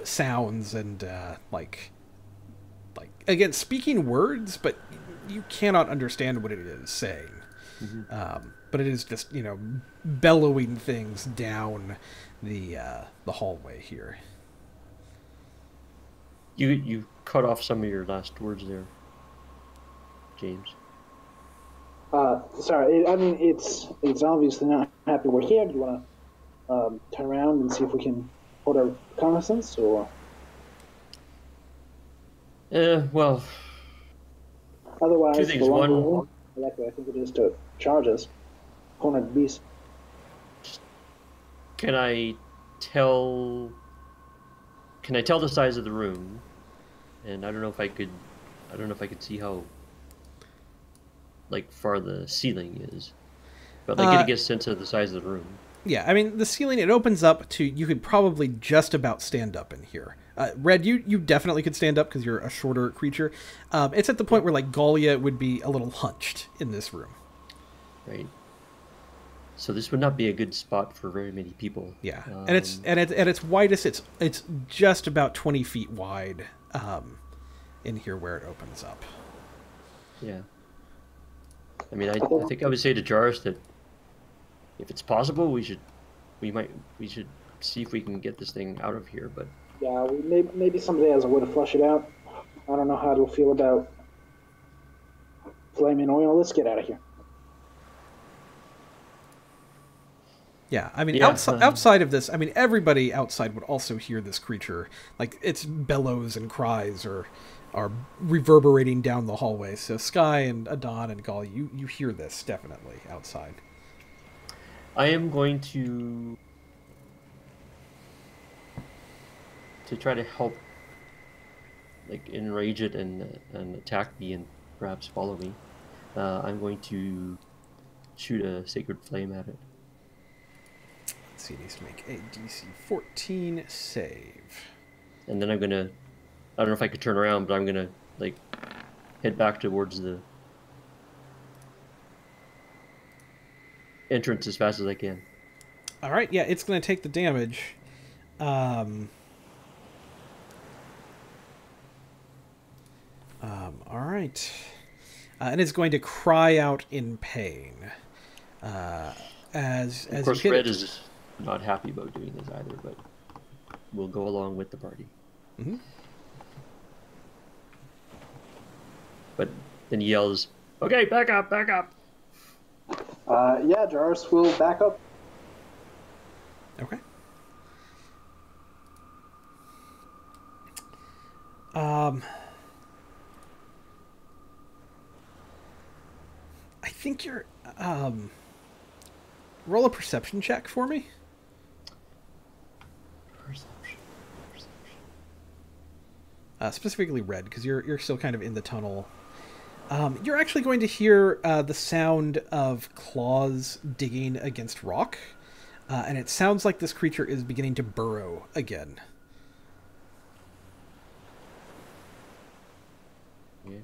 sounds and like again speaking words, but you cannot understand what it is saying. Mm-hmm. But it is just bellowing things down the hallway here. You cut off some of your last words there, James. Sorry, I mean, it's obviously not happy we're here. Do you want to turn around and see if we can hold our reconnaissance, or? Well... Otherwise, two things. the One, more likely I think it is to charge us. Horned beast. Can I tell the size of the room? And I don't know if I could see how far the ceiling is, but get a sense of the size of the room. Yeah, I mean the ceiling, it opens up to, you could probably just about stand up in here. Red, you definitely could stand up because you're a shorter creature. It's at the point where Galia would be a little hunched in this room. Right. So this would not be a good spot for very many people. Yeah, and it's at its widest, it's just about 20 feet wide in here where it opens up. Yeah. I mean, I think I would say to Jarvis that if it's possible, we should see if we can get this thing out of here. But yeah, maybe somebody has a way to flush it out. I don't know how it'll feel about flaming oil. Let's get out of here. Yeah, I mean, outside of this, I mean, everybody outside would also hear this creature. Like, its bellows and cries are are reverberating down the hallway. So Sky and Adon and Gaul, you hear this definitely outside. I am going to try to help, like, enrage it and attack me and perhaps follow me. I'm going to shoot a sacred flame at it. Let's see, it needs to make a DC 14 save. And then I'm gonna, I don't know if I could turn around, but I'm gonna, like, head back towards the entrance as fast as I can. All right, yeah, it's going to take the damage. All right. And it's going to cry out in pain. As Of course, you hit Red it. is not happy about doing this either, but we'll go along with the party. Mhm. But then he yells, "Okay, back up, back up!" Yeah, Jarvis will back up. Okay. I think you're roll a perception check for me. Perception. Specifically Red, because you're still kind of in the tunnel. You're actually going to hear the sound of claws digging against rock, and it sounds like this creature is beginning to burrow again. Yeah.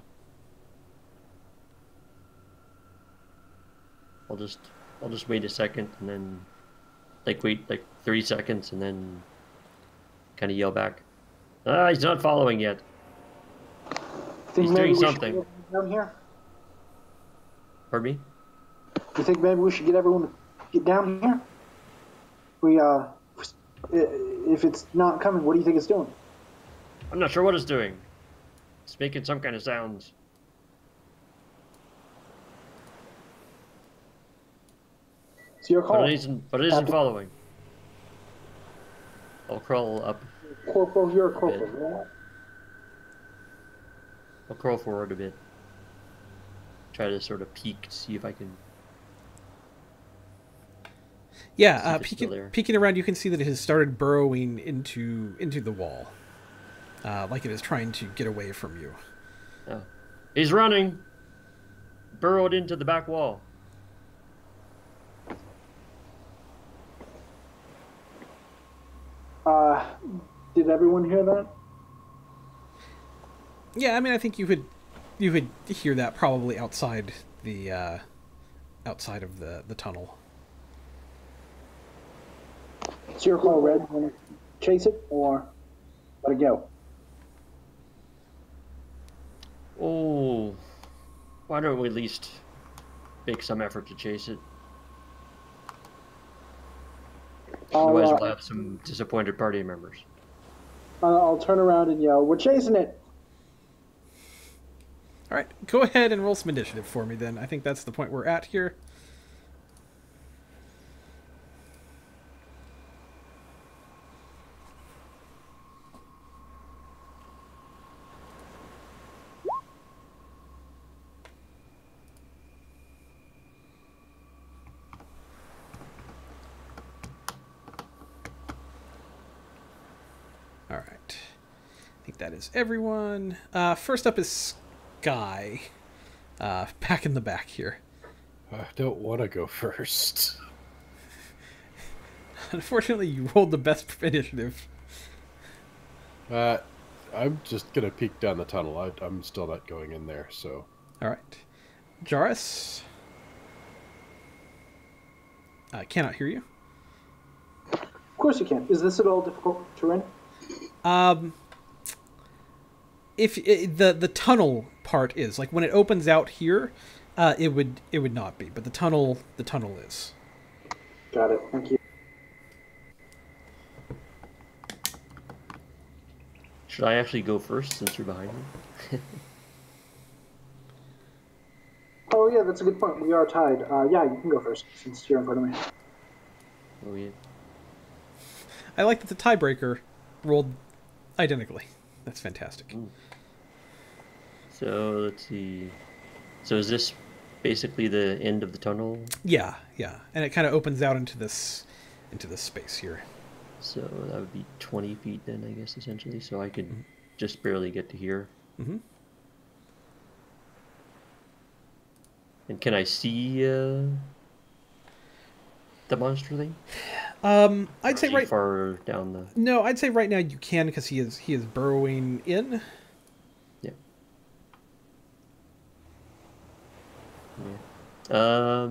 I'll just wait a second and then, like, wait like 30 seconds and then kind of yell back. Ah, he's not following yet. Think He's maybe doing we should something. get everyone down here. Pardon me? You think maybe we should get everyone to get down here? If it's not coming, what do you think it's doing? I'm not sure what it's doing. It's making some kind of sounds. It's your call. But it isn't following. I'll crawl up. Corporal, you're a corporal. Yeah? I'll crawl forward a bit. Try to sort of peek to see if I can. Yeah, See if it's still there. peeking around, you can see that it has started burrowing into the wall, like it is trying to get away from you. Oh. He's running! Burrowed into the back wall. Did everyone hear that? Yeah, I mean, I think you could hear that probably outside the outside of the tunnel. It's your call, Red. Want to chase it or let it go? Oh, why don't we at least make some effort to chase it? Otherwise, we'll have some disappointed party members. I'll turn around and yell, "We're chasing it!" All right, go ahead and roll some initiative for me then. I think that's the point we're at here. All right. I think that is everyone. First up is Sky. Back in the back here. I don't want to go first. Unfortunately, you rolled the best initiative. I'm just going to peek down the tunnel. I'm still not going in there, so... All right. Jarvis? I cannot hear you. Of course you can. Is this at all difficult terrain? If the tunnel part is like when it opens out here, it would not be, but the tunnel is. Got it. Thank you. Should I actually go first since you're behind me? Oh yeah, that's a good point. We are tied. Yeah, you can go first since you're in front of me. Oh yeah. I like that the tiebreaker rolled identically. That's fantastic. Ooh. So let's see. So is this basically the end of the tunnel? Yeah, yeah, and it kind of opens out into this space here. So that would be 20 feet then, I guess, essentially. So I could just barely get to here. Mm-hmm. And can I see the monster thing? I'd say right. Far down the. No, I'd say right now you can because he is burrowing in. Yeah. Yeah.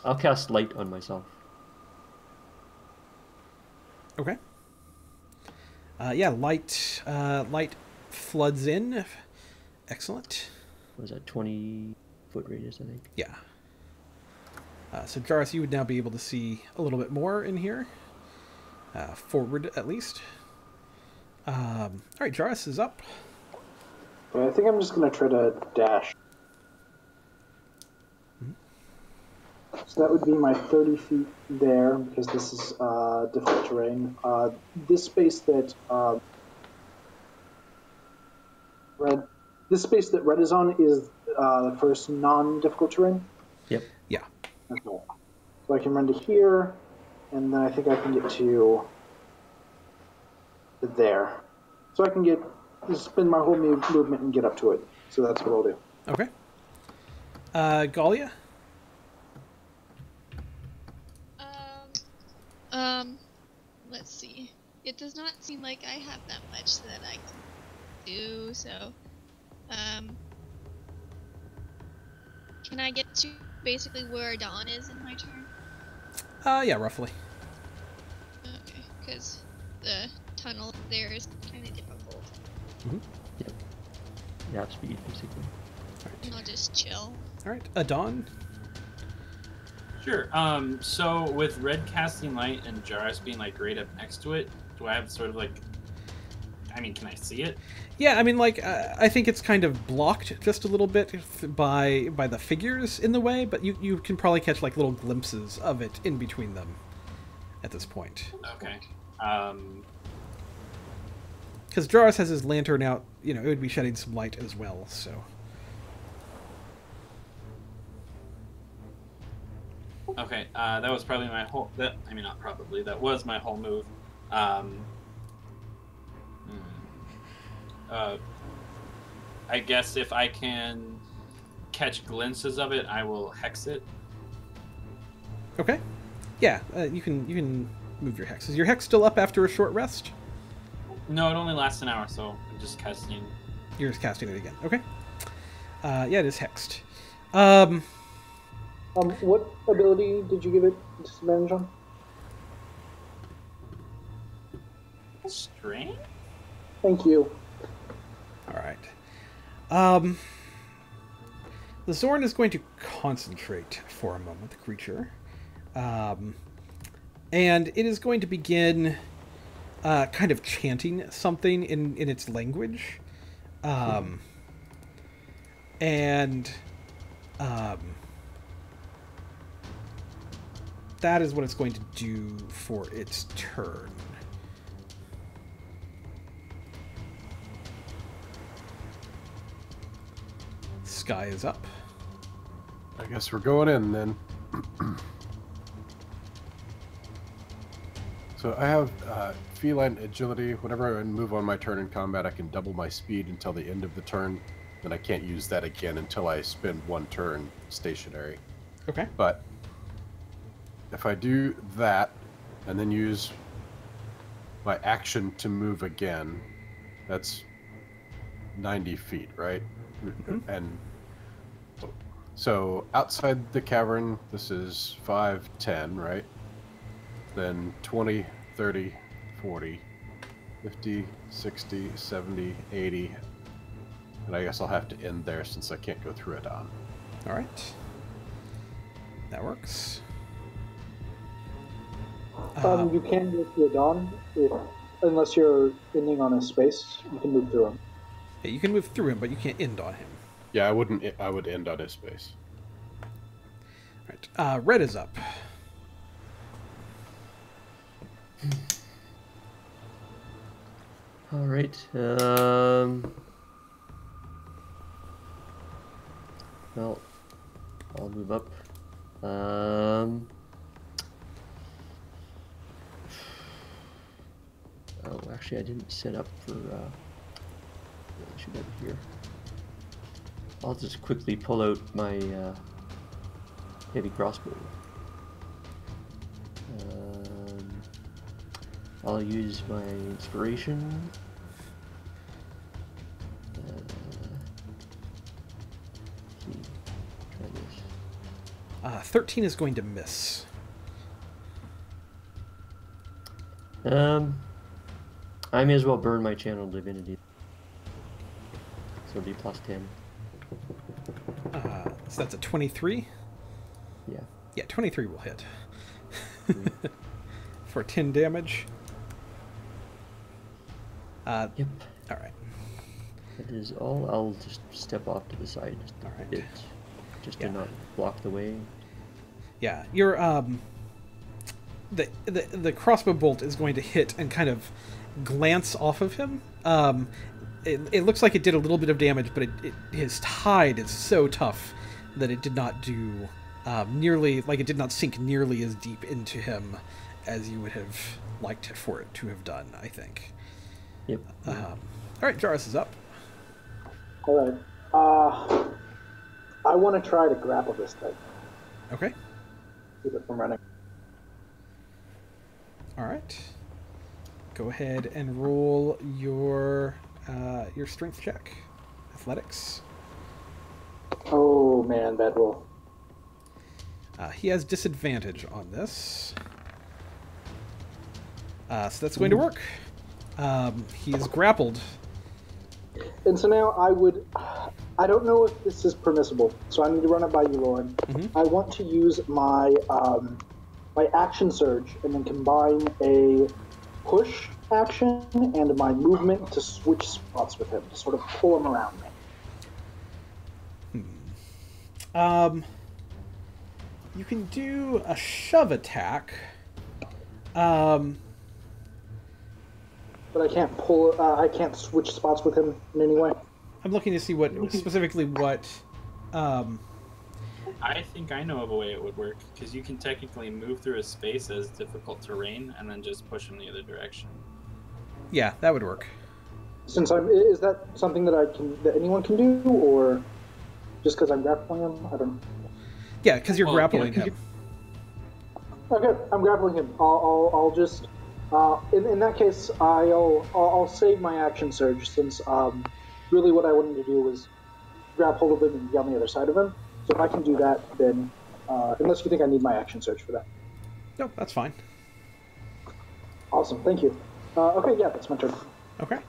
I'll cast light on myself. Okay. Yeah, light floods in. Excellent. What was that, 20-foot radius, I think? Yeah. So Jarvis, you would now be able to see a little bit more in here. Forward, at least. All right, Jarvis is up. I think I'm just going to try to dash. So that would be my 30 feet there, because this is difficult terrain. This space that red is on is the first non-difficult terrain. Yep. Yeah. Okay. So I can run to here, and then I think I can get to there. So I can just spend my whole movement and get up to it. So that's what I'll do. Okay. Galia? Let's see. It does not seem like I have that much that I can do, so, can I get to basically where Dawn is in my turn? Yeah, roughly. Okay, because the tunnel there is kind of difficult. Mm-hmm. Yep. Gap speed, basically. And I'll just chill. All right, Dawn? Sure. So with red casting light and Jarvis being like right up next to it, do I have sort of like? I mean, can I see it? Yeah, I mean, like, I think it's kind of blocked just a little bit by the figures in the way, but you can probably catch like little glimpses of it in between them at this point. Okay. Because Jarvis has his lantern out, it would be shedding some light as well, so. Okay, that was probably my whole. That was my whole move. I guess if I can catch glimpses of it, I will hex it. Okay. Yeah, you can move your hex. Is your hex still up after a short rest? No, it only lasts an hour, so I'm just casting. You're just casting it again. Okay. Yeah, it is hexed. What ability did you give it disadvantage on? Strain? Thank you. All right. The Zorn is going to concentrate for a moment, the creature. And it is going to begin kind of chanting something in its language. That is what it's going to do for its turn. Sky is up. I guess we're going in then. So I have feline agility. Whenever I move on my turn in combat, I can double my speed until the end of the turn. Then I can't use that again until I spend one turn stationary. Okay. But if I do that and then use my action to move again, that's 90 feet, right? Mm-hmm. And so outside the cavern, this is 5, 10, right? Then 20, 30, 40, 50, 60, 70, 80. And I guess I'll have to end there since I can't go through it on. All right. That works. You can go through a dawn unless you're ending on a space. You can move through him. Yeah, you can move through him, but you can't end on him. Yeah, I wouldn't. I would end on his space. All right. Red is up. All right. Well, I'll move up. Oh, actually, I didn't set up for. I should have it here. I'll just quickly pull out my heavy crossbow. I'll use my inspiration. Try this. 13 is going to miss. I may as well burn my channel divinity. So it'll be plus 10. So that's a 23? Yeah. Yeah, 23 will hit. For 10 damage. Yep. Alright. That is all. I'll just step off to the side just a Alright. bit. Just Yeah. to not block the way. Yeah, your the crossbow bolt is going to hit and kind of glance off of him. It looks like it did a little bit of damage, but his hide is so tough that it did not do nearly, like it did not sink nearly as deep into him as you would have liked for it to have done, I think. Yep. All right, Jarvis is up. All right. I want to try to grapple this thing. Okay. Keep it from running. All right. Go ahead and roll your strength check, athletics. Oh man, bad roll. He has disadvantage on this. So that's going to work. He is grappled. And so now I don't know if this is permissible, so I need to run it by you, Lauren. Mm-hmm. I want to use my my action surge and then combine a push action and my movement to switch spots with him, to sort of pull him around me. You can do a shove attack. But I can't pull. I can't switch spots with him in any way. I'm looking to see what specifically what. I think I know of a way it would work, because you can technically move through a space as difficult terrain and then just push in the other direction. Yeah, that would work. Is that something that anyone can do, or just because I'm grappling him? I don't. Yeah, because you're Well, grappling yeah, him. Okay, I'm grappling him. I'll just. In that case, I'll save my action surge, since really what I wanted to do was grab hold of him and be on the other side of him. So if I can do that, then unless you think I need my action surge for that. No, that's fine. Awesome, thank you. Okay, yeah, that's my turn. Okay.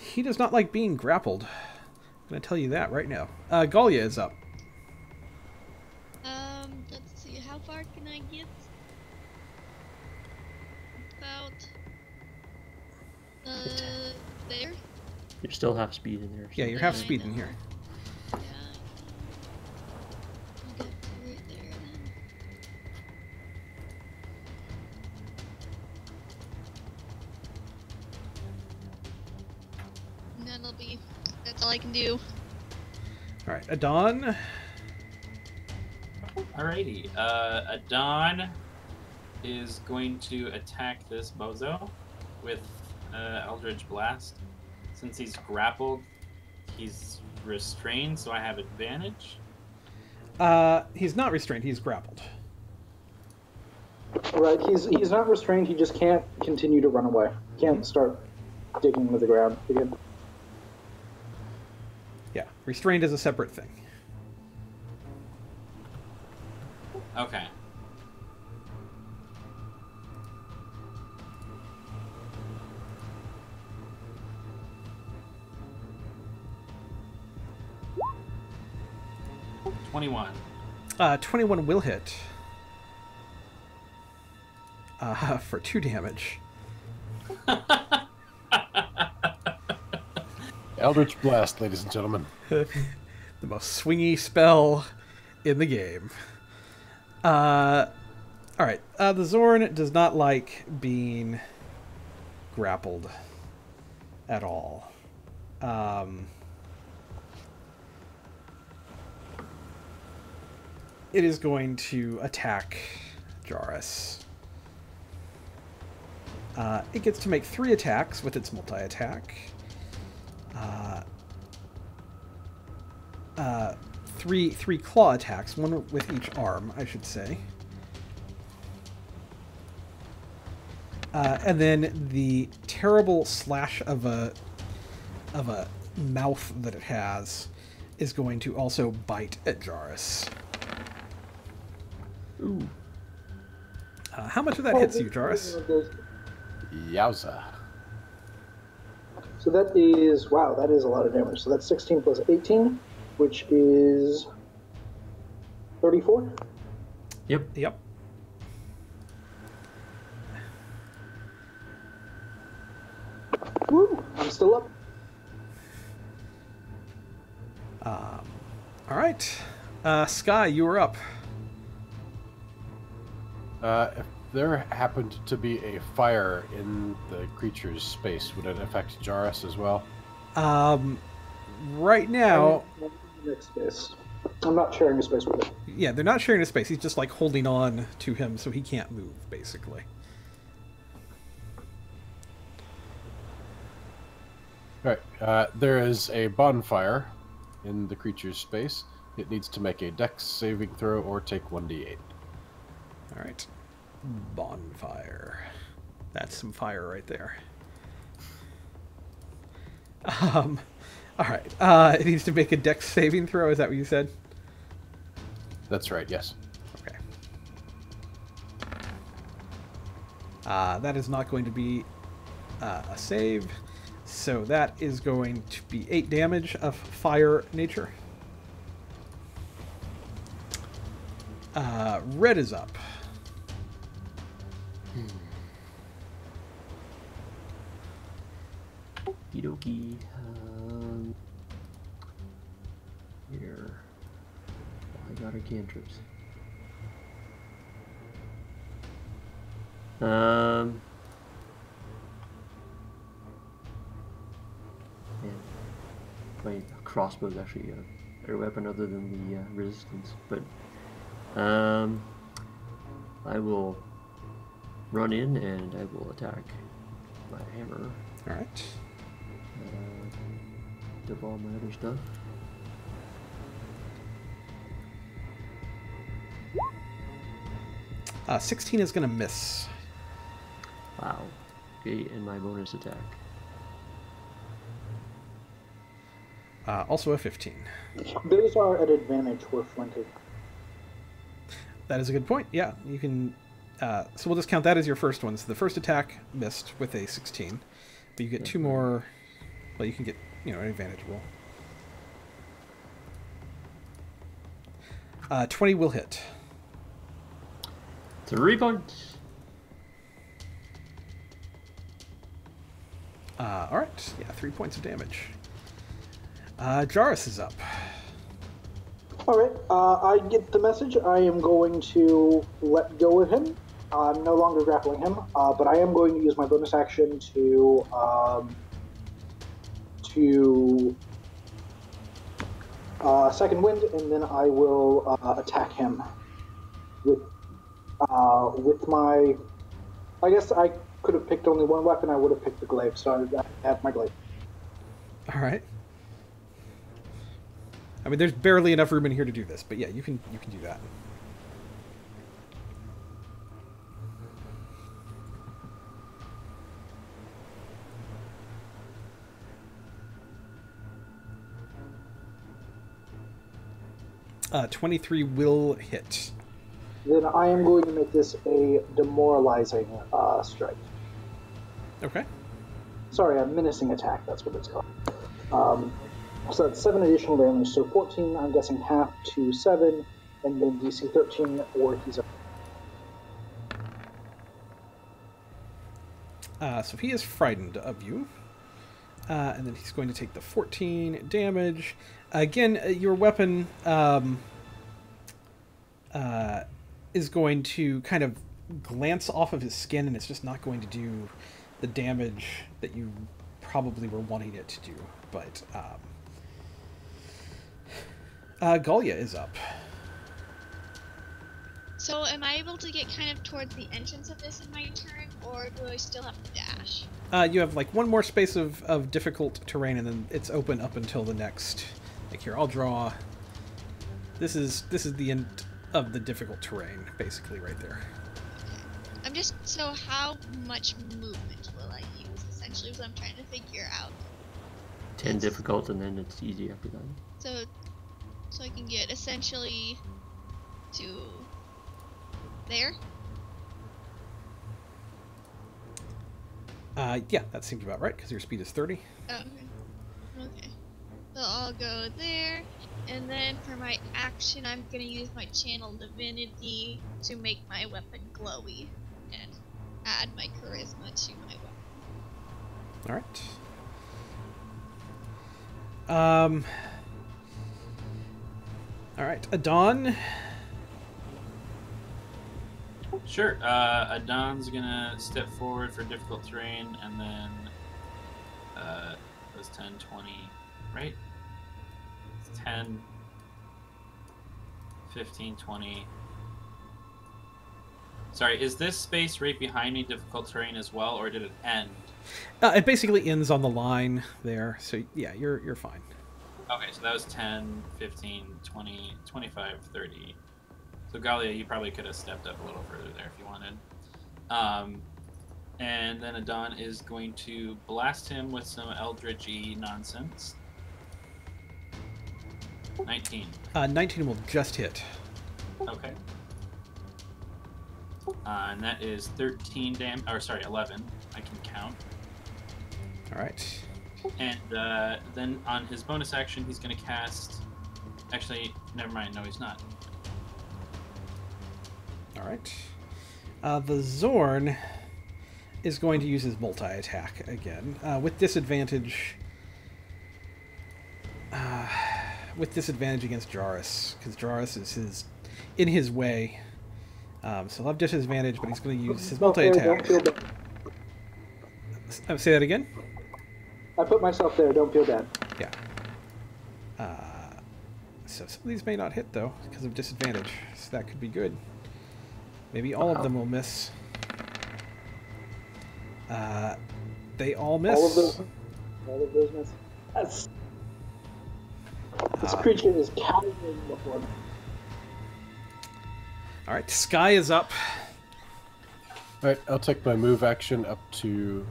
He does not like being grappled. I'm going to tell you that right now. Galia is up. Let's see, how far can I get? About, there? You're still half speed in there. Yeah, you're half speed in here. Yeah. I'll get right there then. And that's all I can do. All right, Adon. Alrighty, Adon is going to attack this bozo with Eldritch Blast. Since he's grappled, he's restrained, so I have advantage. He's not restrained. He's grappled. Right, he's not restrained. He just can't continue to run away. Can't start digging into the ground again. Yeah, restrained is a separate thing. Okay. $21. 21 will hit. For 2 damage. Eldritch Blast, ladies and gentlemen. The most swingy spell in the game. Alright, the Zorn does not like being grappled at all. It is going to attack Jarrus. It gets to make 3 attacks with its multi-attack. Three claw attacks, one with each arm, I should say. And then the terrible slash of a mouth that it has is going to also bite at Jarrus. Ooh. How much of that hits you, Jarrus? Yowza. So that is, wow, that is a lot of damage. So that's 16 plus 18, which is 34. Yep. Woo! I'm still up. All right. Sky, you are up. If there happened to be a fire in the creature's space, would it affect Jarrus as well? Right now... I'm in the next space. I'm not sharing a space with him. Yeah, they're not sharing a space. He's just, like, holding on to him so he can't move, basically. Right. There is a bonfire in the creature's space. It needs to make a dex saving throw or take 1d8. All right. Bonfire. That's some fire right there. All right. It needs to make a dex saving throw. Is that what you said? That's right, yes. Okay. That is not going to be a save. So that is going to be 8 damage of fire nature. Red is up. Okie dokie. Here. I got our cantrips. Yeah, my crossbow is actually a better weapon other than the resistance, but I will run in and I will attack my hammer. All right. Of all my other stuff. Uh, 16 is going to miss. Wow. Okay, and my bonus attack. Also a 15. Those are at advantage. We're flanking. That is a good point. Yeah, you can... so we'll just count that as your first one. So the first attack missed with a 16. But you get 2 more... Well, you can get, an advantage roll. 20 will hit. 3 points. All right. Yeah, 3 points of damage. Jarrus is up. All right. I get the message. I am going to let go of him. I'm no longer grappling him, but I am going to use my bonus action to second wind, and then I will attack him with my. I guess I could have picked only one weapon. I would have picked the glaive, so I have my glaive. All right. I mean, there's barely enough room in here to do this, but yeah, you can do that. Uh, 23 will hit. Then I am going to make this a demoralizing strike. Okay. Sorry, a menacing attack. That's what it's called. So that's 7 additional damage. So 14, I'm guessing half to 7, and then DC 13, or he's up. So he is frightened of you. And then he's going to take the 14 damage. Again, your weapon is going to kind of glance off of his skin, and it's just not going to do the damage that you probably were wanting it to do. But Galia is up. So am I able to get kind of towards the entrance of this in my turn, or do I still have to dash? You have like one more space of difficult terrain, and then it's open up until the next. Like here, I'll draw. This is the end of the difficult terrain, basically, right there. I'm just, so how much movement will I use, essentially, is what I'm trying to figure out. 10 difficult, and then it's easy after that. So I can get essentially to there? Yeah, that seems about right, because your speed is 30. Oh, okay. So I'll go there, and then for my action, I'm gonna use my channel divinity to make my weapon glowy, and add my charisma to my weapon. Alright. Alright, Adon. Sure. Adon's gonna step forward for difficult terrain, and then it was 10, 20, right? It's 10, 15, 20. Sorry, is this space right behind me difficult terrain as well, or did it end? It basically ends on the line there, so yeah, you're fine. Okay, so that was 10, 15, 20, 25, 30. So Galia, you probably could have stepped up a little further there if you wanted. And then Adon is going to blast him with some Eldritch-y nonsense. 19. 19 will just hit. Okay. And that is 13 damage, or sorry, 11. I can count. Alright. And then on his bonus action, he's going to cast... Actually, never mind. No, he's not. Alright. The Zorn is going to use his multi-attack again, with disadvantage. With disadvantage against Jarrus, because Jarrus is in his way. So he'll have disadvantage, but he's going to use his multi-attack. Say that again? I put myself there, don't feel bad. Yeah. So some of these may not hit, though, because of disadvantage. So that could be good. Maybe all of them will miss. They all miss. All of those miss. Yes. This creature is cowering before me. Alright, Sky is up. Alright, I'll take my move action up to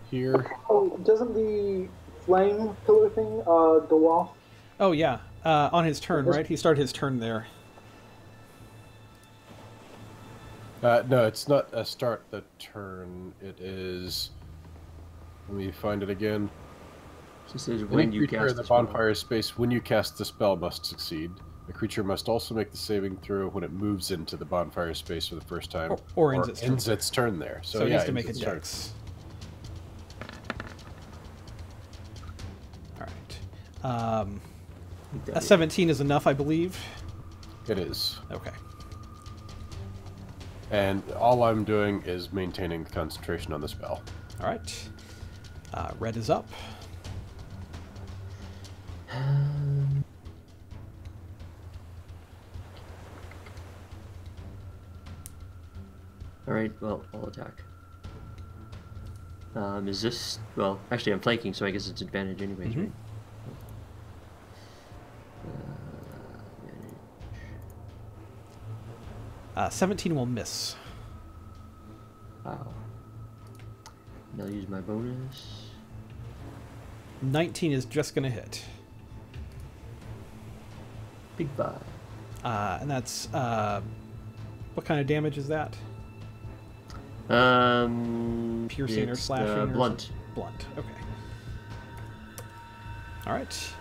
here. Oh, doesn't the flame pillar thing go off? Oh, yeah. On his turn, right? He started his turn there. No, it's not a start the turn. It is... Let me find it again. She says Any when you creature cast in the the spell. bonfire space, when you cast the spell, must succeed. The creature must also make the saving throw when it moves into the bonfire space for the first time. Or ends its turn. Ends its turn there. So, So he yeah, has to make a ends its turn. dex. Alright. A 17 is enough, I believe. It is. Okay. And all I'm doing is maintaining concentration on the spell. Alright. Red is up. Alright, well, I'll attack. Is this... Well, actually I'm flanking, so I guess it's advantage anyways, right? 17 will miss. Wow. And I'll use my bonus. 19 is just going to hit. Big 5. And that's... what kind of damage is that? Piercing or it's, slashing? Or blunt. something? Blunt, okay. Alright.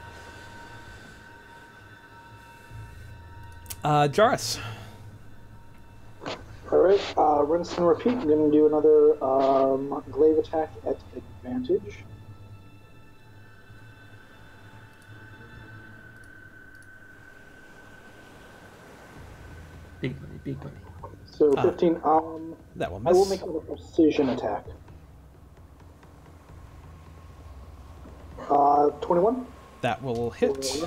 Jarrus. Alright, rinse and repeat. I'm going to do another glaive attack at advantage. Big money, big money. So 15. That will I will miss. make it a precision attack. 21. That will hit.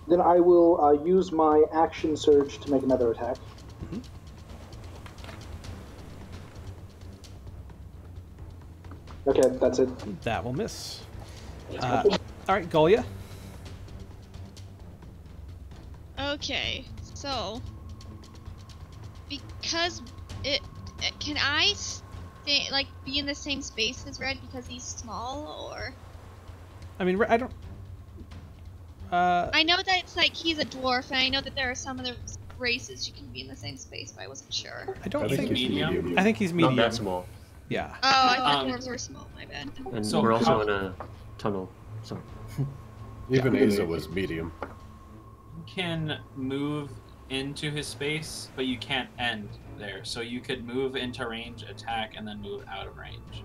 Then I will use my action surge to make another attack. Mm-hmm. Okay, that's it. That will miss. All right, Golia. Okay, so because can I be in the same space as Red because he's small, or I mean, I don't. I know that it's like he's a dwarf, and I know that there are some other races you can be in the same space, but I wasn't sure. I don't think he's medium. I think he's medium. Not that small. Yeah. Oh, I thought dwarves were small. My bad. And So we're also how- in a tunnel. So Even Asa was medium. You can move into his space, but you can't end there. So you could move into range, attack, and then move out of range.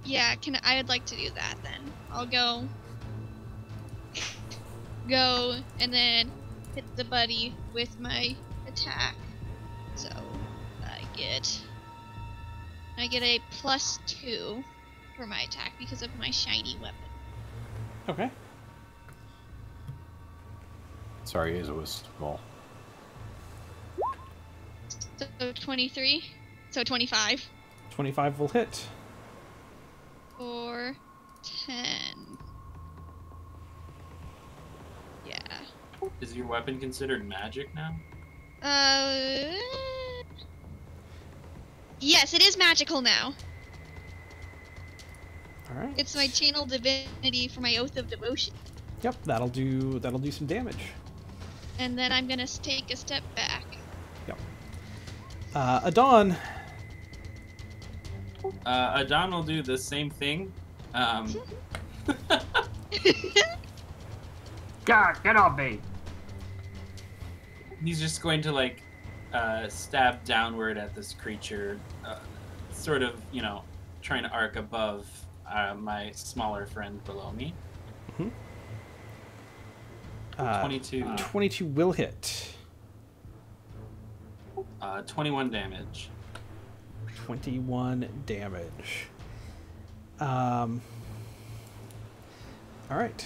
Yeah, I would like to do that then. I'll go, and then hit the buddy with my attack. So I get a +2 for my attack because of my shiny weapon. Okay. Sorry, Asa was small. So 23. So 25. 25 will hit. Or 10. Yeah. Is your weapon considered magic now? Yes, it is magical now. All right. It's my channel divinity for my oath of devotion. Yep, that'll do some damage. And then I'm gonna take a step back. Yep. Adon. Adon will do the same thing. God, get off me! He's just going to stab downward at this creature, sort of, trying to arc above my smaller friend below me. Mm-hmm. 22. 22 will hit. 21 damage. 21 damage. All right.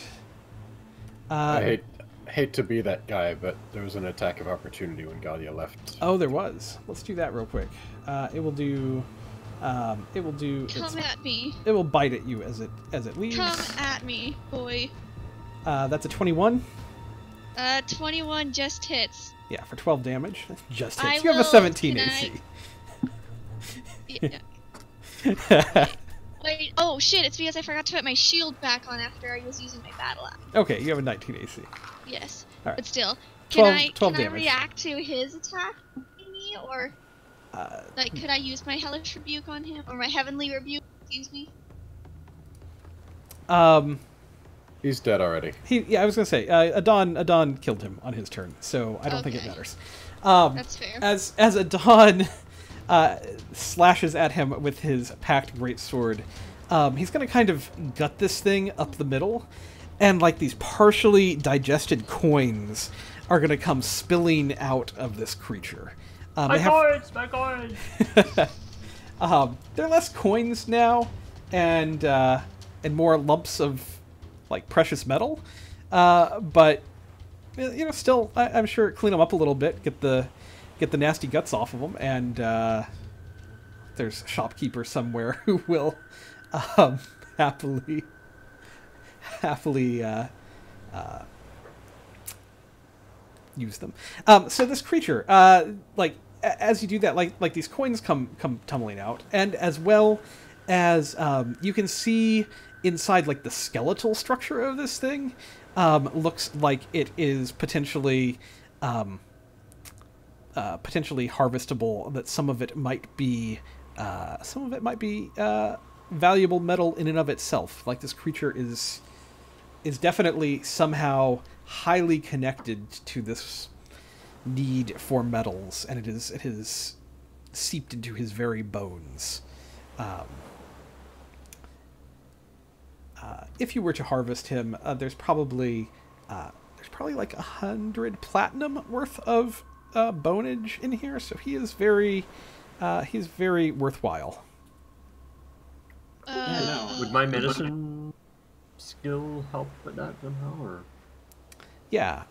I hate to be that guy, but there was an attack of opportunity when Galia left. Oh, there was. Let's do that real quick. It will do. Come at me. It will bite at you as it leaves. Come at me, boy. That's a 21. 21 just hits. Yeah, for 12 damage. Just I hits. You have a will- 17 can AC. Yeah. Wait, oh shit, it's because I forgot to put my shield back on after I was using my battle axe. Okay, you have a 19 AC. Yes. All right. But still, 12 can I damage. react to his attack on me, or could I use my hellish rebuke on him, or my heavenly rebuke? Excuse me. He's dead already. I was gonna say, Adon killed him on his turn, so I don't think it Okay. matters. That's fair. As Adon slashes at him with his packed greatsword, he's gonna kind of gut this thing up the middle, and these partially digested coins are gonna come spilling out of this creature. My coins! They're less coins now, and more lumps of precious metal, but still, I'm sure clean them up a little bit, get the nasty guts off of them, and there's a shopkeeper somewhere who will happily use them. So this creature, as you do that, these coins come tumbling out, and as well as you can see inside the skeletal structure of this thing, looks like it is potentially harvestable. That some of it might be valuable metal in and of itself. This creature is definitely somehow highly connected to this need for metals, and it is seeped into his very bones. If you were to harvest him, there's probably 100 platinum worth of bonage in here, so he's very worthwhile. Yeah, no. Would my medicine skill help with that somehow, or? Yeah,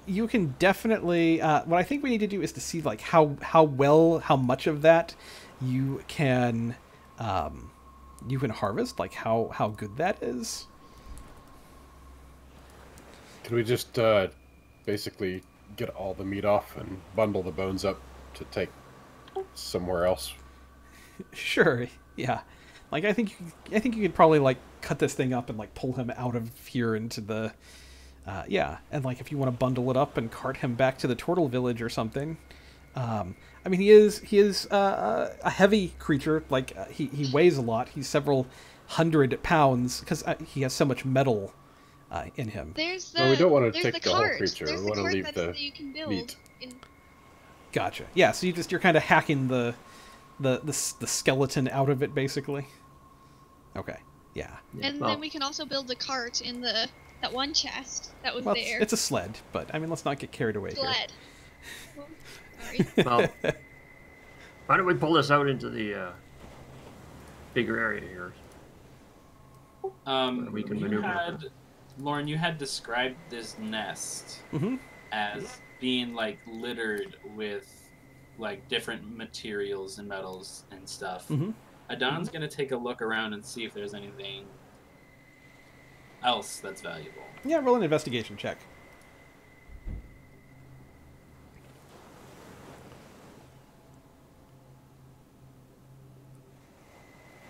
you can definitely. What I think we need to do is to see like how much of that you can harvest, like how good that is. Can we just basically get all the meat off and bundle the bones up to take somewhere else? Sure. Yeah. Like I think you could probably like cut this thing up and like pull him out of here into the. Yeah, and like if you want to bundle it up and cart him back to the turtle village or something. I mean, he is a heavy creature. Like he weighs a lot. He's several 100 pounds because he has so much metal in him. There's the. Well, we don't want to there's take the the whole cart. creature. There's We want to cart leave that's the that you can build meat. in- Gotcha. Yeah. So you're kind of hacking the skeleton out of it, basically. Okay. Yeah. And then we can also build a cart in that one chest that was Well, there. it's a sled, but I mean, let's not get carried away here. Sled. Oh, sorry. Well, why don't we pull this out into the bigger area here? We can maneuver. Lauren, you had described this nest as being like littered with like different materials and metals and stuff. Adon's gonna take a look around and see if there's anything else that's valuable. Yeah, roll an investigation check.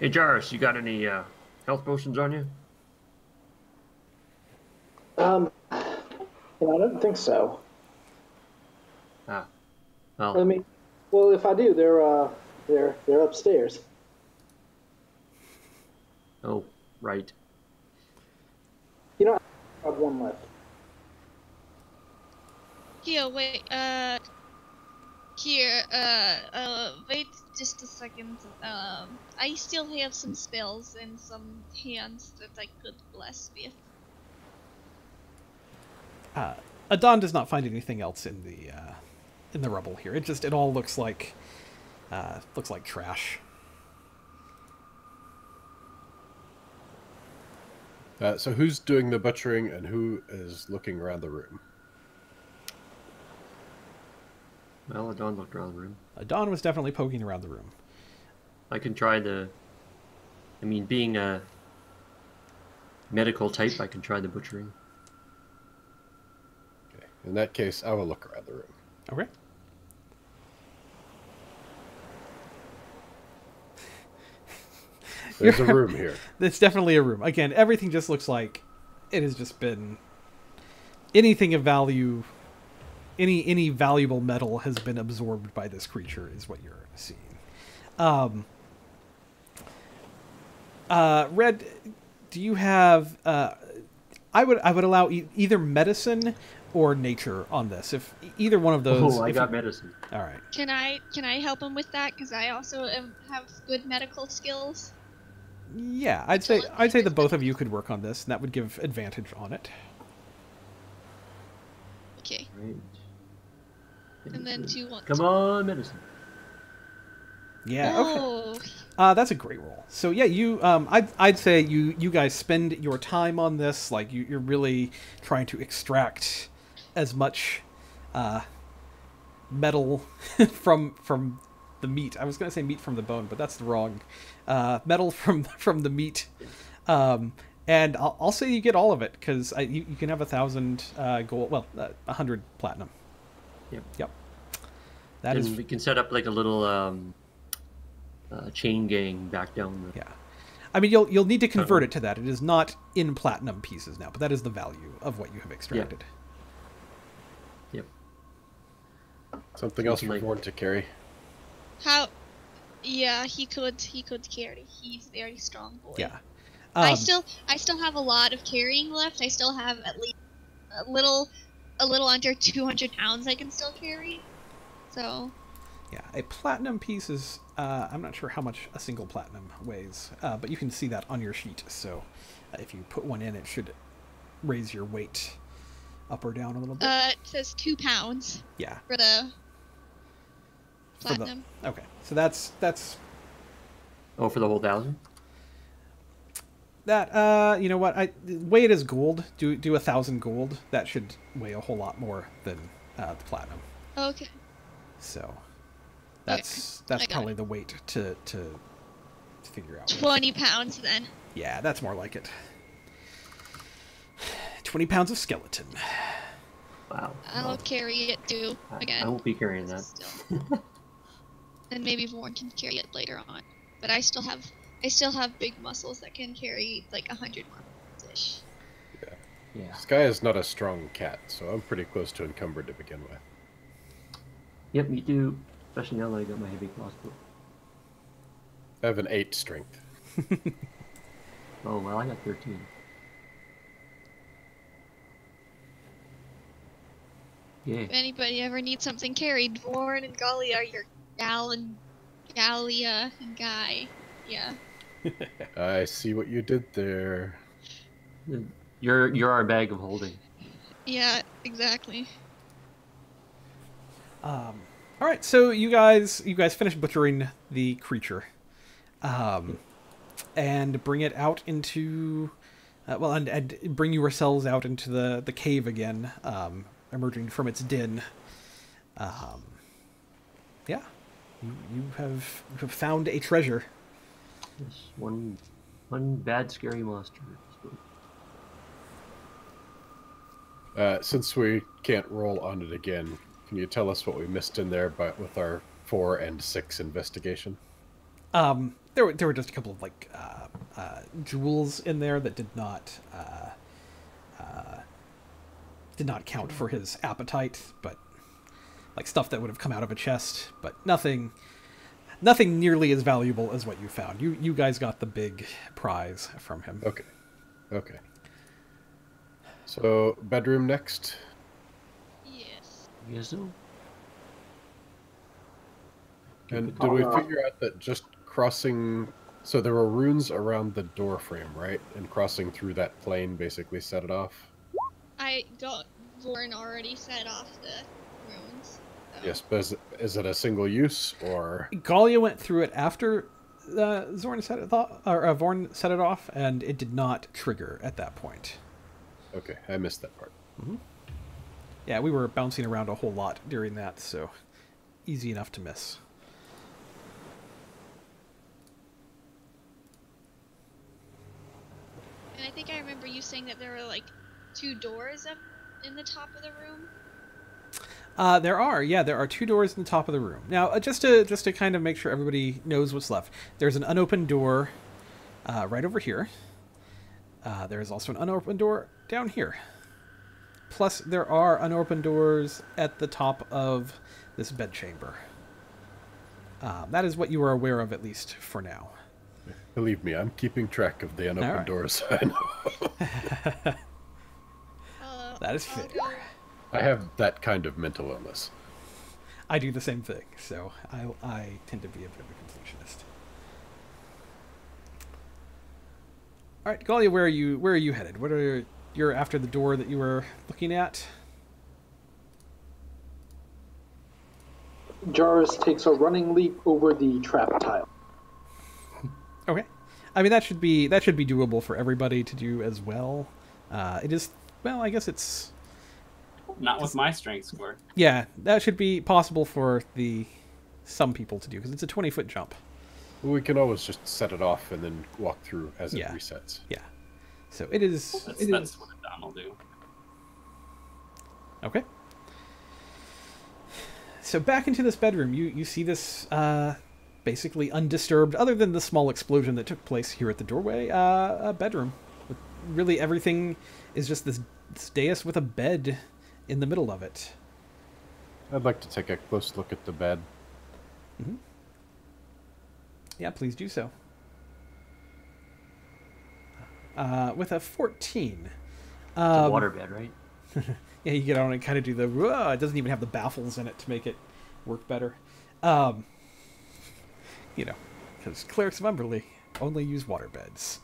Hey, Jarvis, you got any health potions on you? I don't think so. Well, I mean, well, if I do, they're upstairs. oh, right. You know, I have one left. Here, wait, wait just a second. I still have some spells and some hands that I could bless with. Adon does not find anything else in the rubble here. It all looks like trash. So who's doing the butchering and who is looking around the room? Well, Adon looked around the room. Adon was definitely poking around the room. I can try being a medical type, I can try the butchering. Okay. In that case, I will look around the room. Okay. There's a room here. It's definitely a room. Again, everything just looks like it has just been anything of value. Any valuable metal has been absorbed by this creature, is what you're seeing. Red, do you have? I would allow either medicine or nature on this. If either one of those. Oh, I got medicine. All right. Can I help him with that? Because I also have good medical skills. Yeah, I'd say the both of you could work on this, and that would give advantage on it. Okay. Right. And then 2 1. Come on, medicine. Yeah. Oh. Okay. That's a great roll. So yeah, you I'd say you guys spend your time on this, like you're really trying to extract as much metal from the meat. I was going to say meat from the bone, but that's the wrong metal from the meat. And I'll say you get all of it because you can have 1,000 gold, 100 platinum. Yep. That is. We can set up like a little chain gang back down. Yeah, I mean you'll need to convert it to that. It is not in platinum pieces now, but that is the value of what you have extracted. Yep. Something else for Vorn to carry. How? Yeah, he could carry. He's a very strong boy. Yeah. I still have a lot of carrying left. I still have at least a little under 200 pounds I can still carry. So. Yeah, a platinum piece is. I'm not sure how much a single platinum weighs, but you can see that on your sheet. So, if you put one in, it should raise your weight up or down a little bit. It says 2 pounds. Yeah. For the platinum. Okay, so that's. Oh, for the whole 1,000? You know what? Weigh it as gold. Do 1,000 gold. That should weigh a whole lot more than the platinum. Okay. So I that's got probably the weight to figure out. 20 pounds then. Yeah, that's more like it. 20 pounds of skeleton. Wow. I'll carry it too. Again. I won't be carrying that. Still. And maybe Vorn can carry it later on. But I still have big muscles that can carry like 100 more pounds-ish. Yeah. Sky is not a strong cat, so I'm pretty close to encumbered to begin with. Yep, me too. Especially now that I got my heavy crossbow. I have an 8 strength. Oh, well, I got 13. Yeah. If anybody ever needs something carried, Vorn and Golly are your Gallia and Guy. Yeah. I see what you did there. You're our bag of holding. Yeah, exactly. All right, so you guys finish butchering the creature, and bring it out into, and bring yourselves out into the cave again, emerging from its den. Yeah, you have found a treasure. Yes, one bad scary monster. Since we can't roll on it again, can you tell us what we missed in there but with our 4 and 6 investigation? There were just a couple of like jewels in there that did not count for his appetite, but like stuff that would have come out of a chest, but nothing nearly as valuable as what you found. You guys got the big prize from him. Okay. So, bedroom next? Yes. Yes, so. And did we figure out that just crossing... So there were runes around the door frame, right? And crossing through that plane basically set it off? Vorn already set off the runes. So. Yes, but is it a single use, or... Gallia went through it after Vorn set it off, and it did not trigger at that point. Okay, I missed that part. Mm-hmm. Yeah, we were bouncing around a whole lot during that, so easy enough to miss. And I think I remember you saying that there were like 2 doors up in the top of the room. There are 2 doors in the top of the room. Now, just to kind of make sure everybody knows what's left, there's an unopened door right over here. There is also an unopened door down here. Plus, there are unopened doors at the top of this bedchamber. That is what you are aware of, at least for now. Believe me, I'm keeping track of the unopened doors. I know. That is fair. I have that kind of mental illness. I do the same thing, so I tend to be a bit of a completionist. All right, Gallia, where are you headed? You're after the door that you were looking at? Jarvis takes a running leap over the trap tile. Okay. I mean, that should be doable for everybody to do as well. It is, well, I guess it's... Not with my strength score. Yeah, that should be possible for some people to do, because it's a 20-foot jump. Well, we can always just set it off and then walk through as it resets. Yeah. So it is... That's what Don will do. Okay. So back into this bedroom, you see this basically undisturbed, other than the small explosion that took place here at the doorway, a bedroom. Really everything is just this dais with a bed in the middle of it. I'd like to take a close look at the bed. Mm-hmm. Yeah, please do so. With a 14. It's a waterbed, right? Yeah, you get on and kind of do the... it doesn't even have the baffles in it to make it work better. You know, because clerics of Umberley only use waterbeds.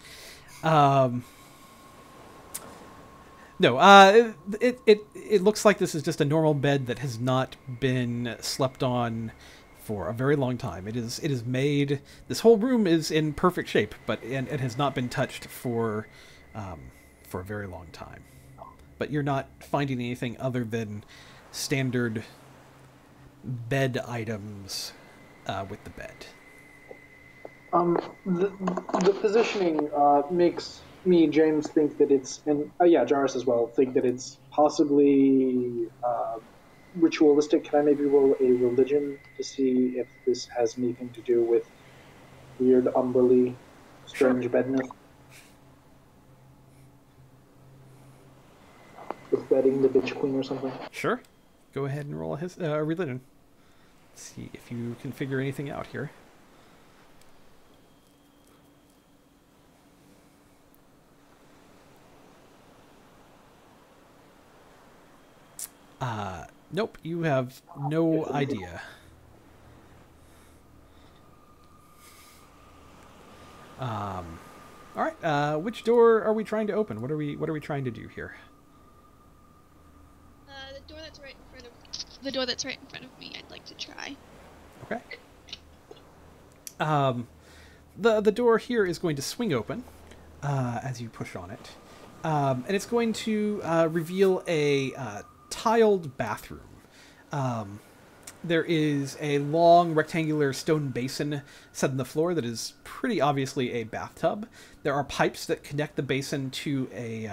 No, it looks like this is just a normal bed that has not been slept on for a very long time. It is made. This whole room is in perfect shape, but it has not been touched for a very long time. But you're not finding anything other than standard bed items with the bed. The positioning makes me, James, think that it's, and yeah, Jarvis as well, think that it's possibly ritualistic. Can I maybe roll a religion to see if this has anything to do with weird, umberly, strange bedness? With bedding the bitch queen or something? Sure. Go ahead and roll a religion. See if you can figure anything out here. Nope, you have no idea. All right. Which door are we trying to open? What are we trying to do here? The door that's right in front of the door that's right in front of me. I'd like to try. Okay. The door here is going to swing open as you push on it, and it's going to reveal a tiled bathroom. There is a long rectangular stone basin set in the floor that is pretty obviously a bathtub. There are pipes that connect the basin to a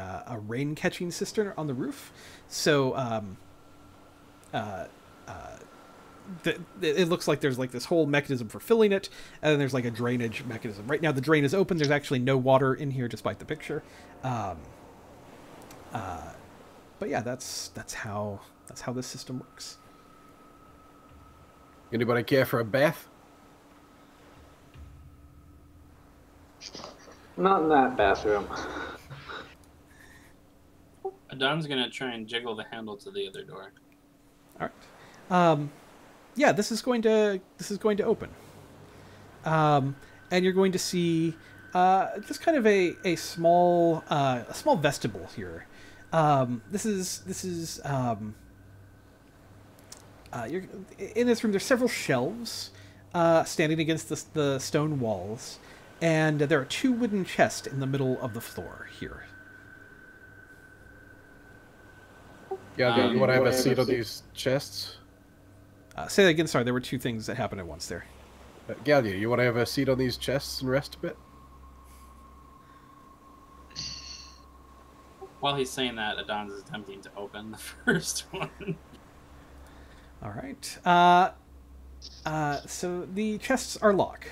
rain-catching cistern on the roof. So it looks like there's like this whole mechanism for filling it, and then there's like a drainage mechanism. Right now the drain is open. There's actually no water in here, despite the picture. But yeah, that's how this system works. Anybody care for a bath? Not in that bathroom. Adon's gonna try and jiggle the handle to the other door. All right. Yeah, this is going to open. And you're going to see just kind of a small vestibule here. You're in this room. There's several shelves standing against the stone walls, and there are 2 wooden chests in the middle of the floor here. Yeah, you want to have a seat on these chests? Say that again. Sorry, there were 2 things that happened at once there. Galia, you want to have a seat on these chests and rest a bit? While he's saying that, Adon's attempting to open the first one. All right. So the chests are locked.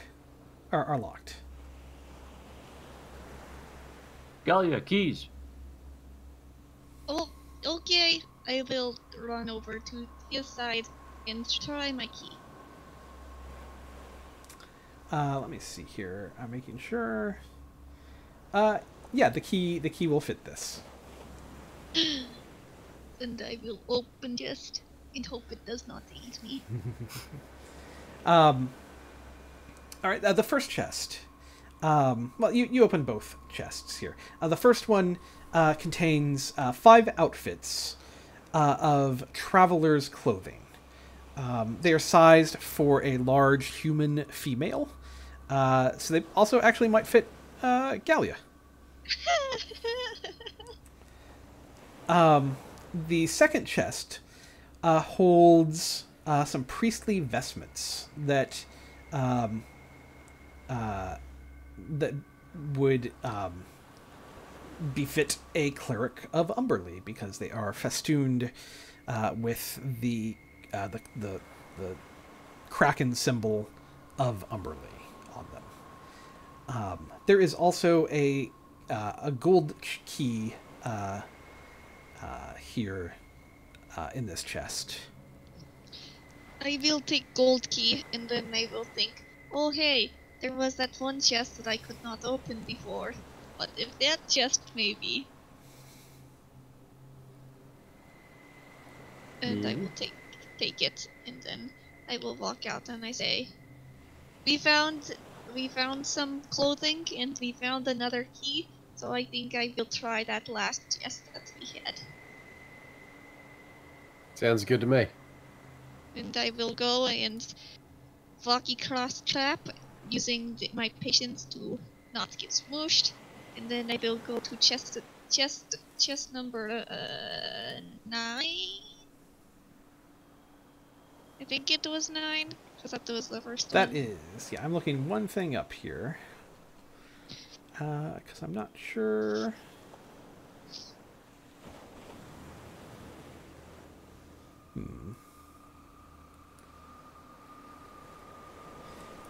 Galia, keys. Oh, okay. I will run over to his side and try my key. Let me see here. I'm making sure. Yeah, the key will fit this. And I will open just and hope it does not eat me. All right. The first chest. Well, you open both chests here. The first one contains 5 outfits of traveler's clothing. They are sized for a large human female, so they also actually might fit Galia. The second chest holds some priestly vestments that would befit a cleric of Umberlee, because they are festooned with the kraken symbol of Umberlee on them. There is also a gold key here in this chest. I will take gold key and then I will think, oh hey, there was that one chest that I could not open before. What if that chest maybe? And I will take it, and then I will walk out and I say, we found some clothing and we found another key, so I think I will try that last chest that we had. Sounds good to me. And I will go and blocky cross trap using my patience to not get smooshed, and then I will go to chest number 9. I think it was 9. I thought that was the first one. That is, yeah. I'm looking one thing up here because I'm not sure.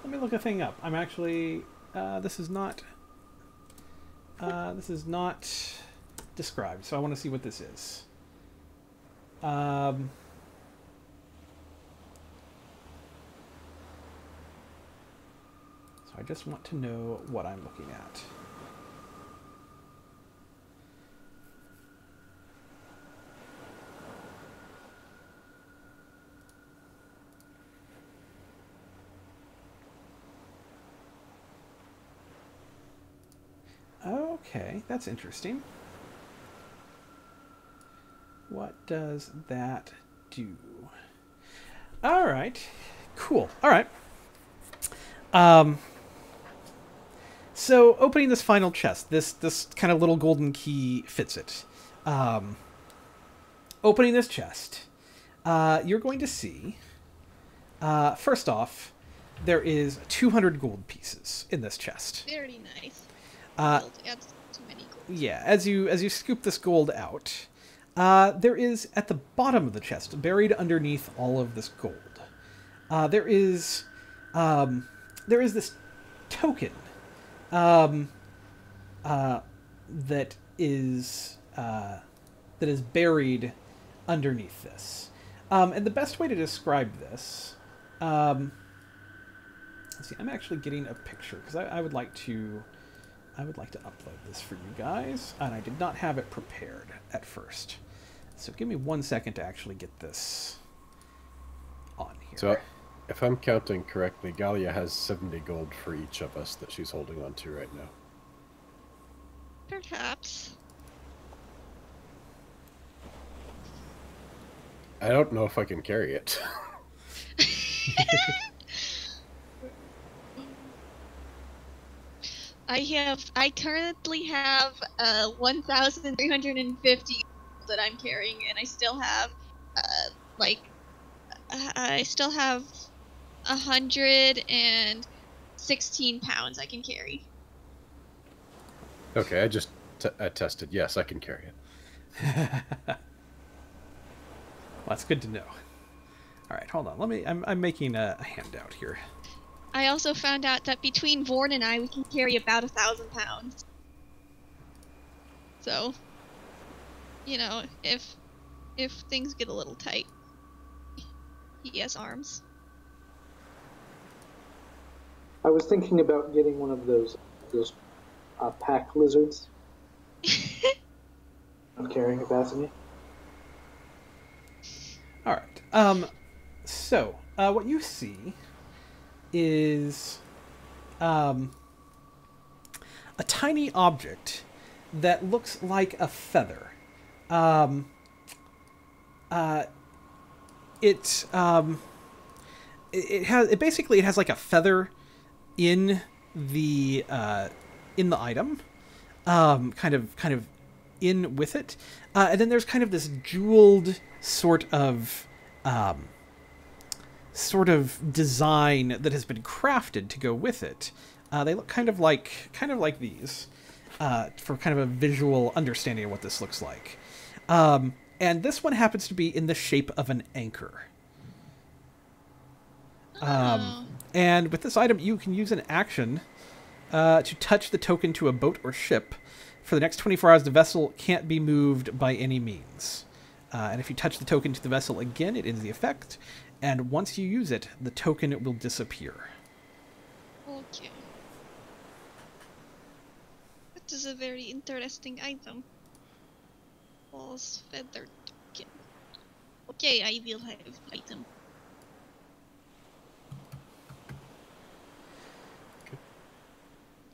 Let me look a thing up. I'm actually. This is not described, so I want to see what this is. So I just want to know what I'm looking at. Okay, that's interesting. What does that do? All right, cool. All right. So opening this final chest, this kind of little golden key fits it. Opening this chest, you're going to see. First off, there is 200 gold pieces in this chest. Very nice. Adds too many gold. Yeah, as you scoop this gold out, there is at the bottom of the chest, buried underneath all of this gold, there is this token that is buried underneath this. And the best way to describe this, let's see, I'm actually getting a picture because I would like to upload this for you guys, and I did not have it prepared at first. So give me 1 second to actually get this on here. So, if I'm counting correctly, Galia has 70 gold for each of us that she's holding on to right now. Perhaps. I don't know if I can carry it. I currently have 1,350 that I'm carrying, and I still have I still have 116 pounds I can carry. Okay, I tested. Yes, I can carry it. Well, that's good to know. All right, hold on. I'm making a handout here. I also found out that between Vorn and I, we can carry about 1,000 pounds. So, you know, if things get a little tight, he has arms. I was thinking about getting one of those pack lizards of carrying capacity. All right. So what you see is a tiny object that looks like a feather. It has like a feather in the item, kind of in with it, and then there's kind of this jeweled sort of design that has been crafted to go with it. They look kind of like these, for kind of a visual understanding of what this looks like. And this one happens to be in the shape of an anchor. And with this item, you can use an action to touch the token to a boat or ship. For the next 24 hours, the vessel can't be moved by any means. And if you touch the token to the vessel again, it ends the effect. And once you use it, the token will disappear. Okay. That is a very interesting item. False feather token. Okay, I will have item.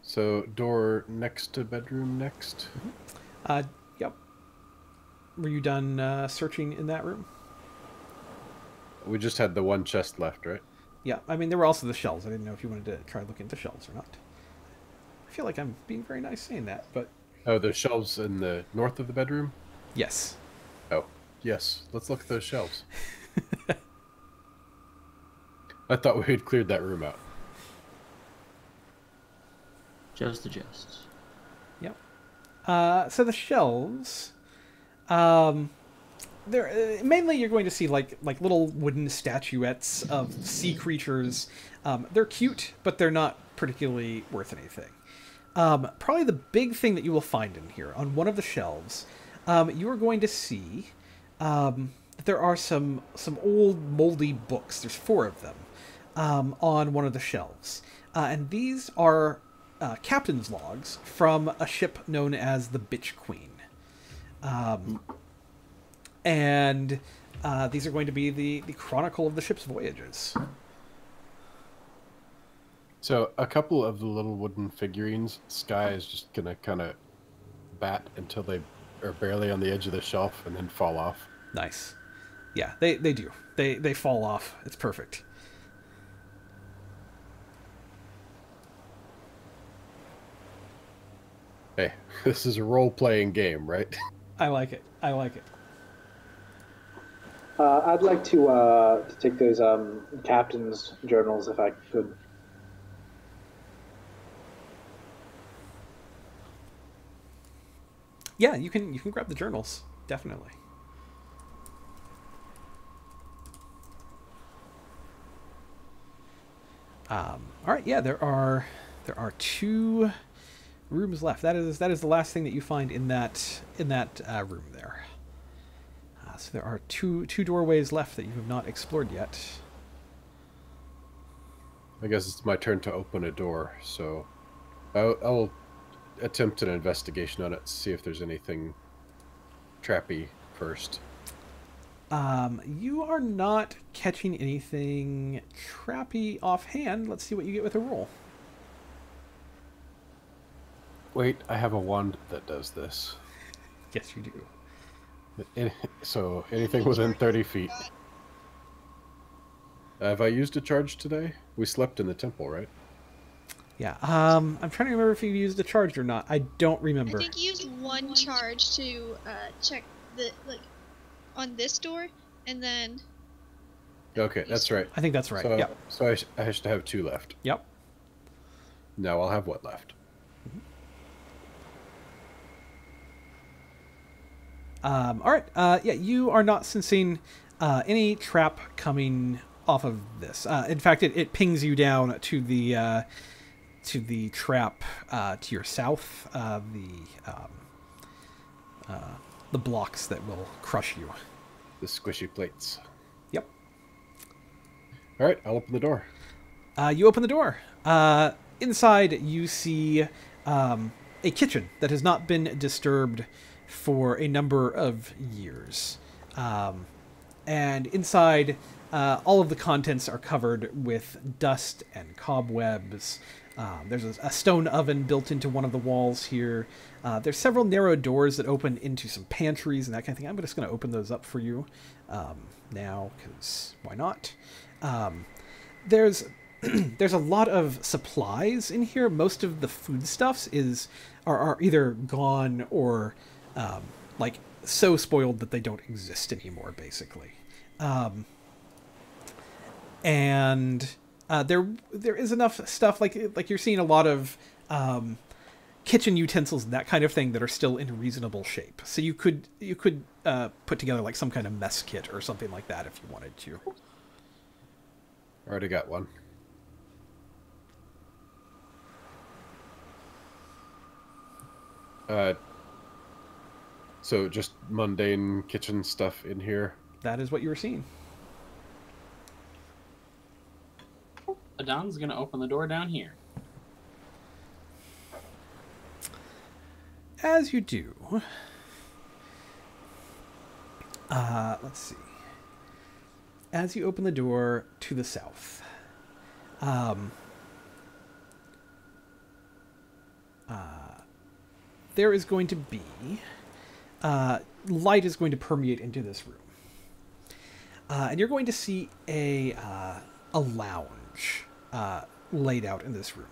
So, door next to bedroom next? Yep. Were you done searching in that room? We just had the one chest left, right? Yeah, I mean, there were also the shelves. I didn't know if you wanted to try looking into shelves or not. I feel like I'm being very nice saying that, but... Oh, the shelves in the north of the bedroom? Yes. Oh, yes. Let's look at those shelves. I thought we had cleared that room out. Just the jests. Yep. So the shelves... They're, mainly you're going to see like little wooden statuettes of sea creatures. They're cute, but they're not particularly worth anything. Probably the big thing that you will find in here, on one of the shelves, you are going to see that there are some old moldy books. There's 4 of them on one of the shelves. And these are captain's logs from a ship known as the Bitch Queen. And these are going to be the chronicle of the ship's voyages. So a couple of the little wooden figurines, Sky is just going to kind of bat until they are barely on the edge of the shelf and then fall off. Nice. Yeah, they do. They fall off. It's perfect. Hey, this is a role-playing game, right? I like it. I like it. I'd like to take those captain's journals if I could. Yeah, you can grab the journals, definitely. All right, yeah, there are 2 rooms left. That is the last thing that you find in that room there. So there are two doorways left that you have not explored yet. I guess it's my turn to open a door, so I'll attempt an investigation on it, see if there's anything trappy first. You are not catching anything trappy offhand. Let's see what you get with a roll. Wait, I have a wand that does this. Yes, you do. So anything within 30 feet. Have I used a charge today? We slept in the temple, right? Yeah. I'm trying to remember if you used a charge or not. I don't remember. I think you used 1 charge to check the on this door, and then. Okay, that's right. I think that's right. So, Yep. So I should have 2 left. Yep. Now I'll have 1 left. All right. Yeah, you are not sensing any trap coming off of this. In fact, it pings you down to the trap to your south. The blocks that will crush you. The squishy plates. Yep. All right, I'll open the door. You open the door. Inside, you see a kitchen that has not been disturbed for a number of years. And inside, all of the contents are covered with dust and cobwebs. There's a stone oven built into one of the walls here. There's several narrow doors that open into some pantries and that kind of thing. I'm just going to open those up for you now, because why not? There's a lot of supplies in here. Most of the foodstuffs are either gone or like so spoiled that they don't exist anymore, basically. And there is enough stuff like you're seeing a lot of kitchen utensils and that kind of thing that are still in reasonable shape. So you could put together like some kind of mess kit or something like that if you wanted to. Already got one. So just mundane kitchen stuff in here. That is what you were seeing. Adon's gonna open the door down here. As you do, let's see. As you open the door to the south, there is going to be light is going to permeate into this room, and you're going to see a lounge. forge laid out in this room.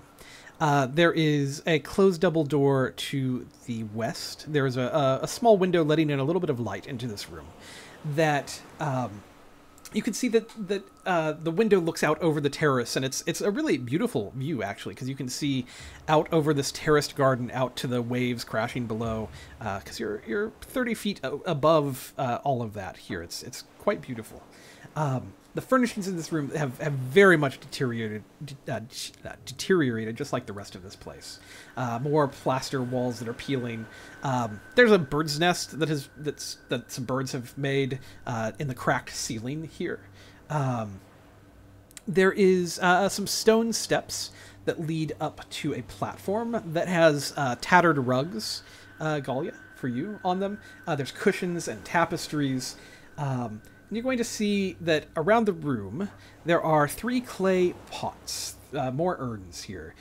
There is a closed double door to the west. There is a small window letting in a little bit of light into this room. That you can see that the window looks out over the terrace, and it's a really beautiful view actually, because you can see out over this terraced garden out to the waves crashing below. Because you're 30 feet above all of that here. It's quite beautiful. The furnishings in this room have very much deteriorated, just like the rest of this place. More plaster walls that are peeling. There's a bird's nest that some birds have made in the cracked ceiling here. There is some stone steps that lead up to a platform that has tattered rugs, Galia, for you on them. There's cushions and tapestries. You're going to see that around the room there are 3 clay pots, more urns here,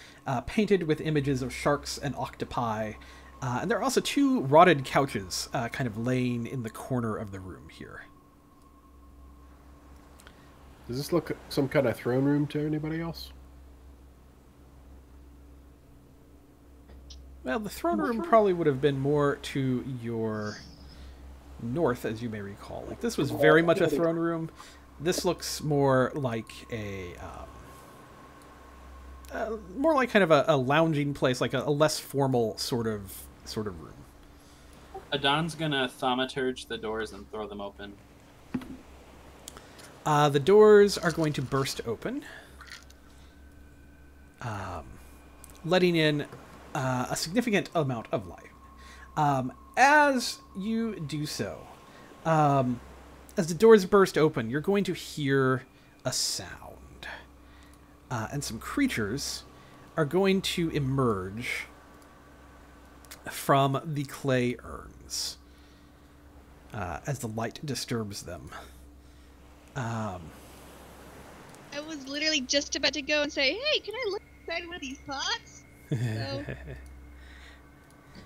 painted with images of sharks and octopi. And there are also 2 rotted couches kind of laying in the corner of the room here. Does this look some kind of throne room to anybody else? Well, the throne room probably would have been more to your north, as you may recall. Like, this was very much a throne room. This looks more like more like kind of a lounging place, like a less formal sort of room. Adon's gonna thaumaturge the doors and throw them open. The doors are going to burst open, letting in a significant amount of light. As you do so, as the doors burst open, you're going to hear a sound. And some creatures are going to emerge from the clay urns as the light disturbs them. I was literally just about to go and say, hey, can I look inside one of these pots?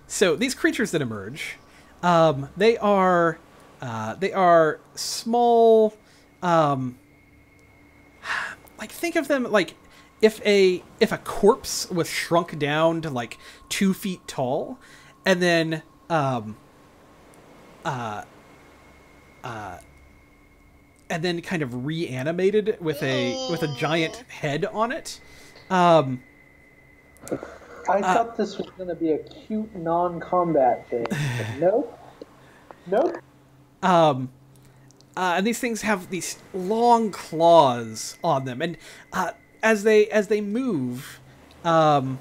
So these creatures that emerge, they are small. Like, think of them like if a corpse was shrunk down to like 2 feet tall, and then kind of reanimated with a giant head on it. I thought this was going to be a cute non-combat thing. Nope. And these things have these long claws on them, and as they move, they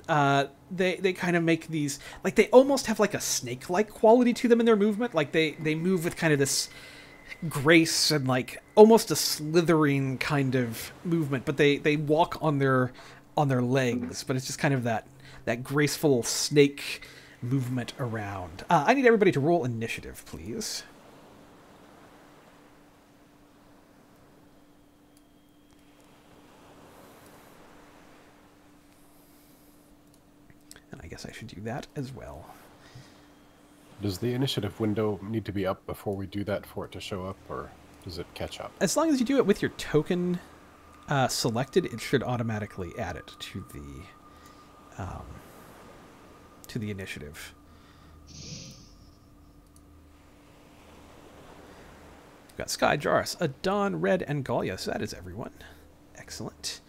kind of make these, like, they almost have like a snake-like quality to them in their movement. Like they move with kind of this grace and like almost a slithering kind of movement, but they walk on their legs, but it's just kind of that graceful snake movement around. I need everybody to roll initiative, please. And I guess I should do that as well. Does the initiative window need to be up before we do that for it to show up, or does it catch up? As long as you do it with your token selected, it should automatically add it to the initiative. We've got Sky, Jarus, Adon, Red, and Galia, so that is everyone. Excellent.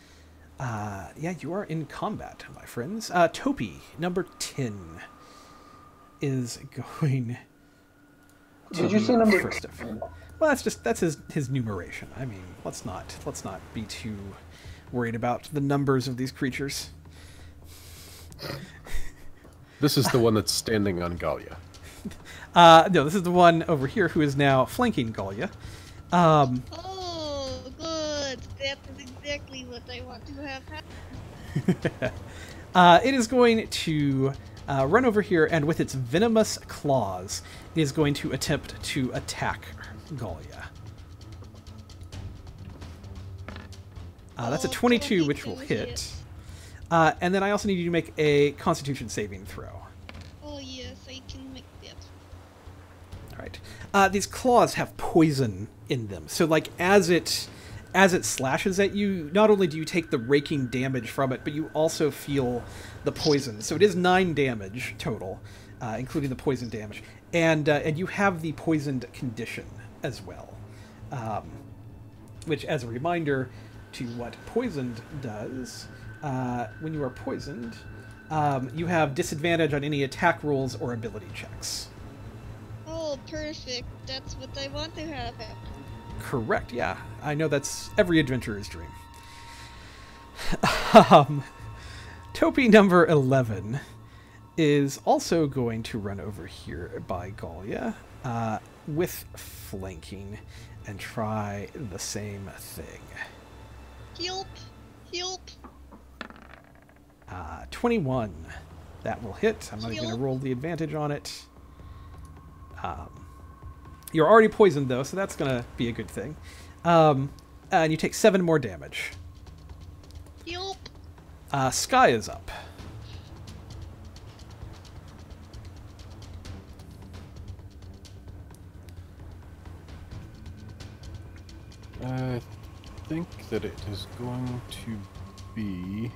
Yeah, you are in combat, my friends. Topi, number 10, is going to Did you say number first of. Well, that's his numeration. I mean, let's not be too worried about the numbers of these creatures. This is the one that's standing on Galia. No, this is the one over here who is now flanking Galia. Oh, good. That is exactly what I want to have happen. It is going to run over here, and with its venomous claws, it is going to attempt to attack Galia. That's a 22, which will hit. And then I also need you to make a Constitution saving throw. Oh yes, I can make that. All right. These claws have poison in them, so like as it as it slashes at you, not only do you take the raking damage from it, but you also feel the poison. So it is 9 damage total, including the poison damage, and you have the poisoned condition as well, which, as a reminder to what poisoned does, when you are poisoned, you have disadvantage on any attack rolls or ability checks. Oh, perfect. That's what I want to have happen. Correct, yeah. I know that's every adventurer's dream. Topi number 11 is also going to run over here by Galia with flanking and try the same thing. Help! Help! 21. That will hit. I'm not even going to Heal. roll the advantage on it. You're already poisoned, though, so that's going to be a good thing. And you take 7 more damage. Help! Sky is up. I think that it is going to be...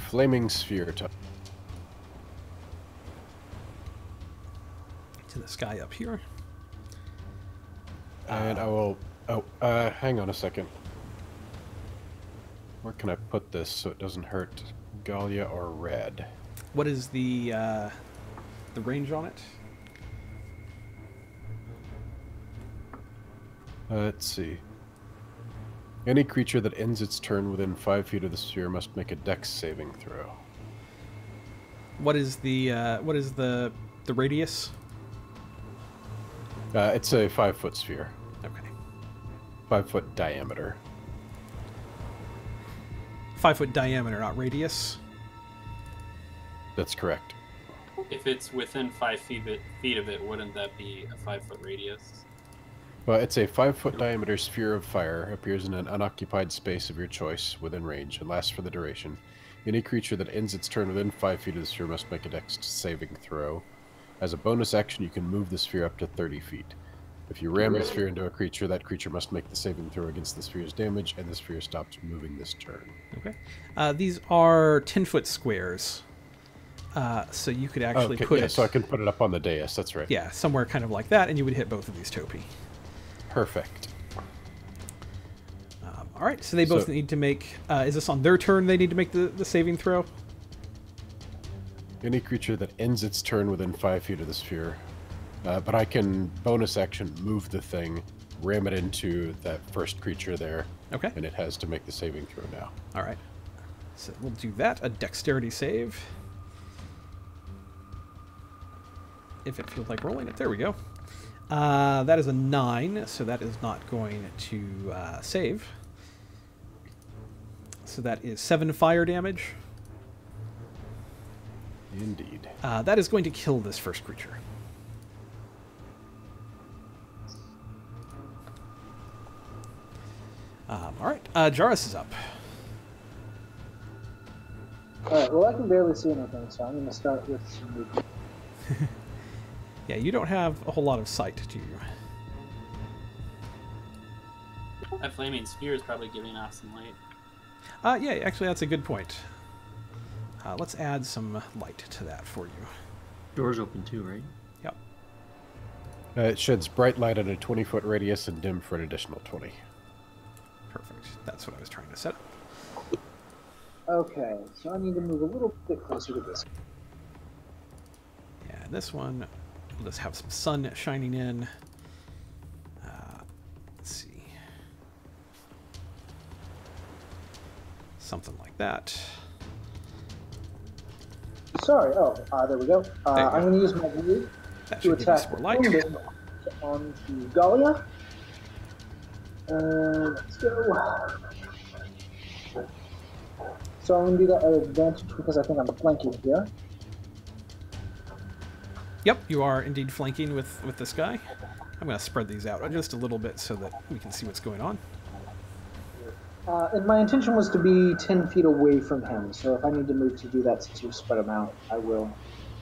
Flaming Sphere time. To the sky up here. And I will... Oh, hang on a second. Where can I put this so it doesn't hurt Galia or Red? What is the range on it? Let's see. Any creature that ends its turn within 5 feet of the sphere must make a dex saving throw. What is the radius? It's a 5-foot sphere. Okay. 5-foot diameter. 5-foot diameter, not radius. That's correct. If it's within 5 feet of it, wouldn't that be a 5-foot radius? Well, it's a 5-foot diameter sphere of fire, appears in an unoccupied space of your choice within range, and lasts for the duration. Any creature that ends its turn within 5 feet of the sphere must make a dex saving throw. As a bonus action, you can move the sphere up to 30 feet. If you ram the sphere into a creature, that creature must make the saving throw against the sphere's damage, and the sphere stops moving this turn. Okay. These are 10-foot squares. So you could actually put it... so I can put it up on the dais, that's right. Yeah, somewhere kind of like that, and you would hit both of these Topi. Perfect. All right, so they both need to make... is this on their turn they need to make the saving throw? Any creature that ends its turn within 5 feet of the sphere. But I can bonus action move the thing, ram it into that first creature there. Okay. And it has to make the saving throw now. All right. So we'll do that. A dexterity save. If it feels like rolling it. There we go. That is a 9, so that is not going to save. So that is 7 fire damage. Indeed. That is going to kill this first creature. All right, Jarrus is up. Alright, well I can barely see anything, so I'm going to start with some movement. Yeah, you don't have a whole lot of sight, do you? That flaming sphere is probably giving off some light. Yeah, actually that's a good point. Let's add some light to that for you. Door's open too, right? Yep. It sheds bright light at a 20-foot radius and dim for an additional 20. Perfect. That's what I was trying to set up. Okay, so I need to move a little bit closer to this. Yeah, this one, we'll just have some sun shining in. Let's see. Something like that. Sorry, there we go. I'm going to use my view That to should give us attack more light. onto Galia. Let's go. So I'm going to do that at advantage because I think I'm flanking here. Yep, you are indeed flanking with this guy. I'm going to spread these out just a little bit so that we can see what's going on. And my intention was to be 10 feet away from him, so if I need to move to do that since you've spread him out, I will.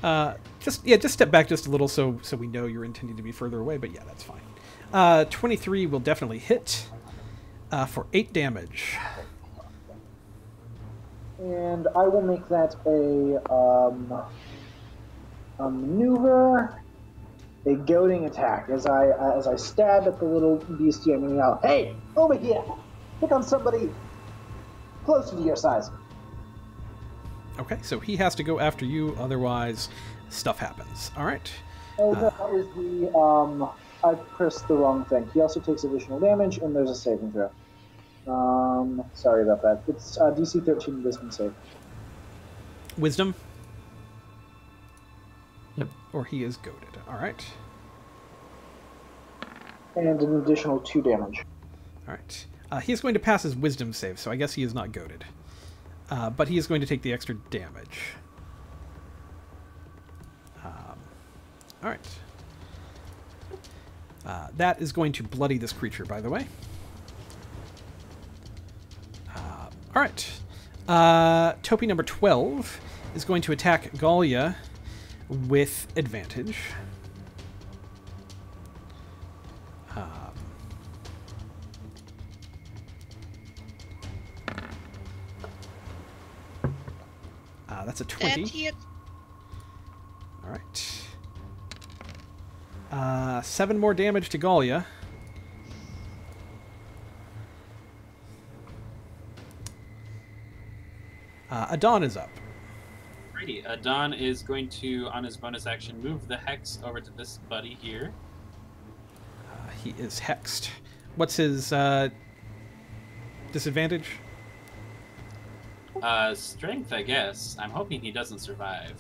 Just step back just a little so we know you're intending to be further away. But yeah, that's fine. 23 will definitely hit for 8 damage. And I will make that a maneuver, a goading attack. As I stab at the little beastie, I'm going to yell, "Hey, over here! Pick on somebody closer to your size." Okay, so he has to go after you, otherwise stuff happens. All right. Oh, no, that was the, I pressed the wrong thing. He also takes additional damage, and there's a saving throw. Sorry about that. It's DC 13 wisdom save. Wisdom? Yep. Or he is goaded. All right. And an additional 2 damage. All right. He is going to pass his wisdom save, so I guess he is not goaded. But he is going to take the extra damage. All right. That is going to bloody this creature, by the way. All right. Topi number 12 is going to attack Galia with advantage. That's a 20. That hit. All right. 7 more damage to Galia. Adon is up. Alrighty, Adon is going to, on his bonus action, move the hex over to this buddy here. He is hexed. What's his disadvantage? Strength, I guess. I'm hoping he doesn't survive.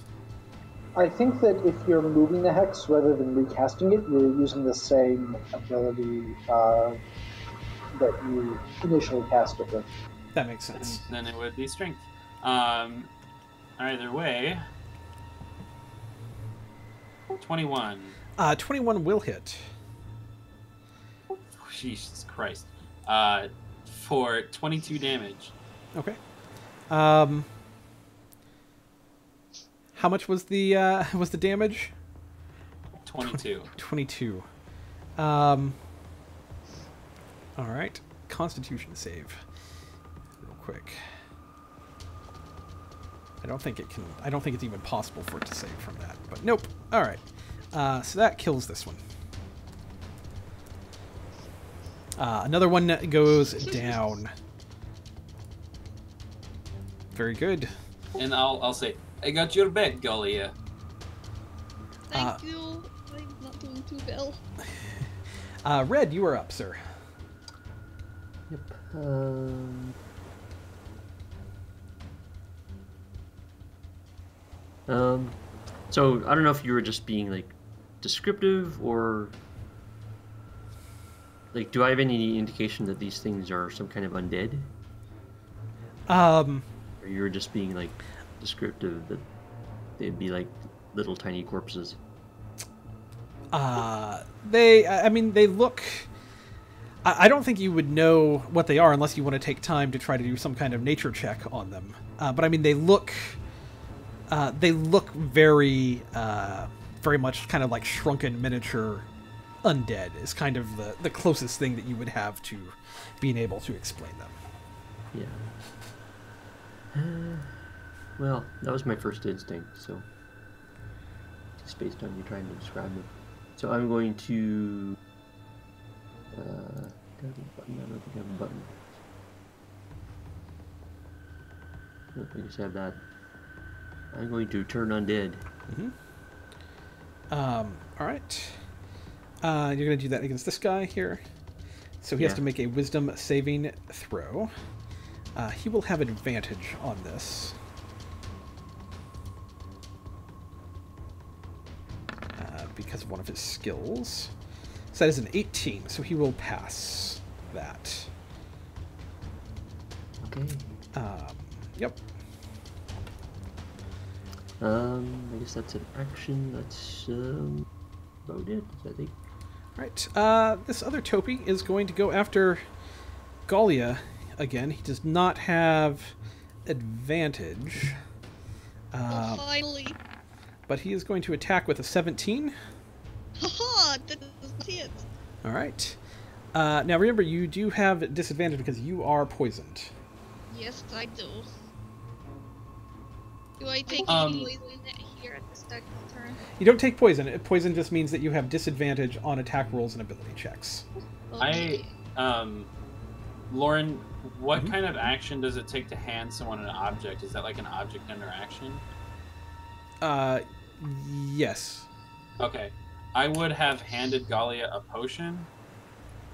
I think that if you're moving the hex rather than recasting it, you're using the same ability that you initially cast it with. That makes sense. Then it would be strength. Either way, 21. 21 will hit. Jesus Christ. For 22 damage. Okay. How much was the damage? 22. 22. All right. Constitution save. Real quick. I don't think it's even possible for it to save from that. But nope. All right. So that kills this one. Another one goes down. Very good. And I'll say, I got your back, Galia. Thank you. I'm not doing too well. Red, you are up, sir. Yep. So I don't know if you were just being like descriptive or like, do I have any indication that these things are some kind of undead? Or you were just being like descriptive that they'd be like little tiny corpses? They look. I don't think you would know what they are unless you want to take time to try to do some kind of nature check on them. But I mean, they look very, very much kind of like shrunken miniature undead is kind of the closest thing that you would have to being able to explain them. Yeah. Well, that was my first instinct, so just based on you trying to describe it. So I'm going to. Do I have a button? I don't think I have a button. Nope, I just have that. I'm going to turn undead. Mm-hmm. All right. You're going to do that against this guy here. So he has to make a wisdom saving throw. He will have advantage on this. Because of one of his skills. So that is an 18, so he will pass that. Okay. Yep. I guess that's an action. That's about it, I think. Right. This other Topi is going to go after Galia again. He does not have advantage. Oh, finally. but he is going to attack with a 17. Haha, that doesn't hit. All right. Now remember, you do have disadvantage because you are poisoned. Yes, I do. Do I take any poison here at the start of the turn? You don't take poison. Poison just means that you have disadvantage on attack rolls and ability checks. Okay. Lauren, what kind of action does it take to hand someone an object? Is that like an object interaction? Yes. Okay. I would have handed Galia a potion,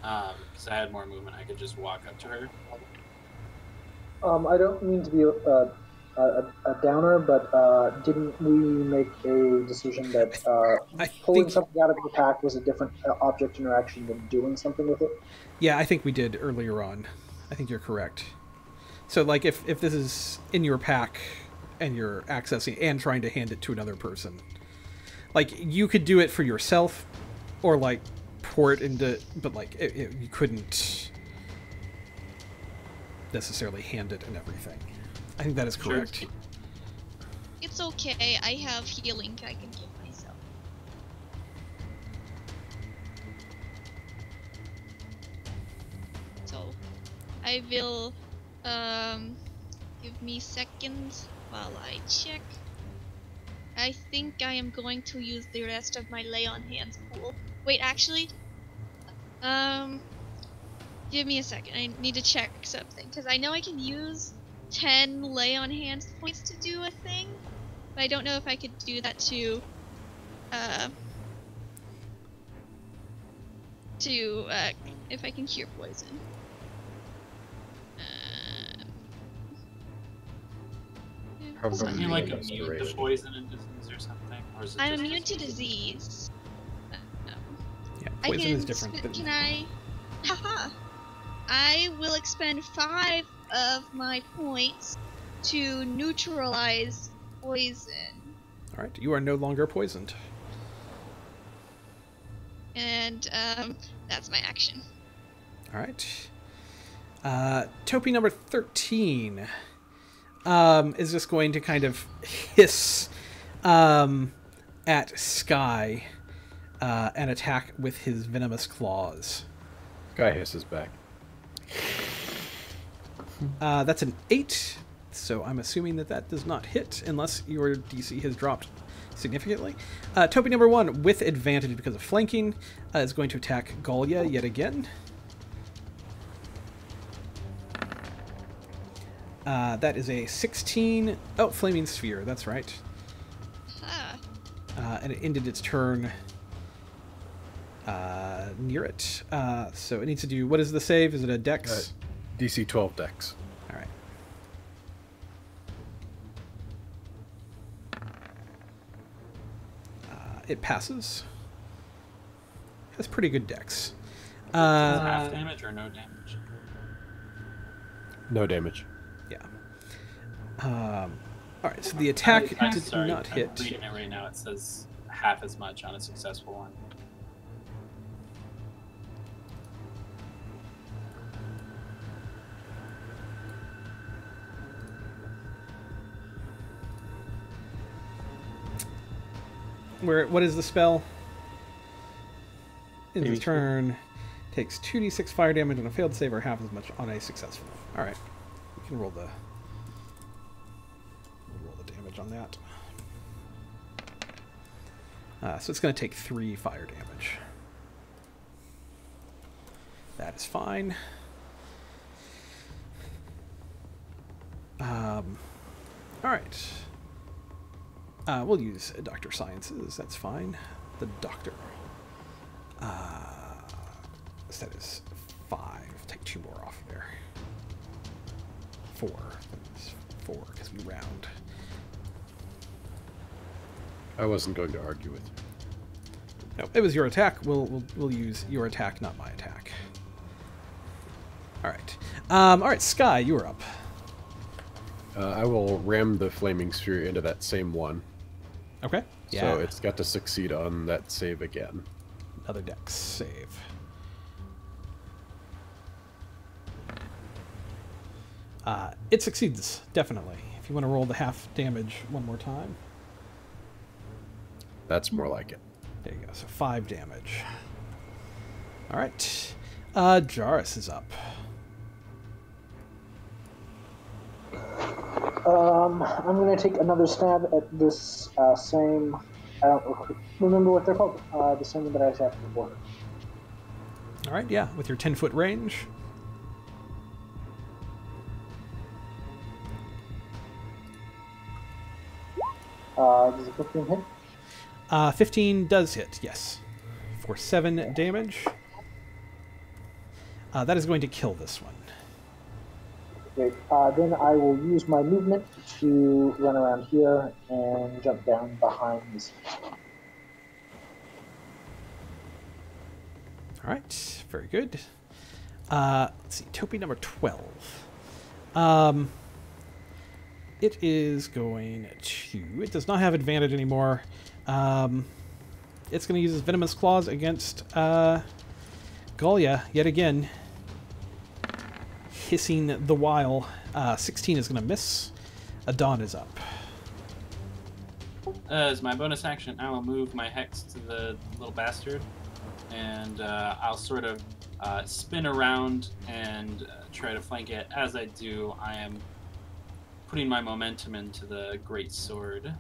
because I had more movement. I could just walk up to her. I don't mean to be a downer, but didn't we make a decision that pulling something out of the pack was a different object interaction than doing something with it? Yeah, I think we did earlier on. I think you're correct. So, like, if this is in your pack and you're accessing and trying to hand it to another person, like, you could do it for yourself or, like, pour it into... But, like, you couldn't necessarily hand it and everything. I think that is correct. Sure. It's okay, I have healing I can give myself. So, I will, give me seconds while I check. I think I am going to use the rest of my lay on hands pool. Wait, actually, give me a second, I need to check something, because I know I can use 10 lay on hands points to do a thing, but I don't know if I could do that to if I can cure poison. Probably Are you like immune to inspiration. poison and disease or something? Or is it I'm just immune to disease. Yeah, I poison can is different. Can I? Haha! I will expend 5 of my points to neutralize poison, All right, you are no longer poisoned. and that's my action. All right. Topi number 13 is just going to kind of hiss at Sky and attack with his venomous claws. Guy hisses back. That's an 8, so I'm assuming that does not hit unless your DC has dropped significantly. Topi number 1, with advantage because of flanking, is going to attack Galia yet again. That is a 16. Oh, Flaming Sphere, that's right. Ah, And it ended its turn near it. So it needs to do... What is the save? Is it a dex? DC 12 dex. All right. It passes. Has pretty good dex. half damage or no damage? No damage. Yeah. All right, so the attack I'm did sorry, not hit. I'm reading it right now. It says half as much on a successful one. What is the spell? In Maybe the turn, takes 2d6 fire damage on a failed save or half as much on a successful. All right, we can roll the damage on that. So it's going to take 3 fire damage. That is fine. All right. We'll use Dr. Sciences. That's fine. The doctor. So that is 5. Take 2 more off of there. 4. That's 4 because we round. I wasn't going to argue with you. No, it was your attack. We'll use your attack, not my attack. All right. All right, Sky, you are up. I will ram the flaming sphere into that same one. Okay. Yeah. So it's got to succeed on that save again. Another dex save. It succeeds, definitely. If you want to roll the half damage one more time. That's more like it. There you go. So 5 damage. All right. Jarrus is up. I'm going to take another stab at this same. I don't remember what they're called. The same one that I attacked before. All right. Yeah, with your 10-foot range. Does a 15 hit? 15 does hit. Yes, for 7 damage. That is going to kill this one. Great. Then I will use my movement to run around here and jump down behind this. All right, very good. Let's see, Topi number 12. It is going to... It does not have advantage anymore. It's going to use its Venomous Claws against Golia yet again. Hissing the while. 16 is going to miss. Adon is up. As my bonus action, I will move my hex to the little bastard, and I'll sort of spin around and try to flank it. As I do, I am putting my momentum into the great sword.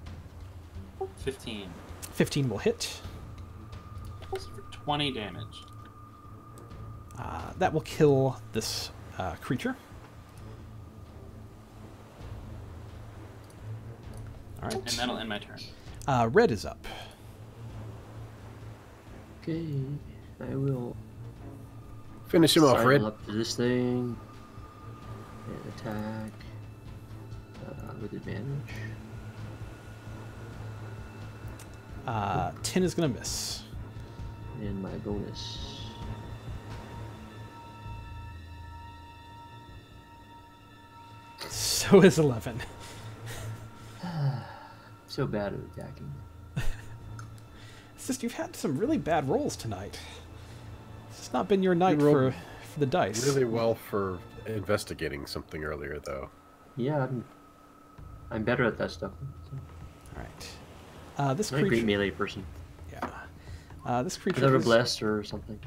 15. 15 will hit. For 20 damage. That will kill this creature. All right. And that'll end my turn. Red is up. Okay, I will Finish him off, sidle Red. up to this thing and attack with advantage. 10 is going to miss. And my bonus. So is 11. So bad at attacking. It's just you've had some really bad rolls tonight. It's just not been your night You rolled for the dice. Really well for investigating something earlier, though. Yeah, I'm better at that stuff. So. All right. This I'm a great creature. melee person. Yeah. This creature Without a is, bless or something.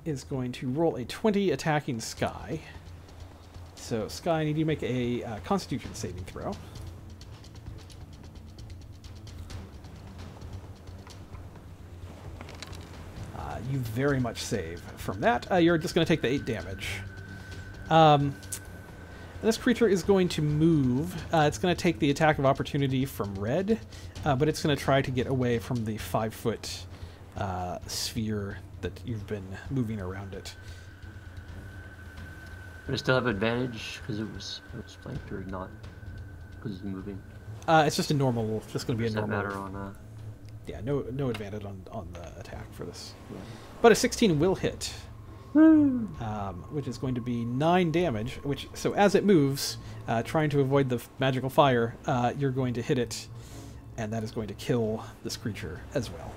is going to roll a 20 attacking Sky. So Sky, I need you to make a Constitution saving throw. You very much save from that. You're just going to take the 8 damage. And this creature is going to move. It's going to take the attack of opportunity from Red, but it's going to try to get away from the 5-foot sphere that you've been moving around it. But I still have advantage because it was flanked or not? Because it's moving. It's just a normal. Just going to be a Does that normal. matter on? Yeah, no advantage on the attack for this. Yeah. But a 16 will hit, which is going to be 9 damage. So as it moves, trying to avoid the magical fire, you're going to hit it, and that is going to kill this creature as well.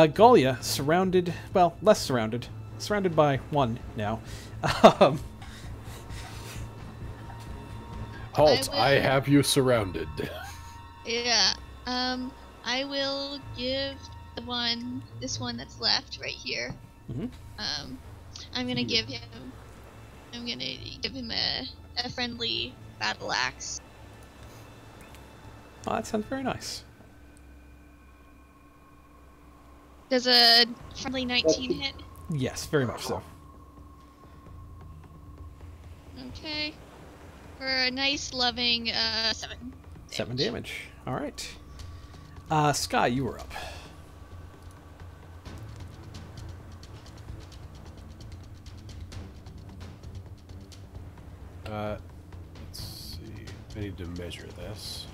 Golia, surrounded, well, less surrounded. Surrounded by 1 now. Halt! I will- I have you surrounded. Yeah. I will give this one that's left right here. Mhm. I'm gonna give him a friendly battle axe. Oh, that sounds very nice. Does a friendly 19 hit? Yes, very much so. Okay. For a nice, loving 7. 7 damage. All right. Sky, you were up. Let's see. I need to measure this.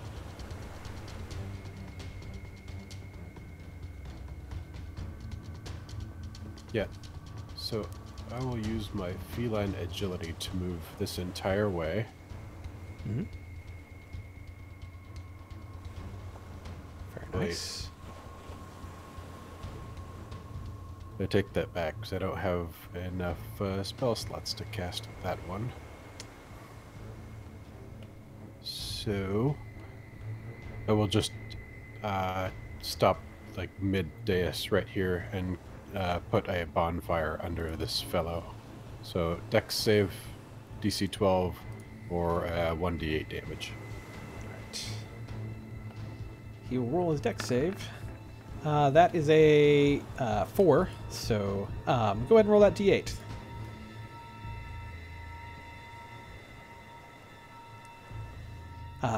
Yeah. So I will use my feline agility to move this entire way. Mm-hmm. Very Wait. nice. I take that back because I don't have enough spell slots to cast that one. So I will just stop like mid-dais right here and put a bonfire under this fellow. So Dex save, DC 12, or 1d8 damage. Right. He will roll his dex save. That is a 4, so go ahead and roll that d8.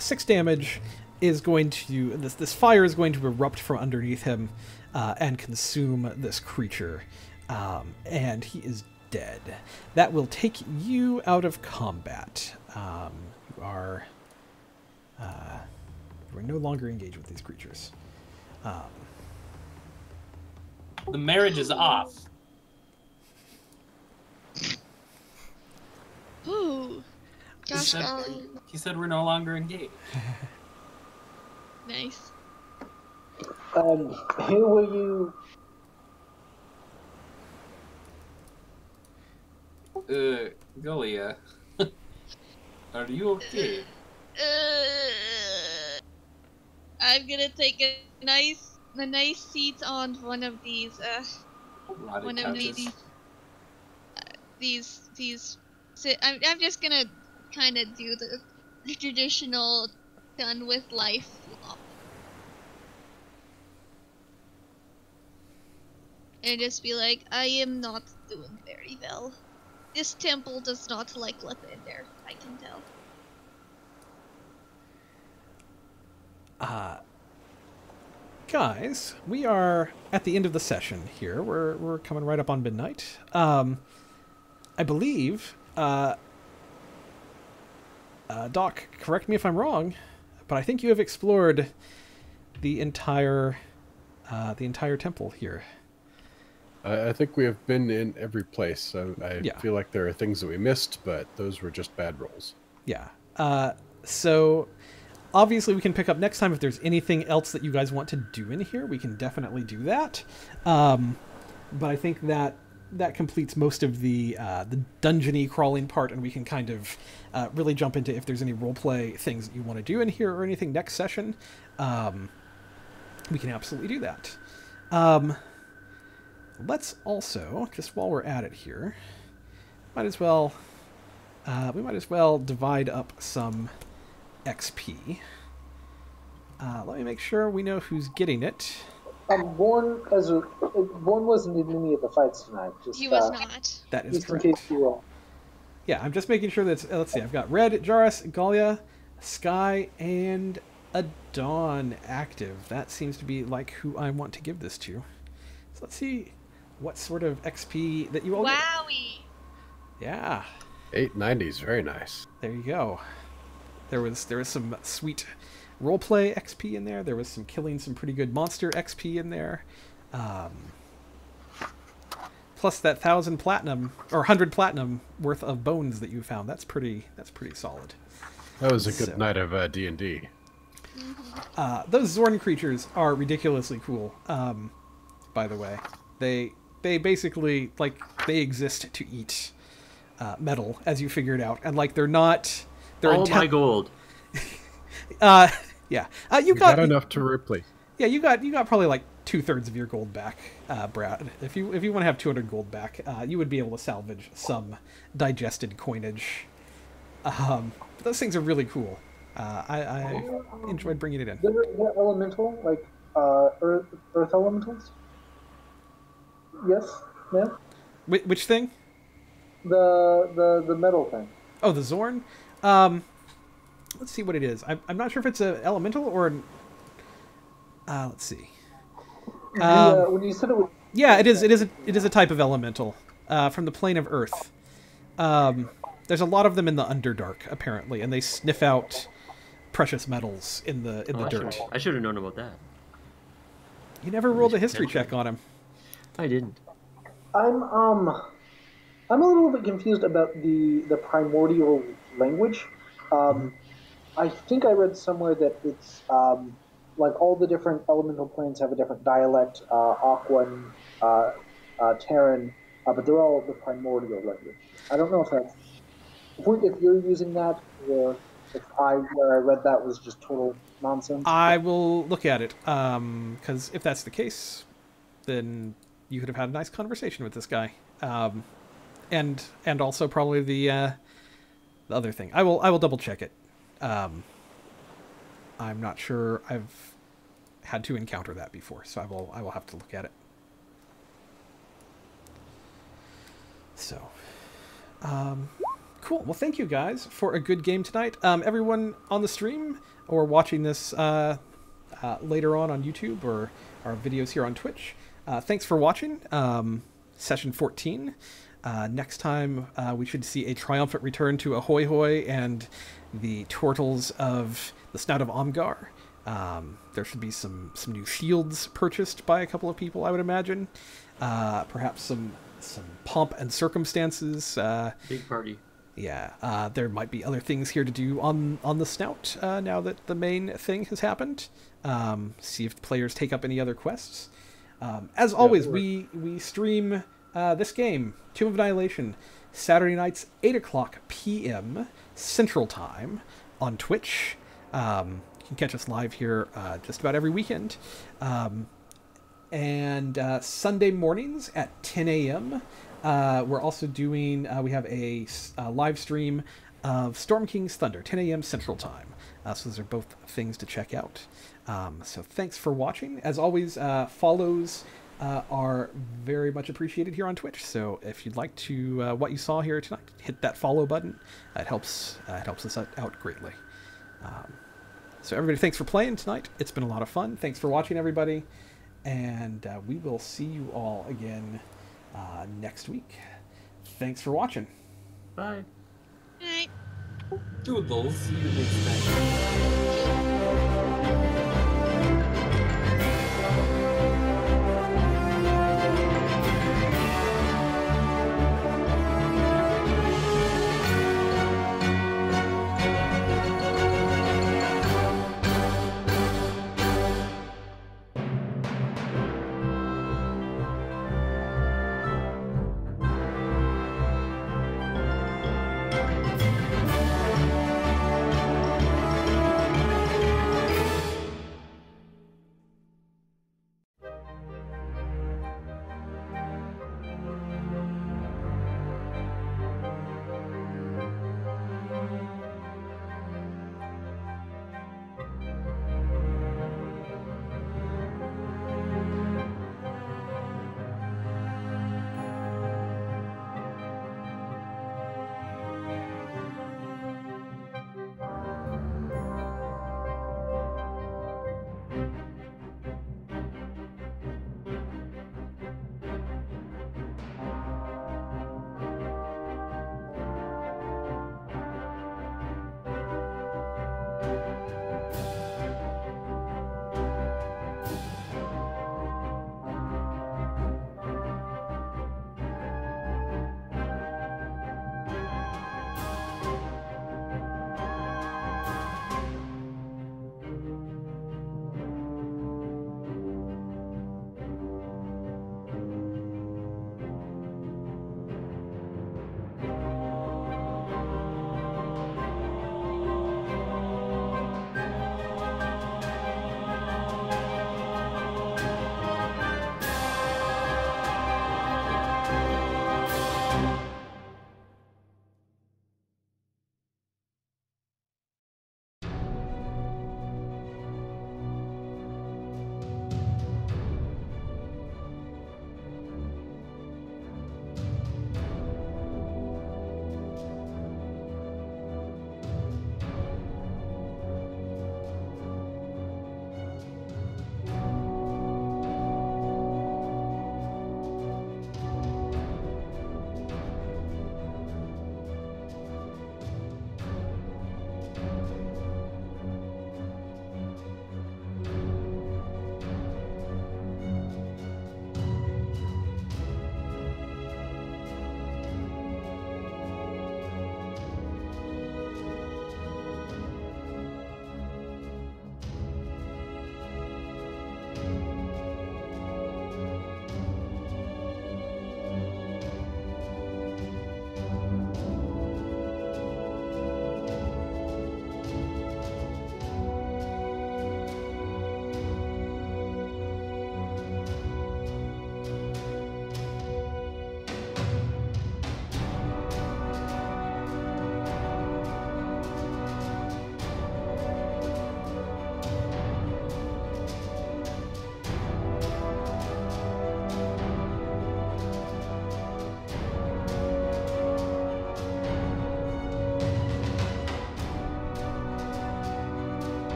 Six damage is going to... This fire is going to erupt from underneath him and consume this creature. And he is dead. That will take you out of combat. You are no longer engaged with these creatures. The marriage is off. Ooh. Gosh, He said we're no longer engaged. nice. Who will you... Golia, are you okay? I'm gonna take a nice seat on one of these. Rotted One of couches. these. I'm just gonna kind of do the traditional done with life flop. And just be like, I am not doing very well. This temple does not like Lathander, I can tell. Guys, we are at the end of the session here. We're coming right up on midnight. I believe, Doc, correct me if I'm wrong, but I think you have explored the entire temple here. I think we have been in every place. I Yeah. feel like there are things that we missed, but those were just bad rolls. Yeah. So obviously we can pick up next time if there's anything else that you guys want to do in here. We can definitely do that. But I think that completes most of the dungeony crawling part, and we can kind of really jump into if there's any roleplay things that you want to do in here or anything next session. We can absolutely do that. Let's also, just while we're at it here, we might as well divide up some XP. Let me make sure we know who's getting it. Born wasn't in any of the fights tonight. Just, He was not. That is just in correct. case you... Yeah, I'm just making sure that let's see. I've got Red, Jarrus, Galia, Sky, and Adon active. That seems to be like who I want to give this to. So let's see what sort of XP that you all get. Wowie! Yeah. 890 is very nice. There you go. There was some sweet roleplay XP in there. There was some killing some pretty good monster XP in there. Plus that 1,000 platinum or 100 platinum worth of bones that you found. That's pretty solid. That was a good night of D&D. Those Zorn creatures are ridiculously cool. By the way, they basically they exist to eat metal, as you figured out, and they're not. All my gold. Yeah. You We got got enough to replace. Yeah, you got probably 2/3 of your gold back, Brad. If you want to have 200 gold back, you would be able to salvage some digested coinage. Those things are really cool. I enjoyed bringing it in. They're elemental, like earth elementals? Yes? Yeah? Which thing? The metal thing. Oh, the Zorn? Let's see what it is. I'm not sure if it's an elemental or an... let's see. When you said it was... Yeah, it is a type of elemental from the plane of Earth. There's a lot of them in the Underdark, apparently, and they sniff out precious metals in the dirt. I should have known about that. You never rolled a history check on him. I didn't. I'm a little bit confused about the primordial language. I think I read somewhere that it's all the different elemental planes have a different dialect, Aquan, Terran, but they're all the primordial language. I don't know if that's if you're using that or if where I read that was just total nonsense? I will look at it, because if that's the case, then you could have had a nice conversation with this guy, and also probably the other thing. I will double check it. I'm not sure I've had to encounter that before, so I will have to look at it. So, cool. Well, thank you guys for a good game tonight. Everyone on the stream or watching this later on YouTube or our videos here on Twitch, thanks for watching session 14. Next time we should see a triumphant return to Ahoy Hoy and the turtles of the Snout of Omgar. There should be some new shields purchased by a couple of people, I would imagine. Perhaps some pomp and circumstances. Big party. Yeah, there might be other things here to do on the Snout now that the main thing has happened. See if the players take up any other quests. As always, we stream this game, Tomb of Annihilation, Saturday nights, 8:00 p.m. Central Time on Twitch. You can catch us live here just about every weekend. And Sunday mornings at 10 a.m. We're also doing, we have a live stream of Storm King's Thunder, 10 a.m. Central Time. So those are both things to check out. So thanks for watching. As always, follows are very much appreciated here on Twitch. So if you'd like to, what you saw here tonight, hit that follow button. It helps us out greatly. So everybody, thanks for playing tonight. It's been a lot of fun. Thanks for watching, everybody. And we will see you all again next week. Thanks for watching. Bye. Alright. Toodles. See you next time.